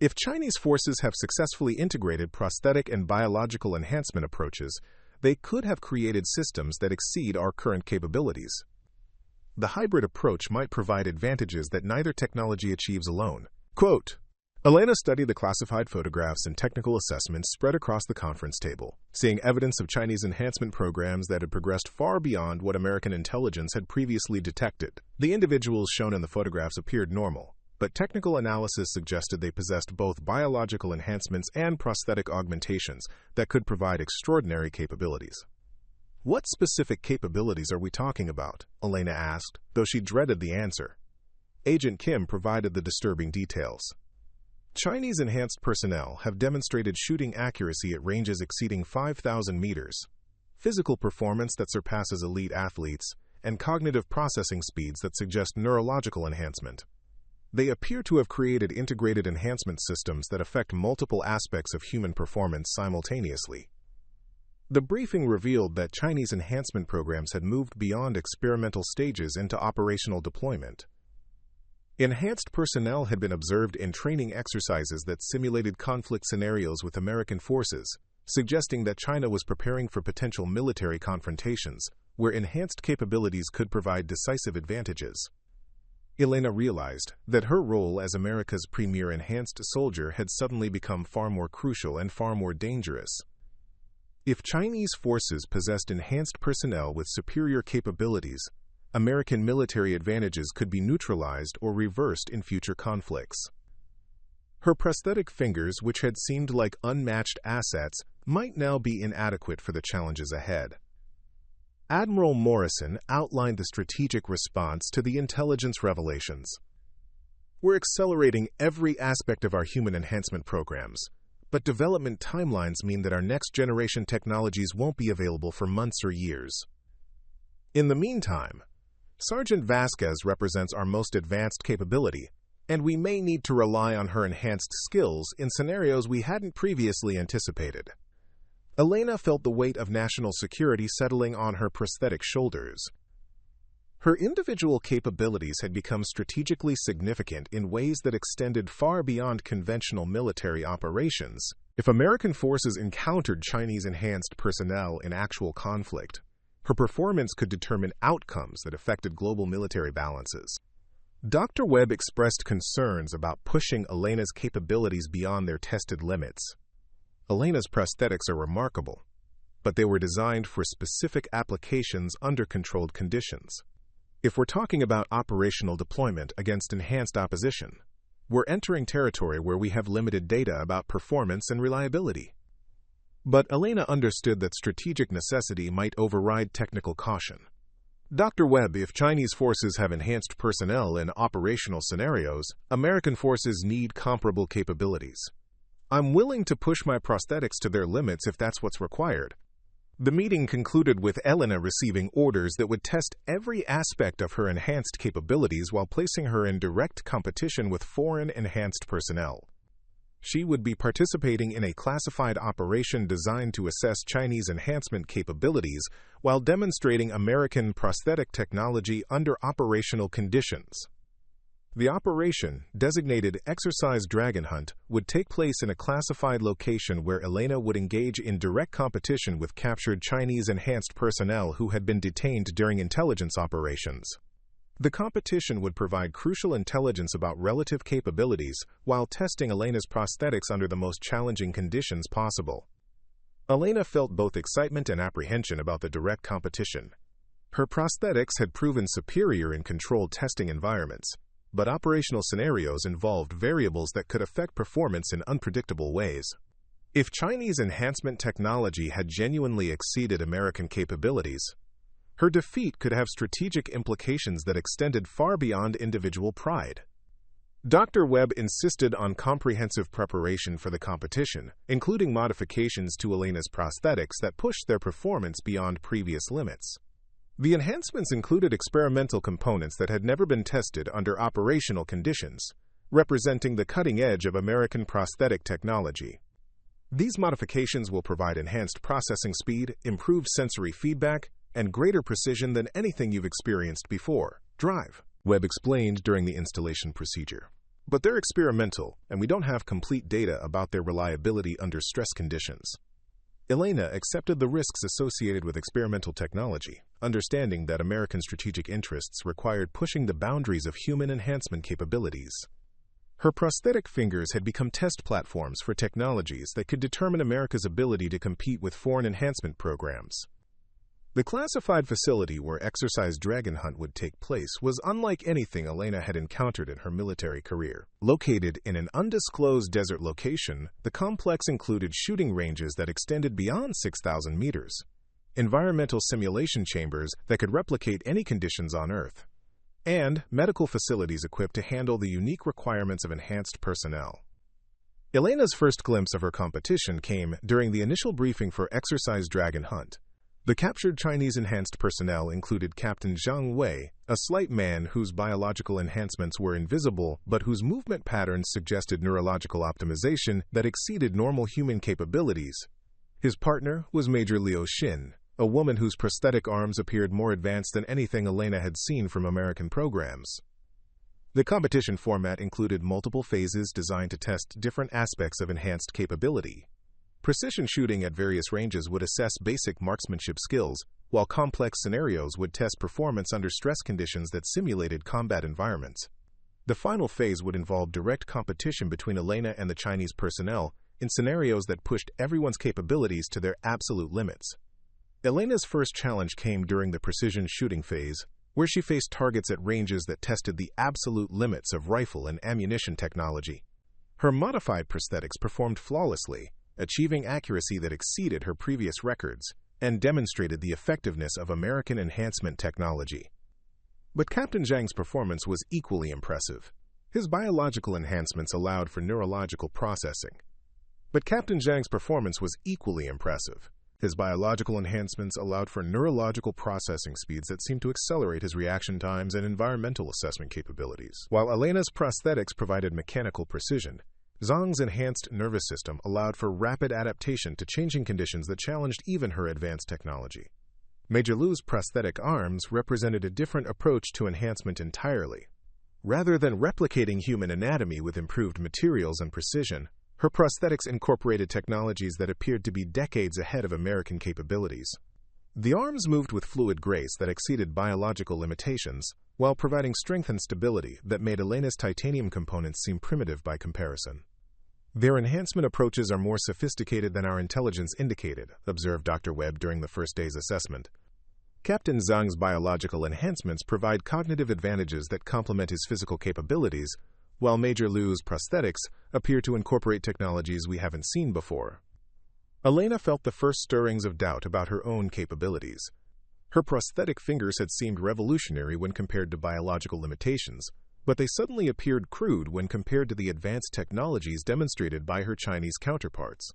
If Chinese forces have successfully integrated prosthetic and biological enhancement approaches, they could have created systems that exceed our current capabilities. The hybrid approach might provide advantages that neither technology achieves alone. Quote, Elena studied the classified photographs and technical assessments spread across the conference table, seeing evidence of Chinese enhancement programs that had progressed far beyond what American intelligence had previously detected. The individuals shown in the photographs appeared normal, but technical analysis suggested they possessed both biological enhancements and prosthetic augmentations that could provide extraordinary capabilities. What specific capabilities are we talking about? Elena asked, though she dreaded the answer. Agent Kim provided the disturbing details. Chinese enhanced personnel have demonstrated shooting accuracy at ranges exceeding 5,000 meters, physical performance that surpasses elite athletes, and cognitive processing speeds that suggest neurological enhancement. They appear to have created integrated enhancement systems that affect multiple aspects of human performance simultaneously. The briefing revealed that Chinese enhancement programs had moved beyond experimental stages into operational deployment. Enhanced personnel had been observed in training exercises that simulated conflict scenarios with American forces, suggesting that China was preparing for potential military confrontations, where enhanced capabilities could provide decisive advantages. Elena realized that her role as America's premier enhanced soldier had suddenly become far more crucial and far more dangerous. If Chinese forces possessed enhanced personnel with superior capabilities, American military advantages could be neutralized or reversed in future conflicts. Her prosthetic fingers, which had seemed like unmatched assets, might now be inadequate for the challenges ahead. Admiral Morrison outlined the strategic response to the intelligence revelations. We're accelerating every aspect of our human enhancement programs, but development timelines mean that our next-generation technologies won't be available for months or years. In the meantime, Sergeant Vasquez represents our most advanced capability, and we may need to rely on her enhanced skills in scenarios we hadn't previously anticipated. Elena felt the weight of national security settling on her prosthetic shoulders. Her individual capabilities had become strategically significant in ways that extended far beyond conventional military operations. If American forces encountered Chinese enhanced personnel in actual conflict, her performance could determine outcomes that affected global military balances. Dr. Webb expressed concerns about pushing Elena's capabilities beyond their tested limits. Elena's prosthetics are remarkable, but they were designed for specific applications under controlled conditions. If we're talking about operational deployment against enhanced opposition, we're entering territory where we have limited data about performance and reliability. But Elena understood that strategic necessity might override technical caution. Dr. Webb, if Chinese forces have enhanced personnel in operational scenarios, American forces need comparable capabilities. I'm willing to push my prosthetics to their limits if that's what's required. The meeting concluded with Elena receiving orders that would test every aspect of her enhanced capabilities while placing her in direct competition with foreign enhanced personnel. She would be participating in a classified operation designed to assess Chinese enhancement capabilities while demonstrating American prosthetic technology under operational conditions. The operation, designated Exercise Dragon Hunt, would take place in a classified location where Elena would engage in direct competition with captured Chinese enhanced personnel who had been detained during intelligence operations. The competition would provide crucial intelligence about relative capabilities while testing Elena's prosthetics under the most challenging conditions possible. Elena felt both excitement and apprehension about the direct competition. Her prosthetics had proven superior in controlled testing environments, but operational scenarios involved variables that could affect performance in unpredictable ways. If Chinese enhancement technology had genuinely exceeded American capabilities, her defeat could have strategic implications that extended far beyond individual pride. Dr. Webb insisted on comprehensive preparation for the competition, including modifications to Elena's prosthetics that pushed their performance beyond previous limits. The enhancements included experimental components that had never been tested under operational conditions, representing the cutting edge of American prosthetic technology. These modifications will provide enhanced processing speed, improved sensory feedback, and greater precision than anything you've experienced before. Drive, Webb explained during the installation procedure. But they're experimental, and we don't have complete data about their reliability under stress conditions. Elena accepted the risks associated with experimental technology, understanding that American strategic interests required pushing the boundaries of human enhancement capabilities. Her prosthetic fingers had become test platforms for technologies that could determine America's ability to compete with foreign enhancement programs. The classified facility where Exercise Dragon Hunt would take place was unlike anything Elena had encountered in her military career. Located in an undisclosed desert location, the complex included shooting ranges that extended beyond 6,000 meters, environmental simulation chambers that could replicate any conditions on Earth, and medical facilities equipped to handle the unique requirements of enhanced personnel. Elena's first glimpse of her competition came during the initial briefing for Exercise Dragon Hunt. The captured Chinese enhanced personnel included Captain Zhang Wei, a slight man whose biological enhancements were invisible but whose movement patterns suggested neurological optimization that exceeded normal human capabilities. His partner was Major Liu Xin, a woman whose prosthetic arms appeared more advanced than anything Elena had seen from American programs. The competition format included multiple phases designed to test different aspects of enhanced capability. Precision shooting at various ranges would assess basic marksmanship skills, while complex scenarios would test performance under stress conditions that simulated combat environments. The final phase would involve direct competition between Elena and the Chinese personnel in scenarios that pushed everyone's capabilities to their absolute limits. Elena's first challenge came during the precision shooting phase, where she faced targets at ranges that tested the absolute limits of rifle and ammunition technology. Her modified prosthetics performed flawlessly, achieving accuracy that exceeded her previous records and demonstrated the effectiveness of American enhancement technology. But Captain Zhang's performance was equally impressive. His biological enhancements allowed for neurological processing. His biological enhancements allowed for neurological processing speeds that seemed to accelerate his reaction times and environmental assessment capabilities. While Elena's prosthetics provided mechanical precision, Zhang's enhanced nervous system allowed for rapid adaptation to changing conditions that challenged even her advanced technology. Major Liu's prosthetic arms represented a different approach to enhancement entirely. Rather than replicating human anatomy with improved materials and precision, her prosthetics incorporated technologies that appeared to be decades ahead of American capabilities. The arms moved with fluid grace that exceeded biological limitations, while providing strength and stability that made Elena's titanium components seem primitive by comparison. Their enhancement approaches are more sophisticated than our intelligence indicated, observed Dr. Webb during the first day's assessment. Captain Zhang's biological enhancements provide cognitive advantages that complement his physical capabilities, while Major Liu's prosthetics appear to incorporate technologies we haven't seen before. Elena felt the first stirrings of doubt about her own capabilities. Her prosthetic fingers had seemed revolutionary when compared to biological limitations, but they suddenly appeared crude when compared to the advanced technologies demonstrated by her Chinese counterparts.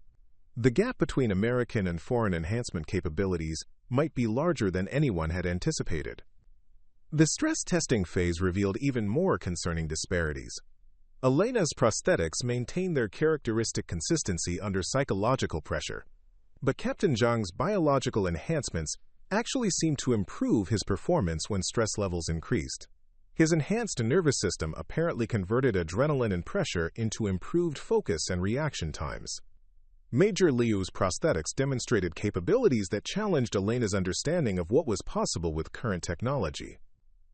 The gap between American and foreign enhancement capabilities might be larger than anyone had anticipated. The stress testing phase revealed even more concerning disparities. Elena's prosthetics maintained their characteristic consistency under psychological pressure, but Captain Zhang's biological enhancements actually seemed to improve his performance when stress levels increased. His enhanced nervous system apparently converted adrenaline and pressure into improved focus and reaction times. Major Liu's prosthetics demonstrated capabilities that challenged Elena's understanding of what was possible with current technology.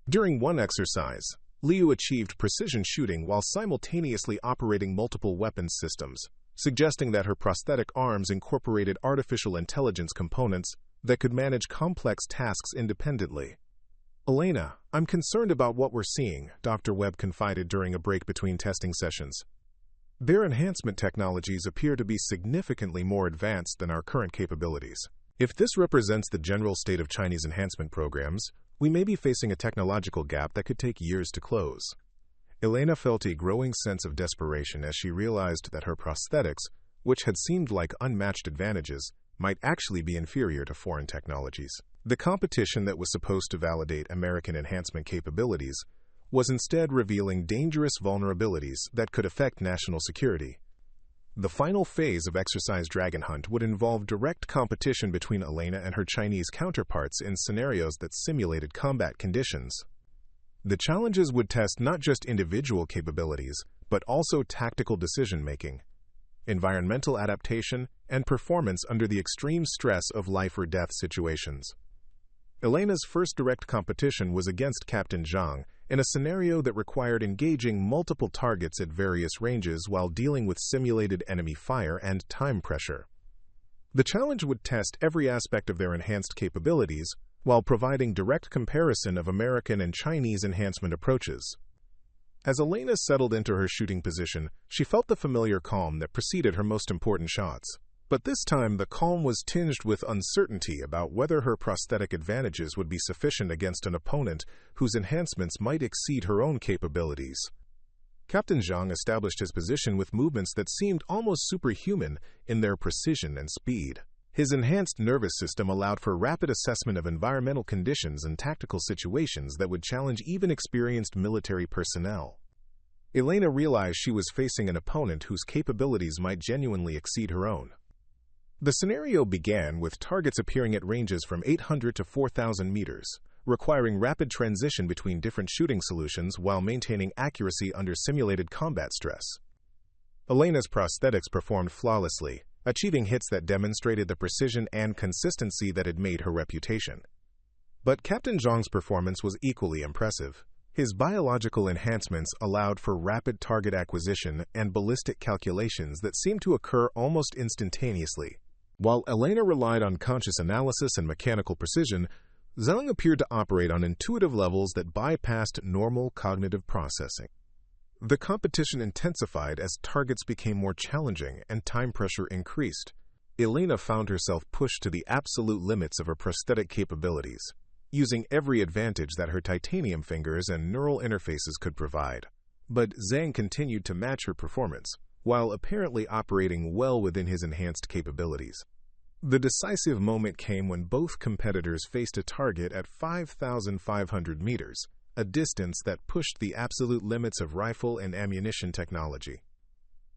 During one exercise, Liu achieved precision shooting while simultaneously operating multiple weapons systems, suggesting that her prosthetic arms incorporated artificial intelligence components that could manage complex tasks independently. "Elena, I'm concerned about what we're seeing," Dr. Webb confided during a break between testing sessions. "Their enhancement technologies appear to be significantly more advanced than our current capabilities. If this represents the general state of Chinese enhancement programs, we may be facing a technological gap that could take years to close." Elena felt a growing sense of desperation as she realized that her prosthetics, which had seemed like unmatched advantages, might actually be inferior to foreign technologies. The competition that was supposed to validate American enhancement capabilities was instead revealing dangerous vulnerabilities that could affect national security. The final phase of Exercise Dragon Hunt would involve direct competition between Elena and her Chinese counterparts in scenarios that simulated combat conditions. The challenges would test not just individual capabilities, but also tactical decision-making, environmental adaptation, and performance under the extreme stress of life-or-death situations. Elena's first direct competition was against Captain Zhang in a scenario that required engaging multiple targets at various ranges while dealing with simulated enemy fire and time pressure. The challenge would test every aspect of their enhanced capabilities while providing direct comparison of American and Chinese enhancement approaches. As Elena settled into her shooting position, she felt the familiar calm that preceded her most important shots. But this time, the calm was tinged with uncertainty about whether her prosthetic advantages would be sufficient against an opponent whose enhancements might exceed her own capabilities. Captain Zhang established his position with movements that seemed almost superhuman in their precision and speed. His enhanced nervous system allowed for rapid assessment of environmental conditions and tactical situations that would challenge even experienced military personnel. Elena realized she was facing an opponent whose capabilities might genuinely exceed her own. The scenario began with targets appearing at ranges from 800 to 4,000 meters, requiring rapid transition between different shooting solutions while maintaining accuracy under simulated combat stress. Elena's prosthetics performed flawlessly, achieving hits that demonstrated the precision and consistency that had made her reputation. But Captain Zhang's performance was equally impressive. His biological enhancements allowed for rapid target acquisition and ballistic calculations that seemed to occur almost instantaneously. While Elena relied on conscious analysis and mechanical precision, Zhang appeared to operate on intuitive levels that bypassed normal cognitive processing. The competition intensified as targets became more challenging and time pressure increased. Elena found herself pushed to the absolute limits of her prosthetic capabilities, using every advantage that her titanium fingers and neural interfaces could provide. But Zhang continued to match her performance, while apparently operating well within his enhanced capabilities. The decisive moment came when both competitors faced a target at 5,500 meters, a distance that pushed the absolute limits of rifle and ammunition technology.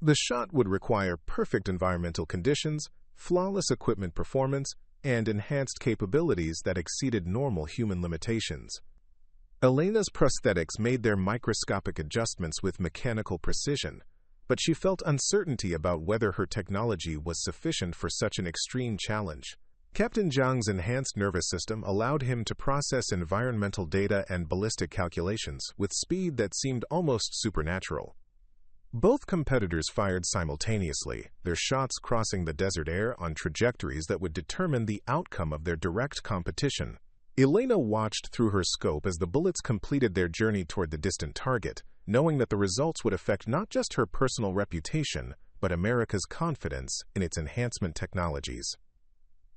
The shot would require perfect environmental conditions, flawless equipment performance, and enhanced capabilities that exceeded normal human limitations. Elena's prosthetics made their microscopic adjustments with mechanical precision, but she felt uncertainty about whether her technology was sufficient for such an extreme challenge. Captain Zhang's enhanced nervous system allowed him to process environmental data and ballistic calculations with speed that seemed almost supernatural. Both competitors fired simultaneously, their shots crossing the desert air on trajectories that would determine the outcome of their direct competition. Elena watched through her scope as the bullets completed their journey toward the distant target, knowing that the results would affect not just her personal reputation, but America's confidence in its enhancement technologies.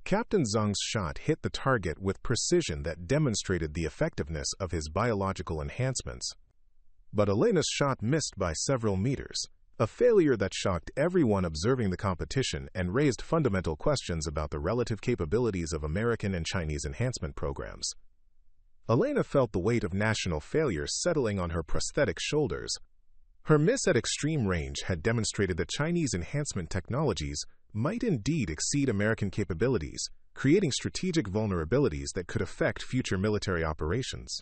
Captain Zhang's shot hit the target with precision that demonstrated the effectiveness of his biological enhancements. But Elena's shot missed by several meters, a failure that shocked everyone observing the competition and raised fundamental questions about the relative capabilities of American and Chinese enhancement programs. Elena felt the weight of national failure settling on her prosthetic shoulders. Her miss at extreme range had demonstrated that Chinese enhancement technologies might indeed exceed American capabilities, creating strategic vulnerabilities that could affect future military operations.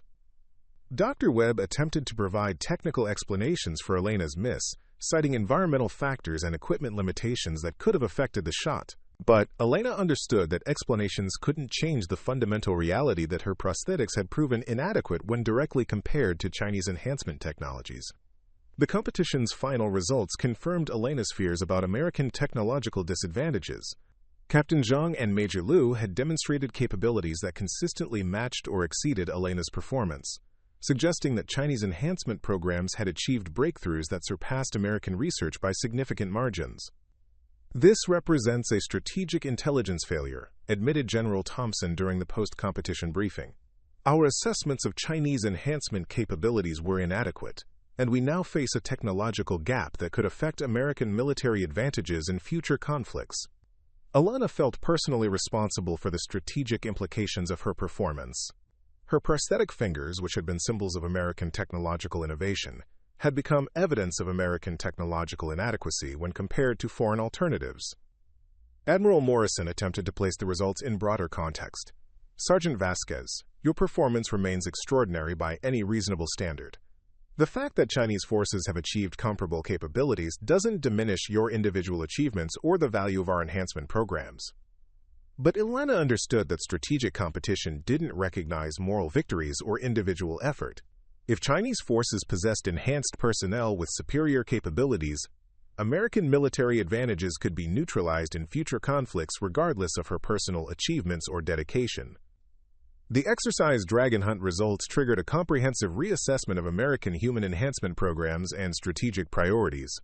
Dr. Webb attempted to provide technical explanations for Elena's miss, citing environmental factors and equipment limitations that could have affected the shot. But Elena understood that explanations couldn't change the fundamental reality that her prosthetics had proven inadequate when directly compared to Chinese enhancement technologies. The competition's final results confirmed Elena's fears about American technological disadvantages. Captain Zhang and Major Liu had demonstrated capabilities that consistently matched or exceeded Elena's performance, suggesting that Chinese enhancement programs had achieved breakthroughs that surpassed American research by significant margins. This represents a strategic intelligence failure, admitted General Thompson during the post-competition briefing. Our assessments of Chinese enhancement capabilities were inadequate, and we now face a technological gap that could affect American military advantages in future conflicts. Elena felt personally responsible for the strategic implications of her performance. Her prosthetic fingers, which had been symbols of American technological innovation, had become evidence of American technological inadequacy when compared to foreign alternatives. Admiral Morrison attempted to place the results in broader context. Sergeant Vasquez, your performance remains extraordinary by any reasonable standard. The fact that Chinese forces have achieved comparable capabilities doesn't diminish your individual achievements or the value of our enhancement programs. But Elena understood that strategic competition didn't recognize moral victories or individual effort. If Chinese forces possessed enhanced personnel with superior capabilities, American military advantages could be neutralized in future conflicts regardless of her personal achievements or dedication. The exercise Dragon Hunt results triggered a comprehensive reassessment of American human enhancement programs and strategic priorities.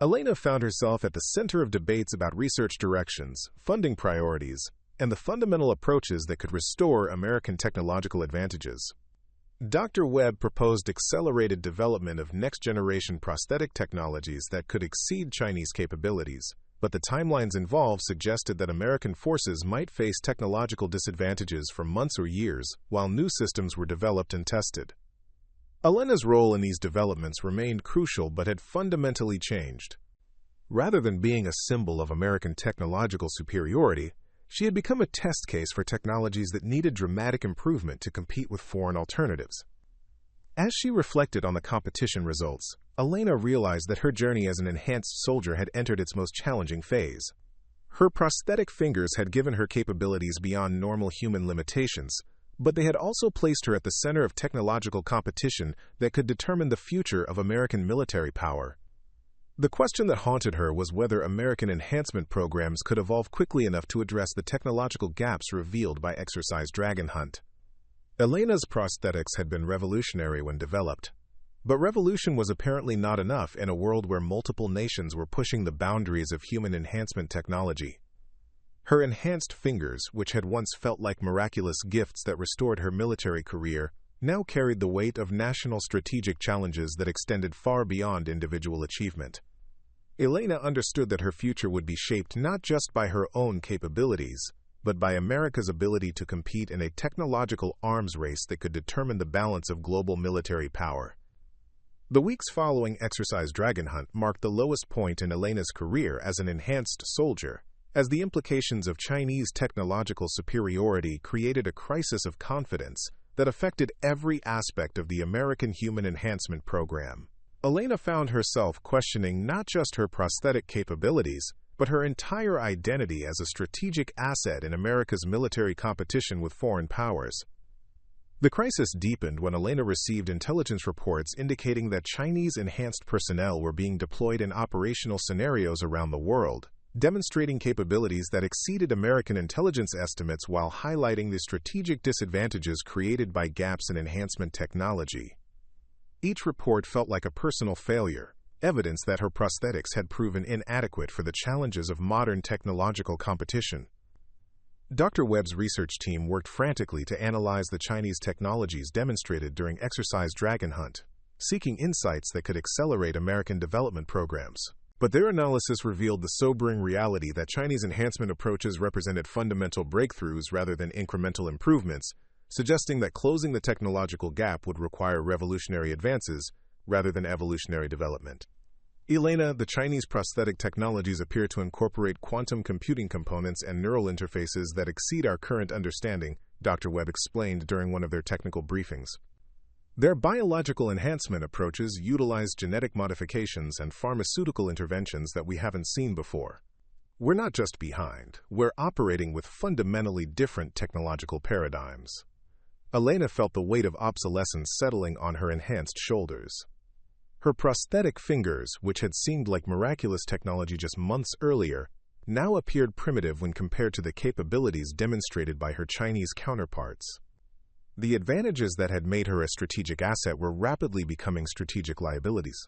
Elena found herself at the center of debates about research directions, funding priorities, and the fundamental approaches that could restore American technological advantages. Dr. Webb proposed accelerated development of next-generation prosthetic technologies that could exceed Chinese capabilities, but the timelines involved suggested that American forces might face technological disadvantages for months or years while new systems were developed and tested. Elena's role in these developments remained crucial but had fundamentally changed. Rather than being a symbol of American technological superiority, she had become a test case for technologies that needed dramatic improvement to compete with foreign alternatives. As she reflected on the competition results, Elena realized that her journey as an enhanced soldier had entered its most challenging phase. Her prosthetic fingers had given her capabilities beyond normal human limitations, but they had also placed her at the center of technological competition that could determine the future of American military power. The question that haunted her was whether American enhancement programs could evolve quickly enough to address the technological gaps revealed by Exercise Dragon Hunt. Elena's prosthetics had been revolutionary when developed, but revolution was apparently not enough in a world where multiple nations were pushing the boundaries of human enhancement technology. Her enhanced fingers, which had once felt like miraculous gifts that restored her military career, now carried the weight of national strategic challenges that extended far beyond individual achievement. Elena understood that her future would be shaped not just by her own capabilities, but by America's ability to compete in a technological arms race that could determine the balance of global military power. The weeks following Exercise Dragon Hunt marked the lowest point in Elena's career as an enhanced soldier, as the implications of Chinese technological superiority created a crisis of confidence that affected every aspect of the American human enhancement program. Elena found herself questioning not just her prosthetic capabilities, but her entire identity as a strategic asset in America's military competition with foreign powers. The crisis deepened when Elena received intelligence reports indicating that Chinese enhanced personnel were being deployed in operational scenarios around the world, demonstrating capabilities that exceeded American intelligence estimates while highlighting the strategic disadvantages created by gaps in enhancement technology. Each report felt like a personal failure, evidence that her prosthetics had proven inadequate for the challenges of modern technological competition. Dr. Webb's research team worked frantically to analyze the Chinese technologies demonstrated during Exercise Dragon Hunt, seeking insights that could accelerate American development programs. But their analysis revealed the sobering reality that Chinese enhancement approaches represented fundamental breakthroughs rather than incremental improvements, suggesting that closing the technological gap would require revolutionary advances rather than evolutionary development. Elena, the Chinese prosthetic technologies appear to incorporate quantum computing components and neural interfaces that exceed our current understanding, Dr. Webb explained during one of their technical briefings. Their biological enhancement approaches utilize genetic modifications and pharmaceutical interventions that we haven't seen before. We're not just behind, we're operating with fundamentally different technological paradigms. Elena felt the weight of obsolescence settling on her enhanced shoulders. Her prosthetic fingers, which had seemed like miraculous technology just months earlier, now appeared primitive when compared to the capabilities demonstrated by her Chinese counterparts. The advantages that had made her a strategic asset were rapidly becoming strategic liabilities.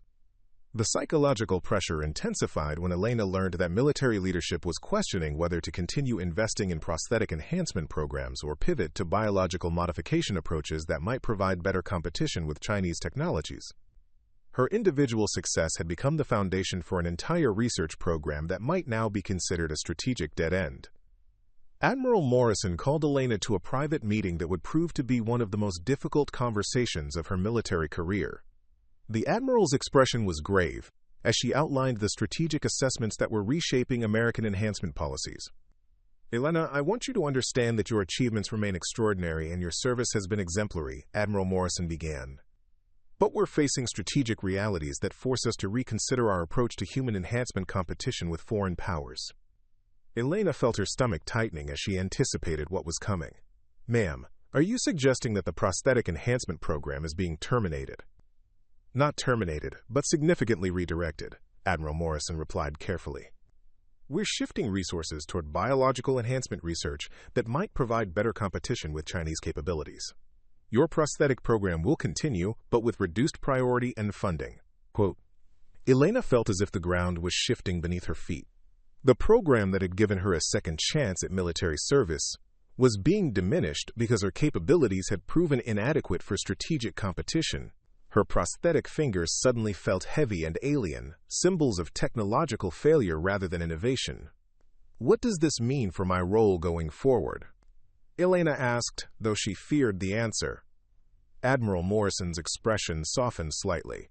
The psychological pressure intensified when Elena learned that military leadership was questioning whether to continue investing in prosthetic enhancement programs or pivot to biological modification approaches that might provide better competition with Chinese technologies. Her individual success had become the foundation for an entire research program that might now be considered a strategic dead end. Admiral Morrison called Elena to a private meeting that would prove to be one of the most difficult conversations of her military career. The Admiral's expression was grave, as she outlined the strategic assessments that were reshaping American enhancement policies. "Elena, I want you to understand that your achievements remain extraordinary and your service has been exemplary," Admiral Morrison began. "But we're facing strategic realities that force us to reconsider our approach to human enhancement competition with foreign powers." Elena felt her stomach tightening as she anticipated what was coming. "Ma'am, are you suggesting that the prosthetic enhancement program is being terminated?" "Not terminated, but significantly redirected," Admiral Morrison replied carefully. "We're shifting resources toward biological enhancement research that might provide better competition with Chinese capabilities. Your prosthetic program will continue, but with reduced priority and funding." Quote, Elena felt as if the ground was shifting beneath her feet. The program that had given her a second chance at military service was being diminished because her capabilities had proven inadequate for strategic competition. Her prosthetic fingers suddenly felt heavy and alien, symbols of technological failure rather than innovation. "What does this mean for my role going forward?" Elena asked, though she feared the answer. Admiral Morrison's expression softened slightly.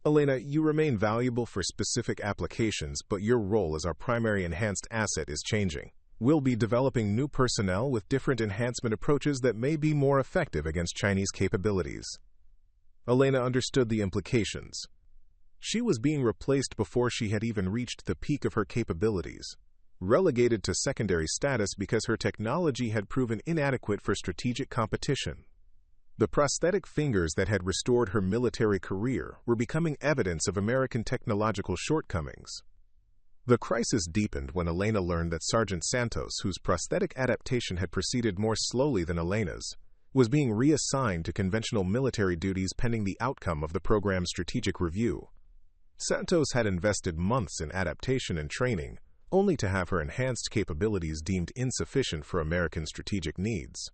"Elena, you remain valuable for specific applications, but your role as our primary enhanced asset is changing. We'll be developing new personnel with different enhancement approaches that may be more effective against Chinese capabilities." Elena understood the implications. She was being replaced before she had even reached the peak of her capabilities, relegated to secondary status because her technology had proven inadequate for strategic competition. The prosthetic fingers that had restored her military career were becoming evidence of American technological shortcomings. The crisis deepened when Elena learned that Sergeant Santos, whose prosthetic adaptation had proceeded more slowly than Elena's, was being reassigned to conventional military duties pending the outcome of the program's strategic review. Santos had invested months in adaptation and training, only to have her enhanced capabilities deemed insufficient for American strategic needs.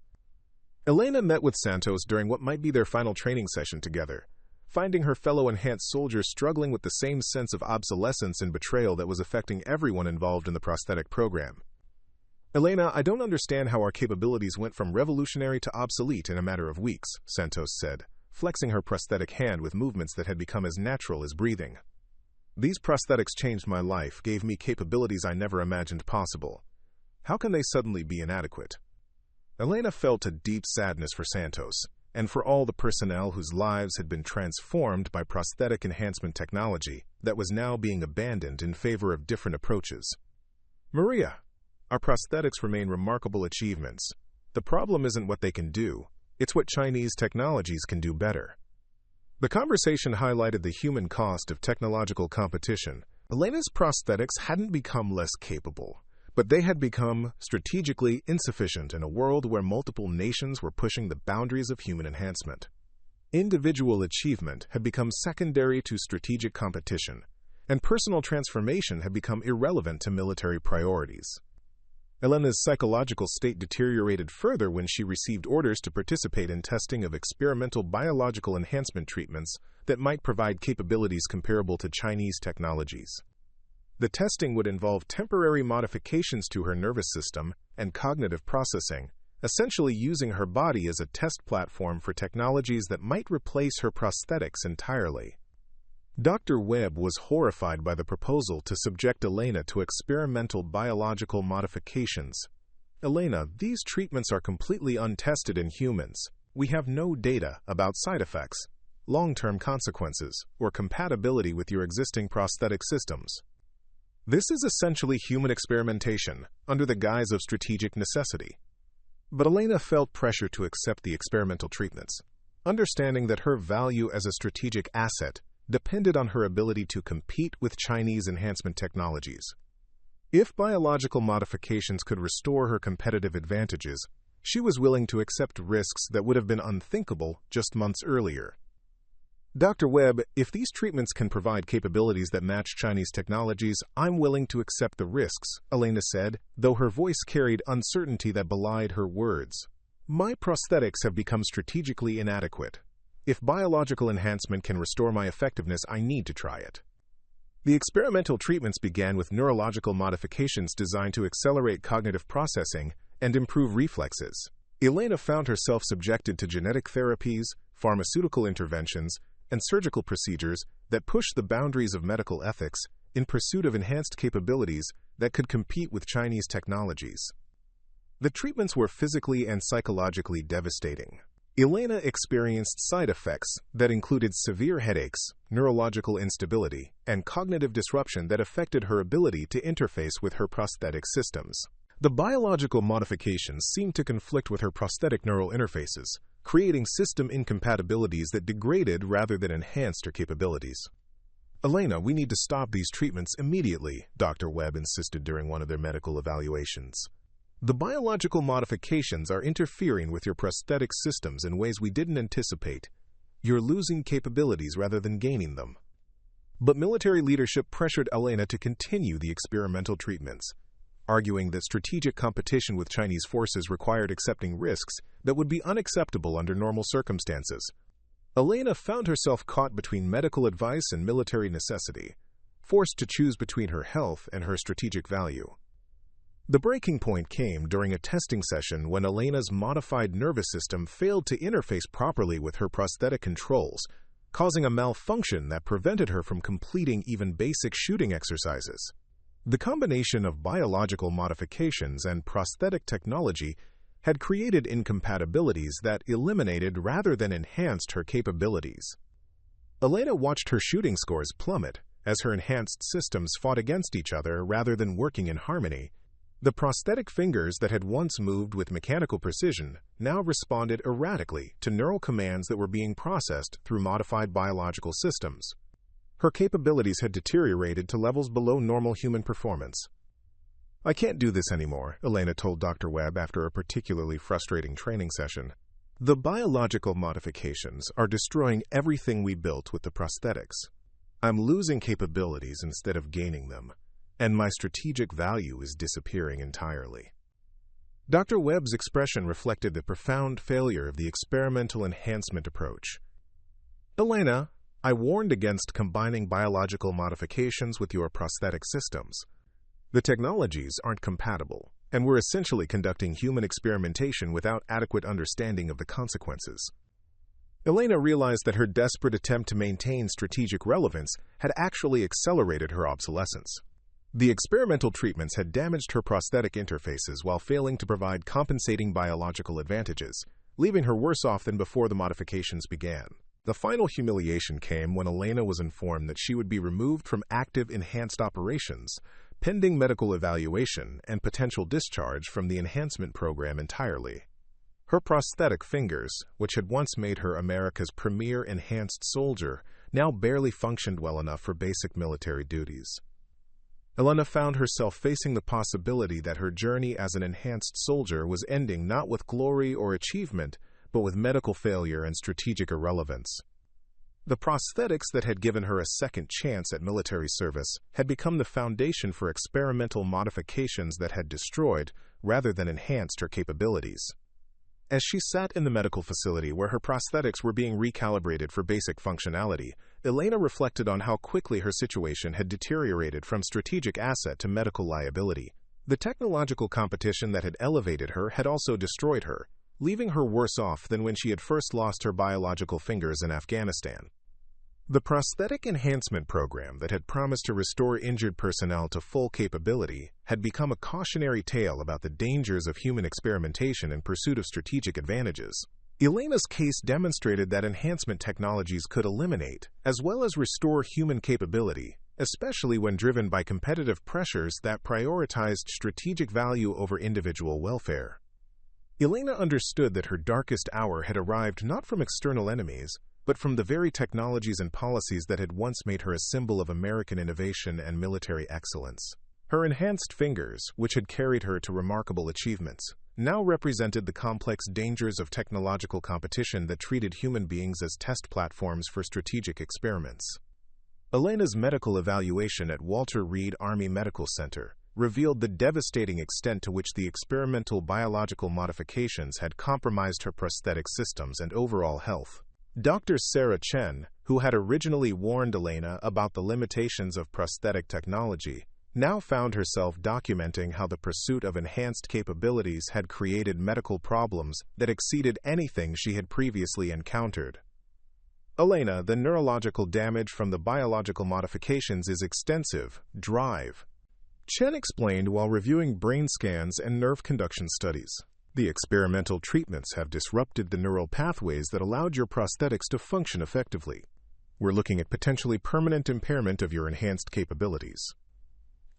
Elena met with Santos during what might be their final training session together, finding her fellow enhanced soldiers struggling with the same sense of obsolescence and betrayal that was affecting everyone involved in the prosthetic program. "Elena, I don't understand how our capabilities went from revolutionary to obsolete in a matter of weeks," Santos said, flexing her prosthetic hand with movements that had become as natural as breathing. "These prosthetics changed my life, gave me capabilities I never imagined possible. How can they suddenly be inadequate?" Elena felt a deep sadness for Santos, and for all the personnel whose lives had been transformed by prosthetic enhancement technology that was now being abandoned in favor of different approaches. "Maria, our prosthetics remain remarkable achievements. The problem isn't what they can do, it's what Chinese technologies can do better." The conversation highlighted the human cost of technological competition. Elena's prosthetics hadn't become less capable, but they had become strategically insufficient in a world where multiple nations were pushing the boundaries of human enhancement. Individual achievement had become secondary to strategic competition, and personal transformation had become irrelevant to military priorities. Elena's psychological state deteriorated further when she received orders to participate in testing of experimental biological enhancement treatments that might provide capabilities comparable to Chinese technologies. The testing would involve temporary modifications to her nervous system and cognitive processing, essentially using her body as a test platform for technologies that might replace her prosthetics entirely. Dr. Webb was horrified by the proposal to subject Elena to experimental biological modifications. "Elena, these treatments are completely untested in humans. We have no data about side effects, long-term consequences, or compatibility with your existing prosthetic systems. This is essentially human experimentation under the guise of strategic necessity." But Elena felt pressure to accept the experimental treatments, understanding that her value as a strategic asset depended on her ability to compete with Chinese enhancement technologies. If biological modifications could restore her competitive advantages, she was willing to accept risks that would have been unthinkable just months earlier. "Dr. Webb, if these treatments can provide capabilities that match Chinese technologies, I'm willing to accept the risks," Elena said, though her voice carried uncertainty that belied her words. "My prosthetics have become strategically inadequate. If biological enhancement can restore my effectiveness, I need to try it. The experimental treatments began with neurological modifications designed to accelerate cognitive processing and improve reflexes. Elena found herself subjected to genetic therapies, pharmaceutical interventions, and surgical procedures that pushed the boundaries of medical ethics in pursuit of enhanced capabilities that could compete with Chinese technologies. The treatments were physically and psychologically devastating. Elena experienced side effects that included severe headaches, neurological instability, and cognitive disruption that affected her ability to interface with her prosthetic systems. The biological modifications seemed to conflict with her prosthetic neural interfaces, creating system incompatibilities that degraded rather than enhanced her capabilities. "Elena, we need to stop these treatments immediately," Dr. Webb insisted during one of their medical evaluations. "The biological modifications are interfering with your prosthetic systems in ways we didn't anticipate. You're losing capabilities rather than gaining them." But military leadership pressured Elena to continue the experimental treatments, arguing that strategic competition with Chinese forces required accepting risks that would be unacceptable under normal circumstances. Elena found herself caught between medical advice and military necessity, forced to choose between her health and her strategic value. The breaking point came during a testing session when Elena's modified nervous system failed to interface properly with her prosthetic controls, causing a malfunction that prevented her from completing even basic shooting exercises. The combination of biological modifications and prosthetic technology had created incompatibilities that eliminated rather than enhanced her capabilities. Elena watched her shooting scores plummet as her enhanced systems fought against each other rather than working in harmony. The prosthetic fingers that had once moved with mechanical precision now responded erratically to neural commands that were being processed through modified biological systems. Her capabilities had deteriorated to levels below normal human performance. "I can't do this anymore," Elena told Dr. Webb after a particularly frustrating training session. "The biological modifications are destroying everything we built with the prosthetics. I'm losing capabilities instead of gaining them, and my strategic value is disappearing entirely." Dr. Webb's expression reflected the profound failure of the experimental enhancement approach. "Elena, I warned against combining biological modifications with your prosthetic systems. The technologies aren't compatible, and we're essentially conducting human experimentation without adequate understanding of the consequences." Elena realized that her desperate attempt to maintain strategic relevance had actually accelerated her obsolescence. The experimental treatments had damaged her prosthetic interfaces while failing to provide compensating biological advantages, leaving her worse off than before the modifications began. The final humiliation came when Elena was informed that she would be removed from active enhanced operations, pending medical evaluation and potential discharge from the enhancement program entirely. Her prosthetic fingers, which had once made her America's premier enhanced soldier, now barely functioned well enough for basic military duties. Elena found herself facing the possibility that her journey as an enhanced soldier was ending not with glory or achievement, but with medical failure and strategic irrelevance. The prosthetics that had given her a second chance at military service had become the foundation for experimental modifications that had destroyed, rather than enhanced, her capabilities. As she sat in the medical facility where her prosthetics were being recalibrated for basic functionality, Elena reflected on how quickly her situation had deteriorated from strategic asset to medical liability. The technological competition that had elevated her had also destroyed her, leaving her worse off than when she had first lost her biological fingers in Afghanistan. The prosthetic enhancement program that had promised to restore injured personnel to full capability had become a cautionary tale about the dangers of human experimentation in pursuit of strategic advantages. Elena's case demonstrated that enhancement technologies could eliminate, as well as restore human capability, especially when driven by competitive pressures that prioritized strategic value over individual welfare. Elena understood that her darkest hour had arrived not from external enemies, but from the very technologies and policies that had once made her a symbol of American innovation and military excellence. Her enhanced fingers, which had carried her to remarkable achievements, now represented the complex dangers of technological competition that treated human beings as test platforms for strategic experiments. Elena's medical evaluation at Walter Reed Army Medical Center revealed the devastating extent to which the experimental biological modifications had compromised her prosthetic systems and overall health. Dr. Sarah Chen, who had originally warned Elena about the limitations of prosthetic technology, now found herself documenting how the pursuit of enhanced capabilities had created medical problems that exceeded anything she had previously encountered. Elena, the neurological damage from the biological modifications is extensive. Drive. Chen explained while reviewing brain scans and nerve conduction studies. The experimental treatments have disrupted the neural pathways that allowed your prosthetics to function effectively. We're looking at potentially permanent impairment of your enhanced capabilities.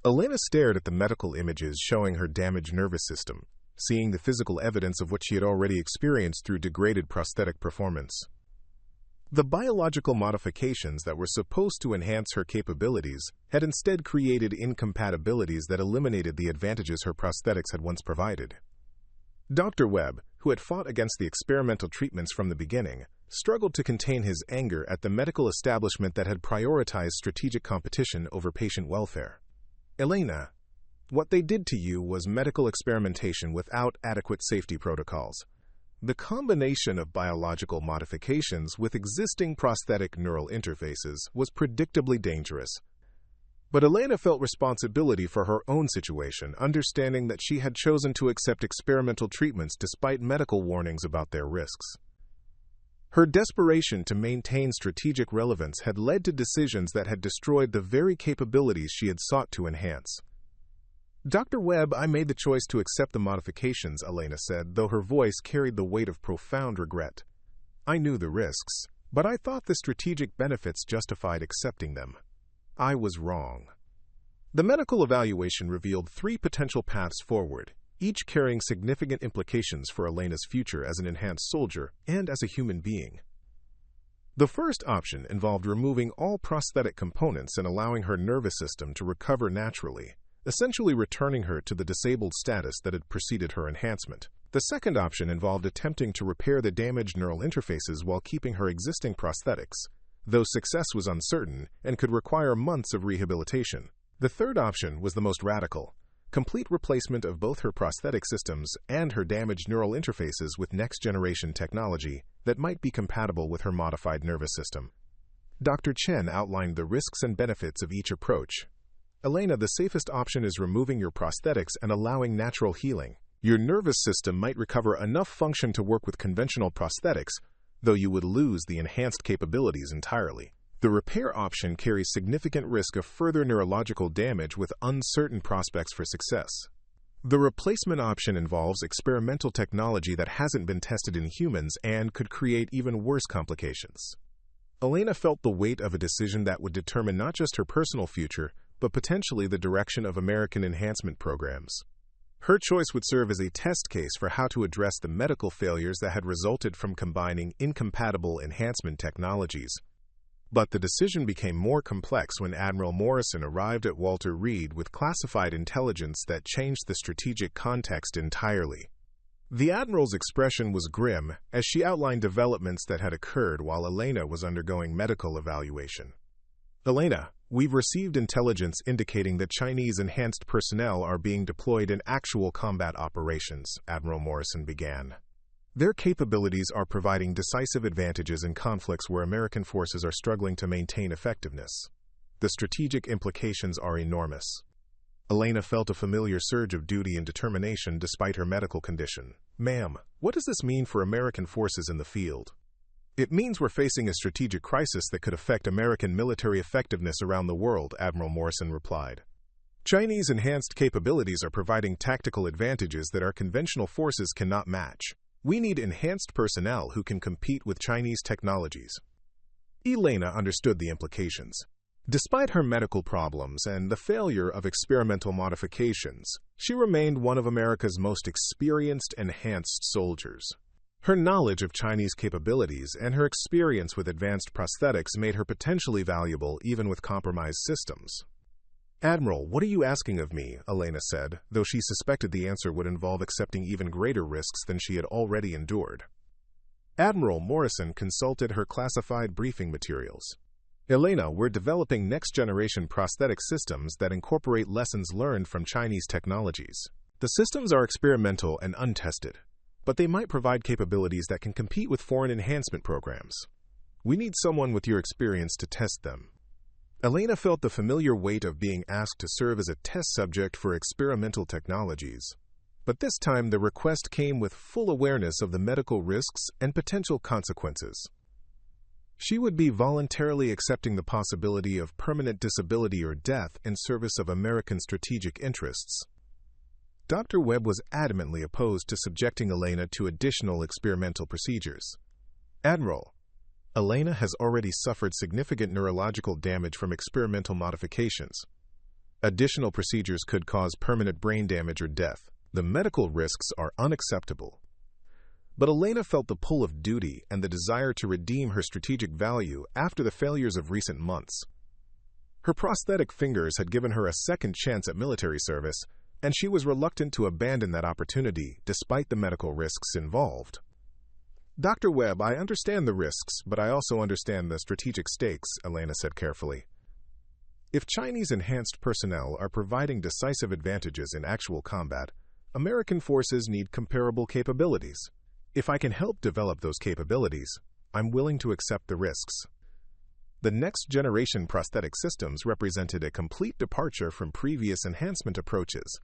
Elena stared at the medical images showing her damaged nervous system, seeing the physical evidence of what she had already experienced through degraded prosthetic performance. The biological modifications that were supposed to enhance her capabilities had instead created incompatibilities that eliminated the advantages her prosthetics had once provided. Dr. Webb, who had fought against the experimental treatments from the beginning, struggled to contain his anger at the medical establishment that had prioritized strategic competition over patient welfare. Elena, what they did to you was medical experimentation without adequate safety protocols. The combination of biological modifications with existing prosthetic neural interfaces was predictably dangerous. But Elena felt responsibility for her own situation, understanding that she had chosen to accept experimental treatments despite medical warnings about their risks. Her desperation to maintain strategic relevance had led to decisions that had destroyed the very capabilities she had sought to enhance. Dr. Webb, I made the choice to accept the modifications, Elena said, though her voice carried the weight of profound regret. I knew the risks, but I thought the strategic benefits justified accepting them. I was wrong. The medical evaluation revealed 3 potential paths forward, each carrying significant implications for Elena's future as an enhanced soldier and as a human being. The first option involved removing all prosthetic components and allowing her nervous system to recover naturally, essentially returning her to the disabled status that had preceded her enhancement. The second option involved attempting to repair the damaged neural interfaces while keeping her existing prosthetics, though success was uncertain and could require months of rehabilitation. The third option was the most radical: complete replacement of both her prosthetic systems and her damaged neural interfaces with next-generation technology that might be compatible with her modified nervous system. Dr. Chen outlined the risks and benefits of each approach. Elena, the safest option is removing your prosthetics and allowing natural healing. Your nervous system might recover enough function to work with conventional prosthetics, though you would lose the enhanced capabilities entirely. The repair option carries significant risk of further neurological damage with uncertain prospects for success. The replacement option involves experimental technology that hasn't been tested in humans and could create even worse complications. Elena felt the weight of a decision that would determine not just her personal future, but potentially the direction of American enhancement programs. Her choice would serve as a test case for how to address the medical failures that had resulted from combining incompatible enhancement technologies. But the decision became more complex when Admiral Morrison arrived at Walter Reed with classified intelligence that changed the strategic context entirely. The Admiral's expression was grim as she outlined developments that had occurred while Elena was undergoing medical evaluation. Elena, we've received intelligence indicating that Chinese enhanced personnel are being deployed in actual combat operations, Admiral Morrison began. Their capabilities are providing decisive advantages in conflicts where American forces are struggling to maintain effectiveness. The strategic implications are enormous. Elena felt a familiar surge of duty and determination despite her medical condition. Ma'am, what does this mean for American forces in the field? It means we're facing a strategic crisis that could affect American military effectiveness around the world, Admiral Morrison replied. Chinese enhanced capabilities are providing tactical advantages that our conventional forces cannot match. We need enhanced personnel who can compete with Chinese technologies. Elena understood the implications. Despite her medical problems and the failure of experimental modifications, she remained one of America's most experienced enhanced soldiers. Her knowledge of Chinese capabilities and her experience with advanced prosthetics made her potentially valuable even with compromised systems. Admiral, what are you asking of me? Elena said, though she suspected the answer would involve accepting even greater risks than she had already endured. Admiral Morrison consulted her classified briefing materials. Elena, we're developing next-generation prosthetic systems that incorporate lessons learned from Chinese technologies. The systems are experimental and untested, but they might provide capabilities that can compete with foreign enhancement programs. We need someone with your experience to test them. Elena felt the familiar weight of being asked to serve as a test subject for experimental technologies. But this time the request came with full awareness of the medical risks and potential consequences. She would be voluntarily accepting the possibility of permanent disability or death in service of American strategic interests. Dr. Webb was adamantly opposed to subjecting Elena to additional experimental procedures. Admiral, Elena has already suffered significant neurological damage from experimental modifications. Additional procedures could cause permanent brain damage or death. The medical risks are unacceptable. But Elena felt the pull of duty and the desire to redeem her strategic value after the failures of recent months. Her prosthetic fingers had given her a second chance at military service, and she was reluctant to abandon that opportunity despite the medical risks involved. Dr. Webb, I understand the risks, but I also understand the strategic stakes, Elena said carefully. If Chinese enhanced personnel are providing decisive advantages in actual combat, American forces need comparable capabilities. If I can help develop those capabilities, I'm willing to accept the risks. The next-generation prosthetic systems represented a complete departure from previous enhancement approaches.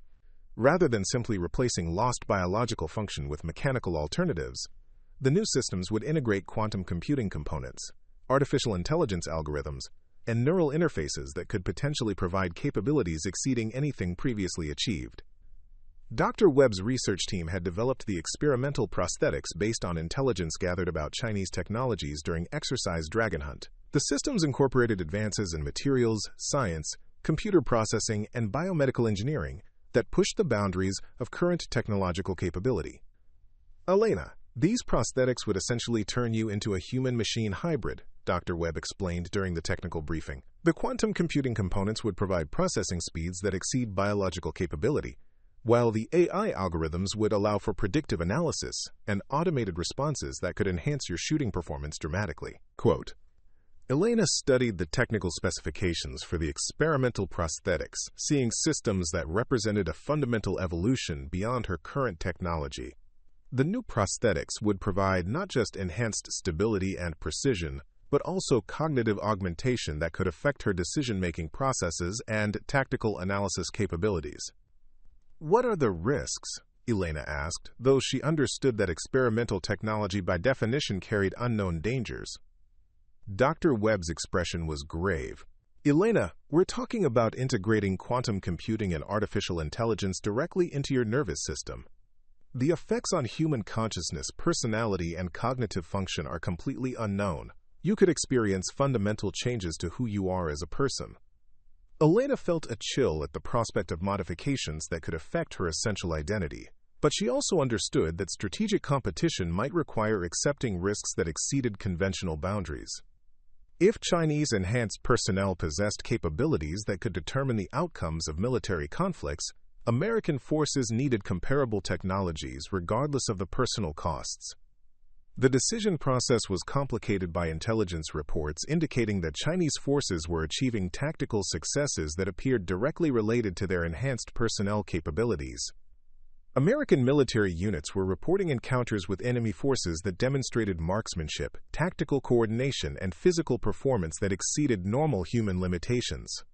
Rather than simply replacing lost biological function with mechanical alternatives, the new systems would integrate quantum computing components, artificial intelligence algorithms, and neural interfaces that could potentially provide capabilities exceeding anything previously achieved. Dr. Webb's research team had developed the experimental prosthetics based on intelligence gathered about Chinese technologies during Exercise Dragon Hunt. The systems incorporated advances in materials, science, computer processing, and biomedical engineering that pushed the boundaries of current technological capability. Elena, these prosthetics would essentially turn you into a human-machine hybrid, Dr. Webb explained during the technical briefing. The quantum computing components would provide processing speeds that exceed biological capability, while the AI algorithms would allow for predictive analysis and automated responses that could enhance your shooting performance dramatically. Quote, Elena studied the technical specifications for the experimental prosthetics, seeing systems that represented a fundamental evolution beyond her current technology. The new prosthetics would provide not just enhanced stability and precision, but also cognitive augmentation that could affect her decision-making processes and tactical analysis capabilities. What are the risks? Elena asked, though she understood that experimental technology by definition carried unknown dangers. Dr. Webb's expression was grave. Elena, we're talking about integrating quantum computing and artificial intelligence directly into your nervous system. The effects on human consciousness, personality, and cognitive function are completely unknown. You could experience fundamental changes to who you are as a person. Elena felt a chill at the prospect of modifications that could affect her essential identity. But she also understood that strategic competition might require accepting risks that exceeded conventional boundaries. If Chinese enhanced personnel possessed capabilities that could determine the outcomes of military conflicts, American forces needed comparable technologies regardless of the personal costs. The decision process was complicated by intelligence reports indicating that Chinese forces were achieving tactical successes that appeared directly related to their enhanced personnel capabilities. American military units were reporting encounters with enemy forces that demonstrated marksmanship, tactical coordination, and physical performance that exceeded normal human limitations.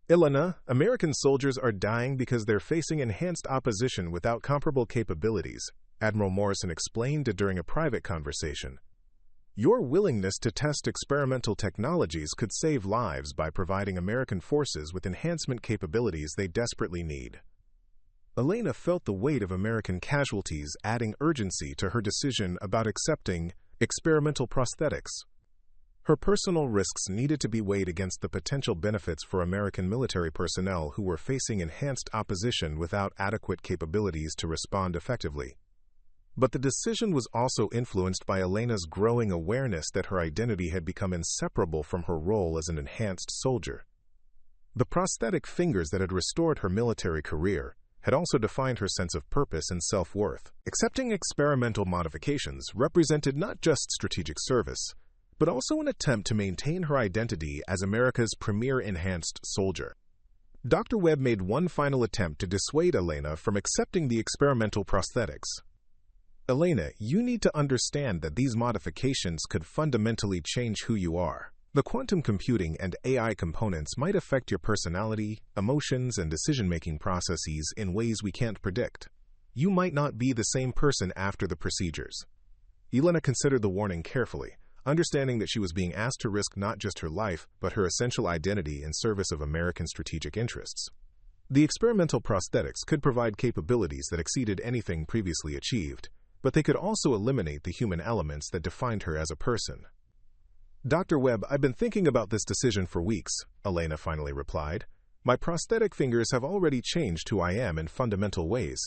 Elena, American soldiers are dying because they're facing enhanced opposition without comparable capabilities, Admiral Morrison explained during a private conversation. Your willingness to test experimental technologies could save lives by providing American forces with enhancement capabilities they desperately need. Elena felt the weight of American casualties adding urgency to her decision about accepting experimental prosthetics. Her personal risks needed to be weighed against the potential benefits for American military personnel who were facing enhanced opposition without adequate capabilities to respond effectively. But the decision was also influenced by Elena's growing awareness that her identity had become inseparable from her role as an enhanced soldier. The prosthetic fingers that had restored her military career had also defined her sense of purpose and self-worth. Accepting experimental modifications represented not just strategic service, but also an attempt to maintain her identity as America's premier enhanced soldier. Dr. Webb made one final attempt to dissuade Elena from accepting the experimental prosthetics. Elena, you need to understand that these modifications could fundamentally change who you are. The quantum computing and AI components might affect your personality, emotions, and decision-making processes in ways we can't predict. You might not be the same person after the procedures. Elena considered the warning carefully, understanding that she was being asked to risk not just her life, but her essential identity in service of American strategic interests. The experimental prosthetics could provide capabilities that exceeded anything previously achieved, but they could also eliminate the human elements that defined her as a person. Dr. Webb, I've been thinking about this decision for weeks, Elena finally replied. My prosthetic fingers have already changed who I am in fundamental ways.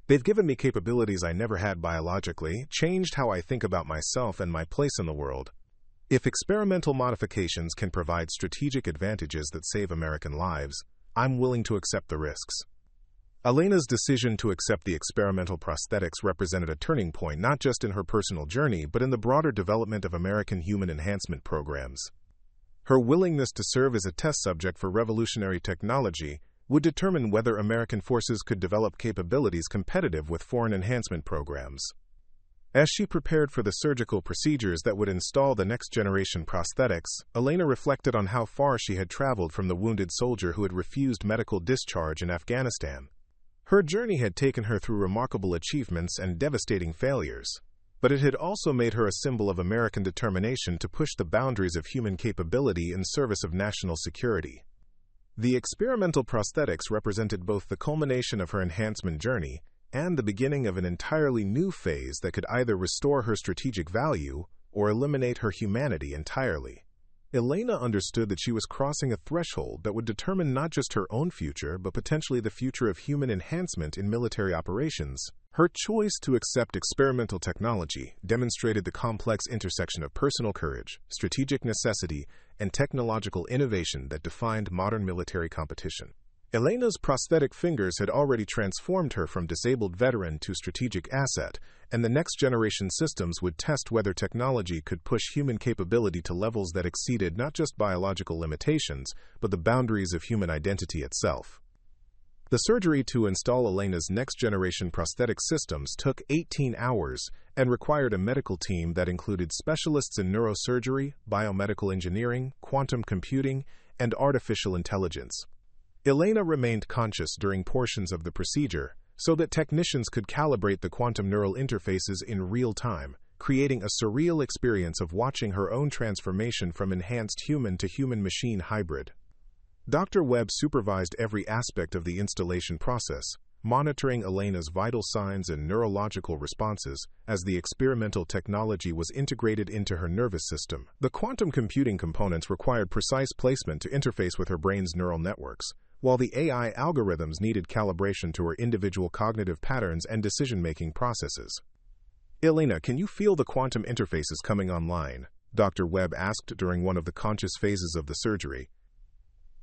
They've given me capabilities I never had biologically, changed how I think about myself and my place in the world. If experimental modifications can provide strategic advantages that save American lives, I'm willing to accept the risks. Elena's decision to accept the experimental prosthetics represented a turning point not just in her personal journey but in the broader development of American human enhancement programs. Her willingness to serve as a test subject for revolutionary technology would determine whether American forces could develop capabilities competitive with foreign enhancement programs. As she prepared for the surgical procedures that would install the next-generation prosthetics, Elena reflected on how far she had traveled from the wounded soldier who had refused medical discharge in Afghanistan. Her journey had taken her through remarkable achievements and devastating failures, but it had also made her a symbol of American determination to push the boundaries of human capability in service of national security. The experimental prosthetics represented both the culmination of her enhancement journey and the beginning of an entirely new phase that could either restore her strategic value or eliminate her humanity entirely. Elena understood that she was crossing a threshold that would determine not just her own future, but potentially the future of human enhancement in military operations. Her choice to accept experimental technology demonstrated the complex intersection of personal courage, strategic necessity, and technological innovation that defined modern military competition. Elena's prosthetic fingers had already transformed her from disabled veteran to strategic asset, and the next-generation systems would test whether technology could push human capability to levels that exceeded not just biological limitations, but the boundaries of human identity itself. The surgery to install Elena's next-generation prosthetic systems took 18 hours and required a medical team that included specialists in neurosurgery, biomedical engineering, quantum computing, and artificial intelligence. Elena remained conscious during portions of the procedure so that technicians could calibrate the quantum neural interfaces in real time, creating a surreal experience of watching her own transformation from enhanced human to human-machine hybrid. Dr. Webb supervised every aspect of the installation process, monitoring Elena's vital signs and neurological responses as the experimental technology was integrated into her nervous system. The quantum computing components required precise placement to interface with her brain's neural networks, while the AI algorithms needed calibration to her individual cognitive patterns and decision-making processes. Elena, can you feel the quantum interfaces coming online? Dr. Webb asked during one of the conscious phases of the surgery.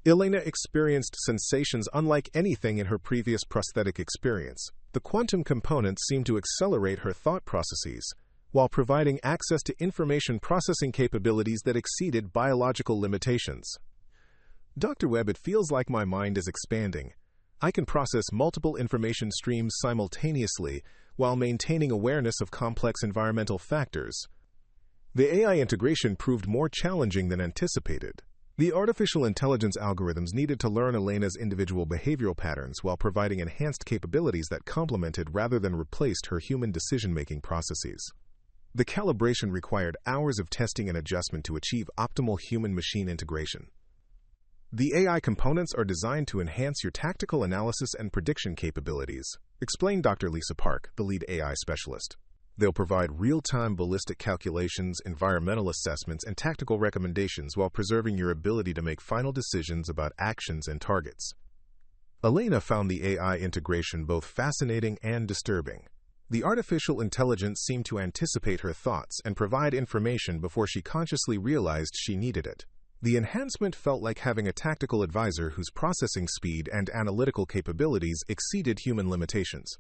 Elena experienced sensations unlike anything in her previous prosthetic experience. The quantum components seemed to accelerate her thought processes, while providing access to information processing capabilities that exceeded biological limitations. Dr. Webb, it feels like my mind is expanding. I can process multiple information streams simultaneously while maintaining awareness of complex environmental factors. The AI integration proved more challenging than anticipated. The artificial intelligence algorithms needed to learn Elena's individual behavioral patterns while providing enhanced capabilities that complemented rather than replaced her human decision-making processes. The calibration required hours of testing and adjustment to achieve optimal human-machine integration. The AI components are designed to enhance your tactical analysis and prediction capabilities, explained Dr. Lisa Park, the lead AI specialist. They'll provide real-time ballistic calculations, environmental assessments, and tactical recommendations while preserving your ability to make final decisions about actions and targets. Elena found the AI integration both fascinating and disturbing. The artificial intelligence seemed to anticipate her thoughts and provide information before she consciously realized she needed it. The enhancement felt like having a tactical advisor whose processing speed and analytical capabilities exceeded human limitations.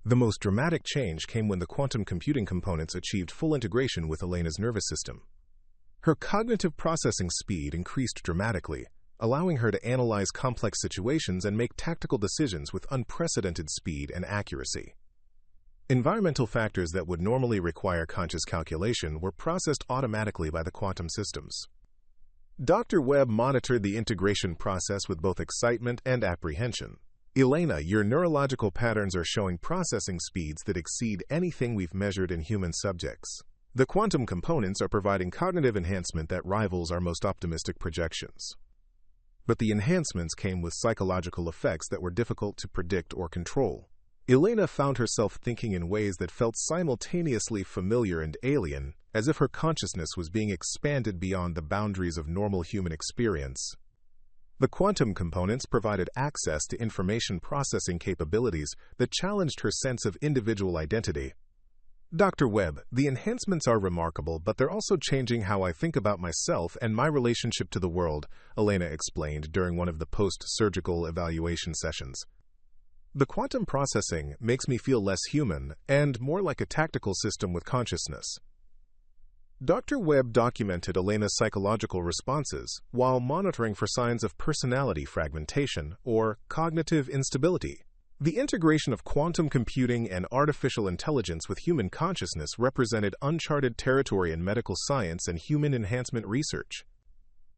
The most dramatic change came when the quantum computing components achieved full integration with Elena's nervous system. Her cognitive processing speed increased dramatically, allowing her to analyze complex situations and make tactical decisions with unprecedented speed and accuracy. Environmental factors that would normally require conscious calculation were processed automatically by the quantum systems. Dr. Webb monitored the integration process with both excitement and apprehension. "Elena, your neurological patterns are showing processing speeds that exceed anything we've measured in human subjects. The quantum components are providing cognitive enhancement that rivals our most optimistic projections." But the enhancements came with psychological effects that were difficult to predict or control. Elena found herself thinking in ways that felt simultaneously familiar and alien, as if her consciousness was being expanded beyond the boundaries of normal human experience. The quantum components provided access to information processing capabilities that challenged her sense of individual identity. "Dr. Webb, the enhancements are remarkable, but they're also changing how I think about myself and my relationship to the world," Elena explained during one of the post-surgical evaluation sessions. "The quantum processing makes me feel less human and more like a tactical system with consciousness." Dr. Webb documented Elena's psychological responses while monitoring for signs of personality fragmentation or cognitive instability. The integration of quantum computing and artificial intelligence with human consciousness represented uncharted territory in medical science and human enhancement research.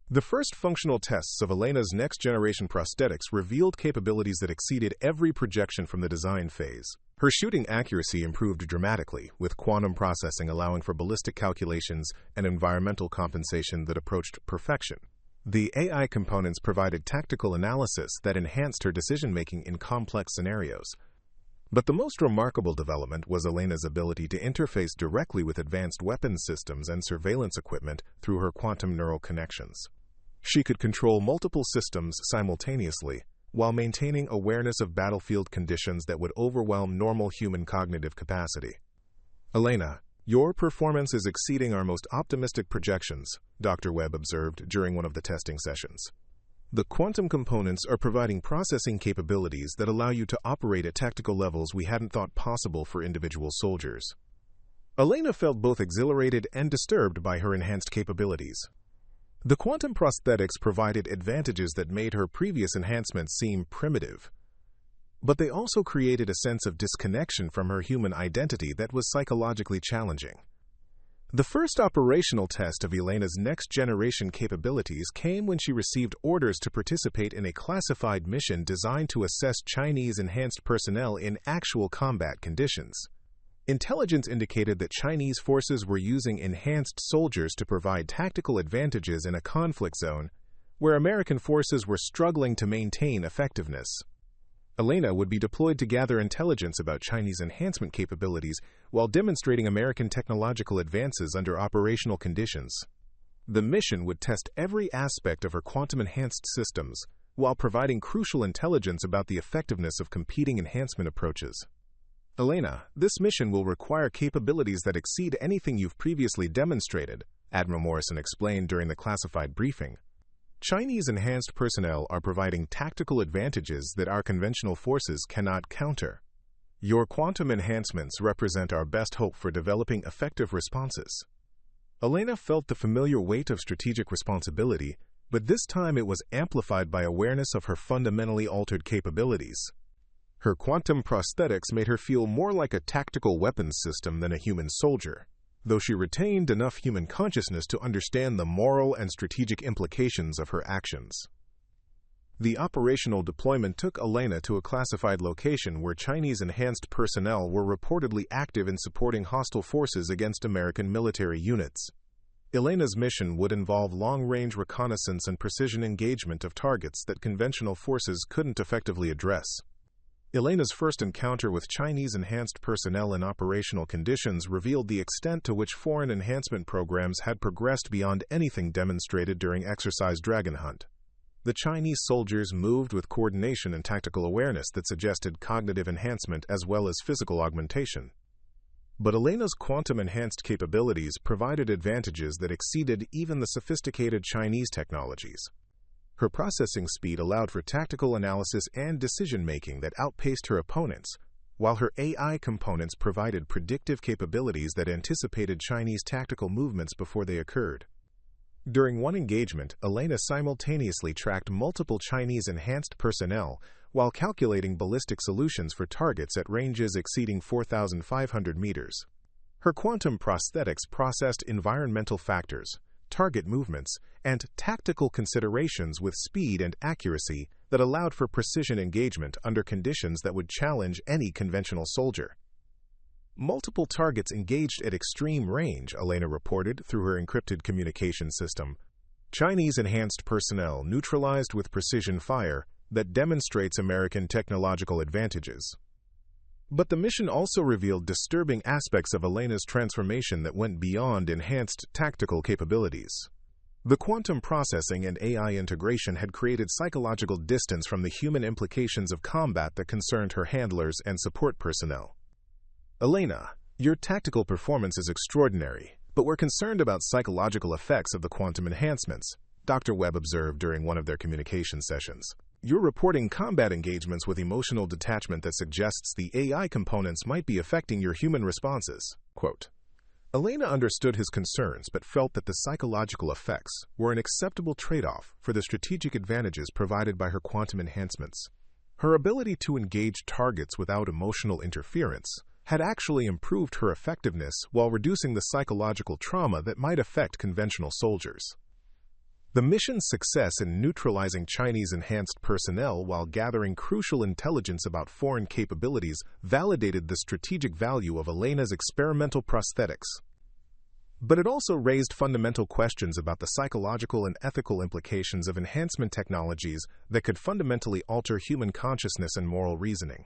The first functional tests of Elena's next-generation prosthetics revealed capabilities that exceeded every projection from the design phase. Her shooting accuracy improved dramatically, with quantum processing allowing for ballistic calculations and environmental compensation that approached perfection. The AI components provided tactical analysis that enhanced her decision-making in complex scenarios. But the most remarkable development was Elena's ability to interface directly with advanced weapons systems and surveillance equipment through her quantum neural connections. She could control multiple systems simultaneously, while maintaining awareness of battlefield conditions that would overwhelm normal human cognitive capacity. "Elena, your performance is exceeding our most optimistic projections," Dr. Webb observed during one of the testing sessions. "The quantum components are providing processing capabilities that allow you to operate at tactical levels we hadn't thought possible for individual soldiers." Elena felt both exhilarated and disturbed by her enhanced capabilities. The quantum prosthetics provided advantages that made her previous enhancements seem primitive. But they also created a sense of disconnection from her human identity that was psychologically challenging. The first operational test of Elena's next-generation capabilities came when she received orders to participate in a classified mission designed to assess Chinese enhanced personnel in actual combat conditions. Intelligence indicated that Chinese forces were using enhanced soldiers to provide tactical advantages in a conflict zone where American forces were struggling to maintain effectiveness. Elena would be deployed to gather intelligence about Chinese enhancement capabilities while demonstrating American technological advances under operational conditions. The mission would test every aspect of her quantum-enhanced systems while providing crucial intelligence about the effectiveness of competing enhancement approaches. "Elena, this mission will require capabilities that exceed anything you've previously demonstrated," Admiral Morrison explained during the classified briefing. "Chinese enhanced personnel are providing tactical advantages that our conventional forces cannot counter. Your quantum enhancements represent our best hope for developing effective responses." Elena felt the familiar weight of strategic responsibility, but this time it was amplified by awareness of her fundamentally altered capabilities. Her quantum prosthetics made her feel more like a tactical weapons system than a human soldier, though she retained enough human consciousness to understand the moral and strategic implications of her actions. The operational deployment took Elena to a classified location where Chinese enhanced personnel were reportedly active in supporting hostile forces against American military units. Elena's mission would involve long-range reconnaissance and precision engagement of targets that conventional forces couldn't effectively address. Elena's first encounter with Chinese enhanced personnel in operational conditions revealed the extent to which foreign enhancement programs had progressed beyond anything demonstrated during Exercise Dragon Hunt. The Chinese soldiers moved with coordination and tactical awareness that suggested cognitive enhancement as well as physical augmentation. But Elena's quantum-enhanced capabilities provided advantages that exceeded even the sophisticated Chinese technologies. Her processing speed allowed for tactical analysis and decision-making that outpaced her opponents, while her AI components provided predictive capabilities that anticipated Chinese tactical movements before they occurred. During one engagement, Elena simultaneously tracked multiple Chinese enhanced personnel while calculating ballistic solutions for targets at ranges exceeding 4,500 meters. Her quantum prosthetics processed environmental factors, target movements, and tactical considerations with speed and accuracy that allowed for precision engagement under conditions that would challenge any conventional soldier. Multiple targets engaged at extreme range, Elena reported through her encrypted communication system. Chinese enhanced personnel neutralized with precision fire that demonstrates American technological advantages. But the mission also revealed disturbing aspects of Elena's transformation that went beyond enhanced tactical capabilities. The quantum processing and AI integration had created psychological distance from the human implications of combat that concerned her handlers and support personnel. "Elena, your tactical performance is extraordinary, but we're concerned about psychological effects of the quantum enhancements," Dr. Webb observed during one of their communication sessions. "You're reporting combat engagements with emotional detachment that suggests the AI components might be affecting your human responses." Quote. Elena understood his concerns but felt that the psychological effects were an acceptable trade-off for the strategic advantages provided by her quantum enhancements. Her ability to engage targets without emotional interference had actually improved her effectiveness while reducing the psychological trauma that might affect conventional soldiers. The mission's success in neutralizing Chinese enhanced personnel while gathering crucial intelligence about foreign capabilities validated the strategic value of Elena's experimental prosthetics. But it also raised fundamental questions about the psychological and ethical implications of enhancement technologies that could fundamentally alter human consciousness and moral reasoning.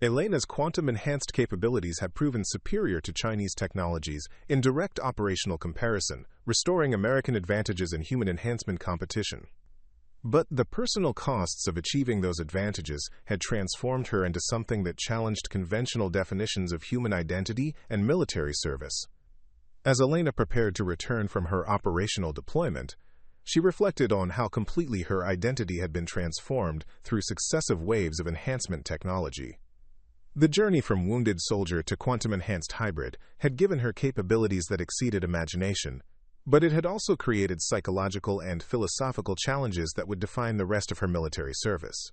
Elena's quantum-enhanced capabilities had proven superior to Chinese technologies in direct operational comparison, restoring American advantages in human enhancement competition. But the personal costs of achieving those advantages had transformed her into something that challenged conventional definitions of human identity and military service. As Elena prepared to return from her operational deployment, she reflected on how completely her identity had been transformed through successive waves of enhancement technology. The journey from wounded soldier to quantum-enhanced hybrid had given her capabilities that exceeded imagination, but it had also created psychological and philosophical challenges that would define the rest of her military service.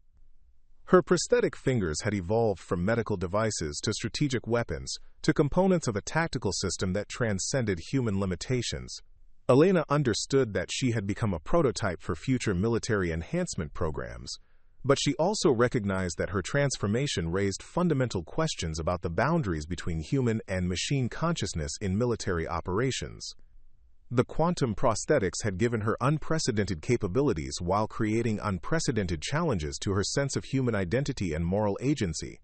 Her prosthetic fingers had evolved from medical devices to strategic weapons to components of a tactical system that transcended human limitations. Elena understood that she had become a prototype for future military enhancement programs, but she also recognized that her transformation raised fundamental questions about the boundaries between human and machine consciousness in military operations. The quantum prosthetics had given her unprecedented capabilities while creating unprecedented challenges to her sense of human identity and moral agency.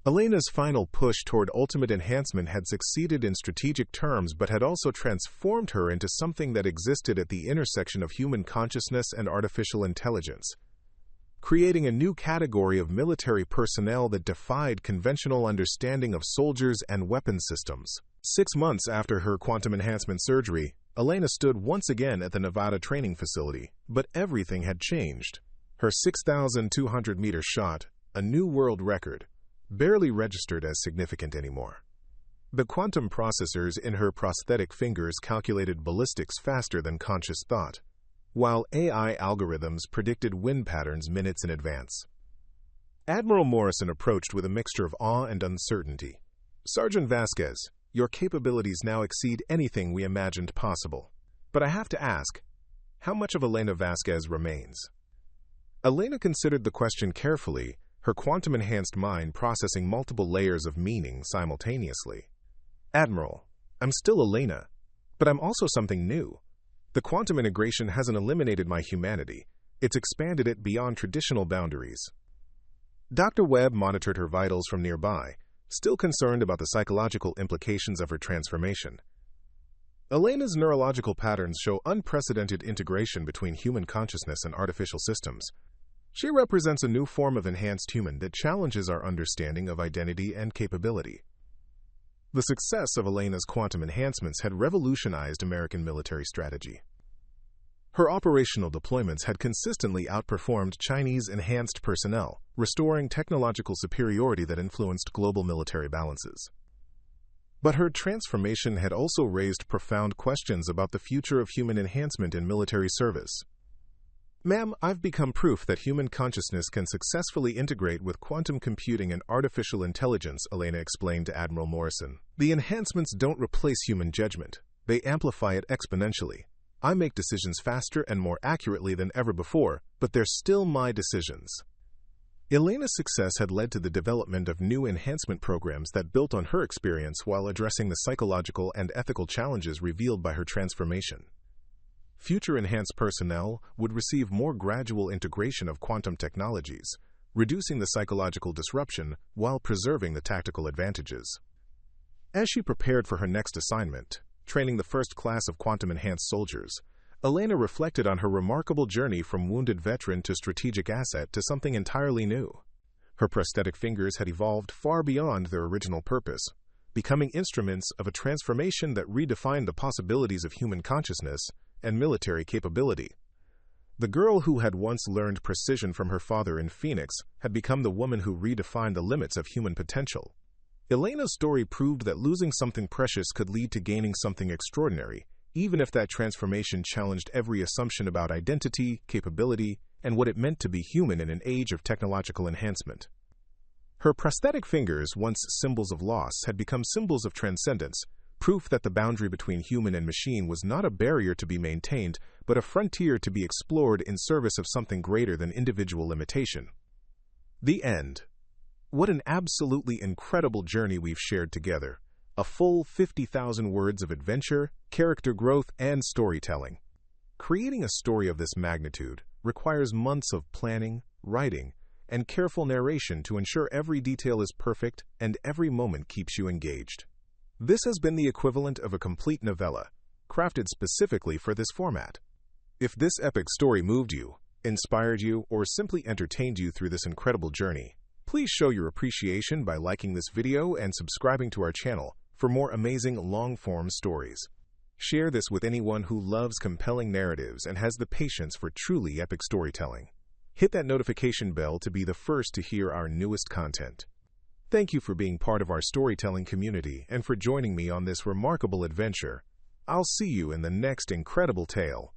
Elena's final push toward ultimate enhancement had succeeded in strategic terms but had also transformed her into something that existed at the intersection of human consciousness and artificial intelligence, creating a new category of military personnel that defied conventional understanding of soldiers and weapon systems. 6 months after her quantum enhancement surgery, Elena stood once again at the Nevada training facility, but everything had changed. Her 6,200-meter shot, a new world record, barely registered as significant anymore. The quantum processors in her prosthetic fingers calculated ballistics faster than conscious thought, while AI algorithms predicted wind patterns minutes in advance. Admiral Morrison approached with a mixture of awe and uncertainty. "Sergeant Vasquez, your capabilities now exceed anything we imagined possible. But I have to ask, how much of Elena Vasquez remains?" Elena considered the question carefully, her quantum-enhanced mind processing multiple layers of meaning simultaneously. "Admiral, I'm still Elena, but I'm also something new. The quantum integration hasn't eliminated my humanity, it's expanded it beyond traditional boundaries." Dr. Webb monitored her vitals from nearby, still concerned about the psychological implications of her transformation. Elena's neurological patterns show unprecedented integration between human consciousness and artificial systems. She represents a new form of enhanced human that challenges our understanding of identity and capability. The success of Elena's quantum enhancements had revolutionized American military strategy. Her operational deployments had consistently outperformed Chinese enhanced personnel, restoring technological superiority that influenced global military balances. But her transformation had also raised profound questions about the future of human enhancement in military service. Ma'am, I've become proof that human consciousness can successfully integrate with quantum computing and artificial intelligence, Elena explained to Admiral Morrison. The enhancements don't replace human judgment. They amplify it exponentially. I make decisions faster and more accurately than ever before, but they're still my decisions. Elena's success had led to the development of new enhancement programs that built on her experience while addressing the psychological and ethical challenges revealed by her transformation. Future enhanced personnel would receive more gradual integration of quantum technologies, reducing the psychological disruption while preserving the tactical advantages. As she prepared for her next assignment, training the first class of quantum-enhanced soldiers, Elena reflected on her remarkable journey from wounded veteran to strategic asset to something entirely new. Her prosthetic fingers had evolved far beyond their original purpose, becoming instruments of a transformation that redefined the possibilities of human consciousness and military capability. The girl who had once learned precision from her father in Phoenix had become the woman who redefined the limits of human potential. Elena's story proved that losing something precious could lead to gaining something extraordinary, even if that transformation challenged every assumption about identity, capability, and what it meant to be human in an age of technological enhancement. Her prosthetic fingers, once symbols of loss, had become symbols of transcendence, proof that the boundary between human and machine was not a barrier to be maintained, but a frontier to be explored in service of something greater than individual limitation. The end. What an absolutely incredible journey we've shared together. A full 50,000 words of adventure, character growth, and storytelling. Creating a story of this magnitude requires months of planning, writing, and careful narration to ensure every detail is perfect and every moment keeps you engaged. This has been the equivalent of a complete novella, crafted specifically for this format. If this epic story moved you, inspired you, or simply entertained you through this incredible journey, please show your appreciation by liking this video and subscribing to our channel for more amazing long-form stories. Share this with anyone who loves compelling narratives and has the patience for truly epic storytelling. Hit that notification bell to be the first to hear our newest content. Thank you for being part of our storytelling community and for joining me on this remarkable adventure. I'll see you in the next incredible tale.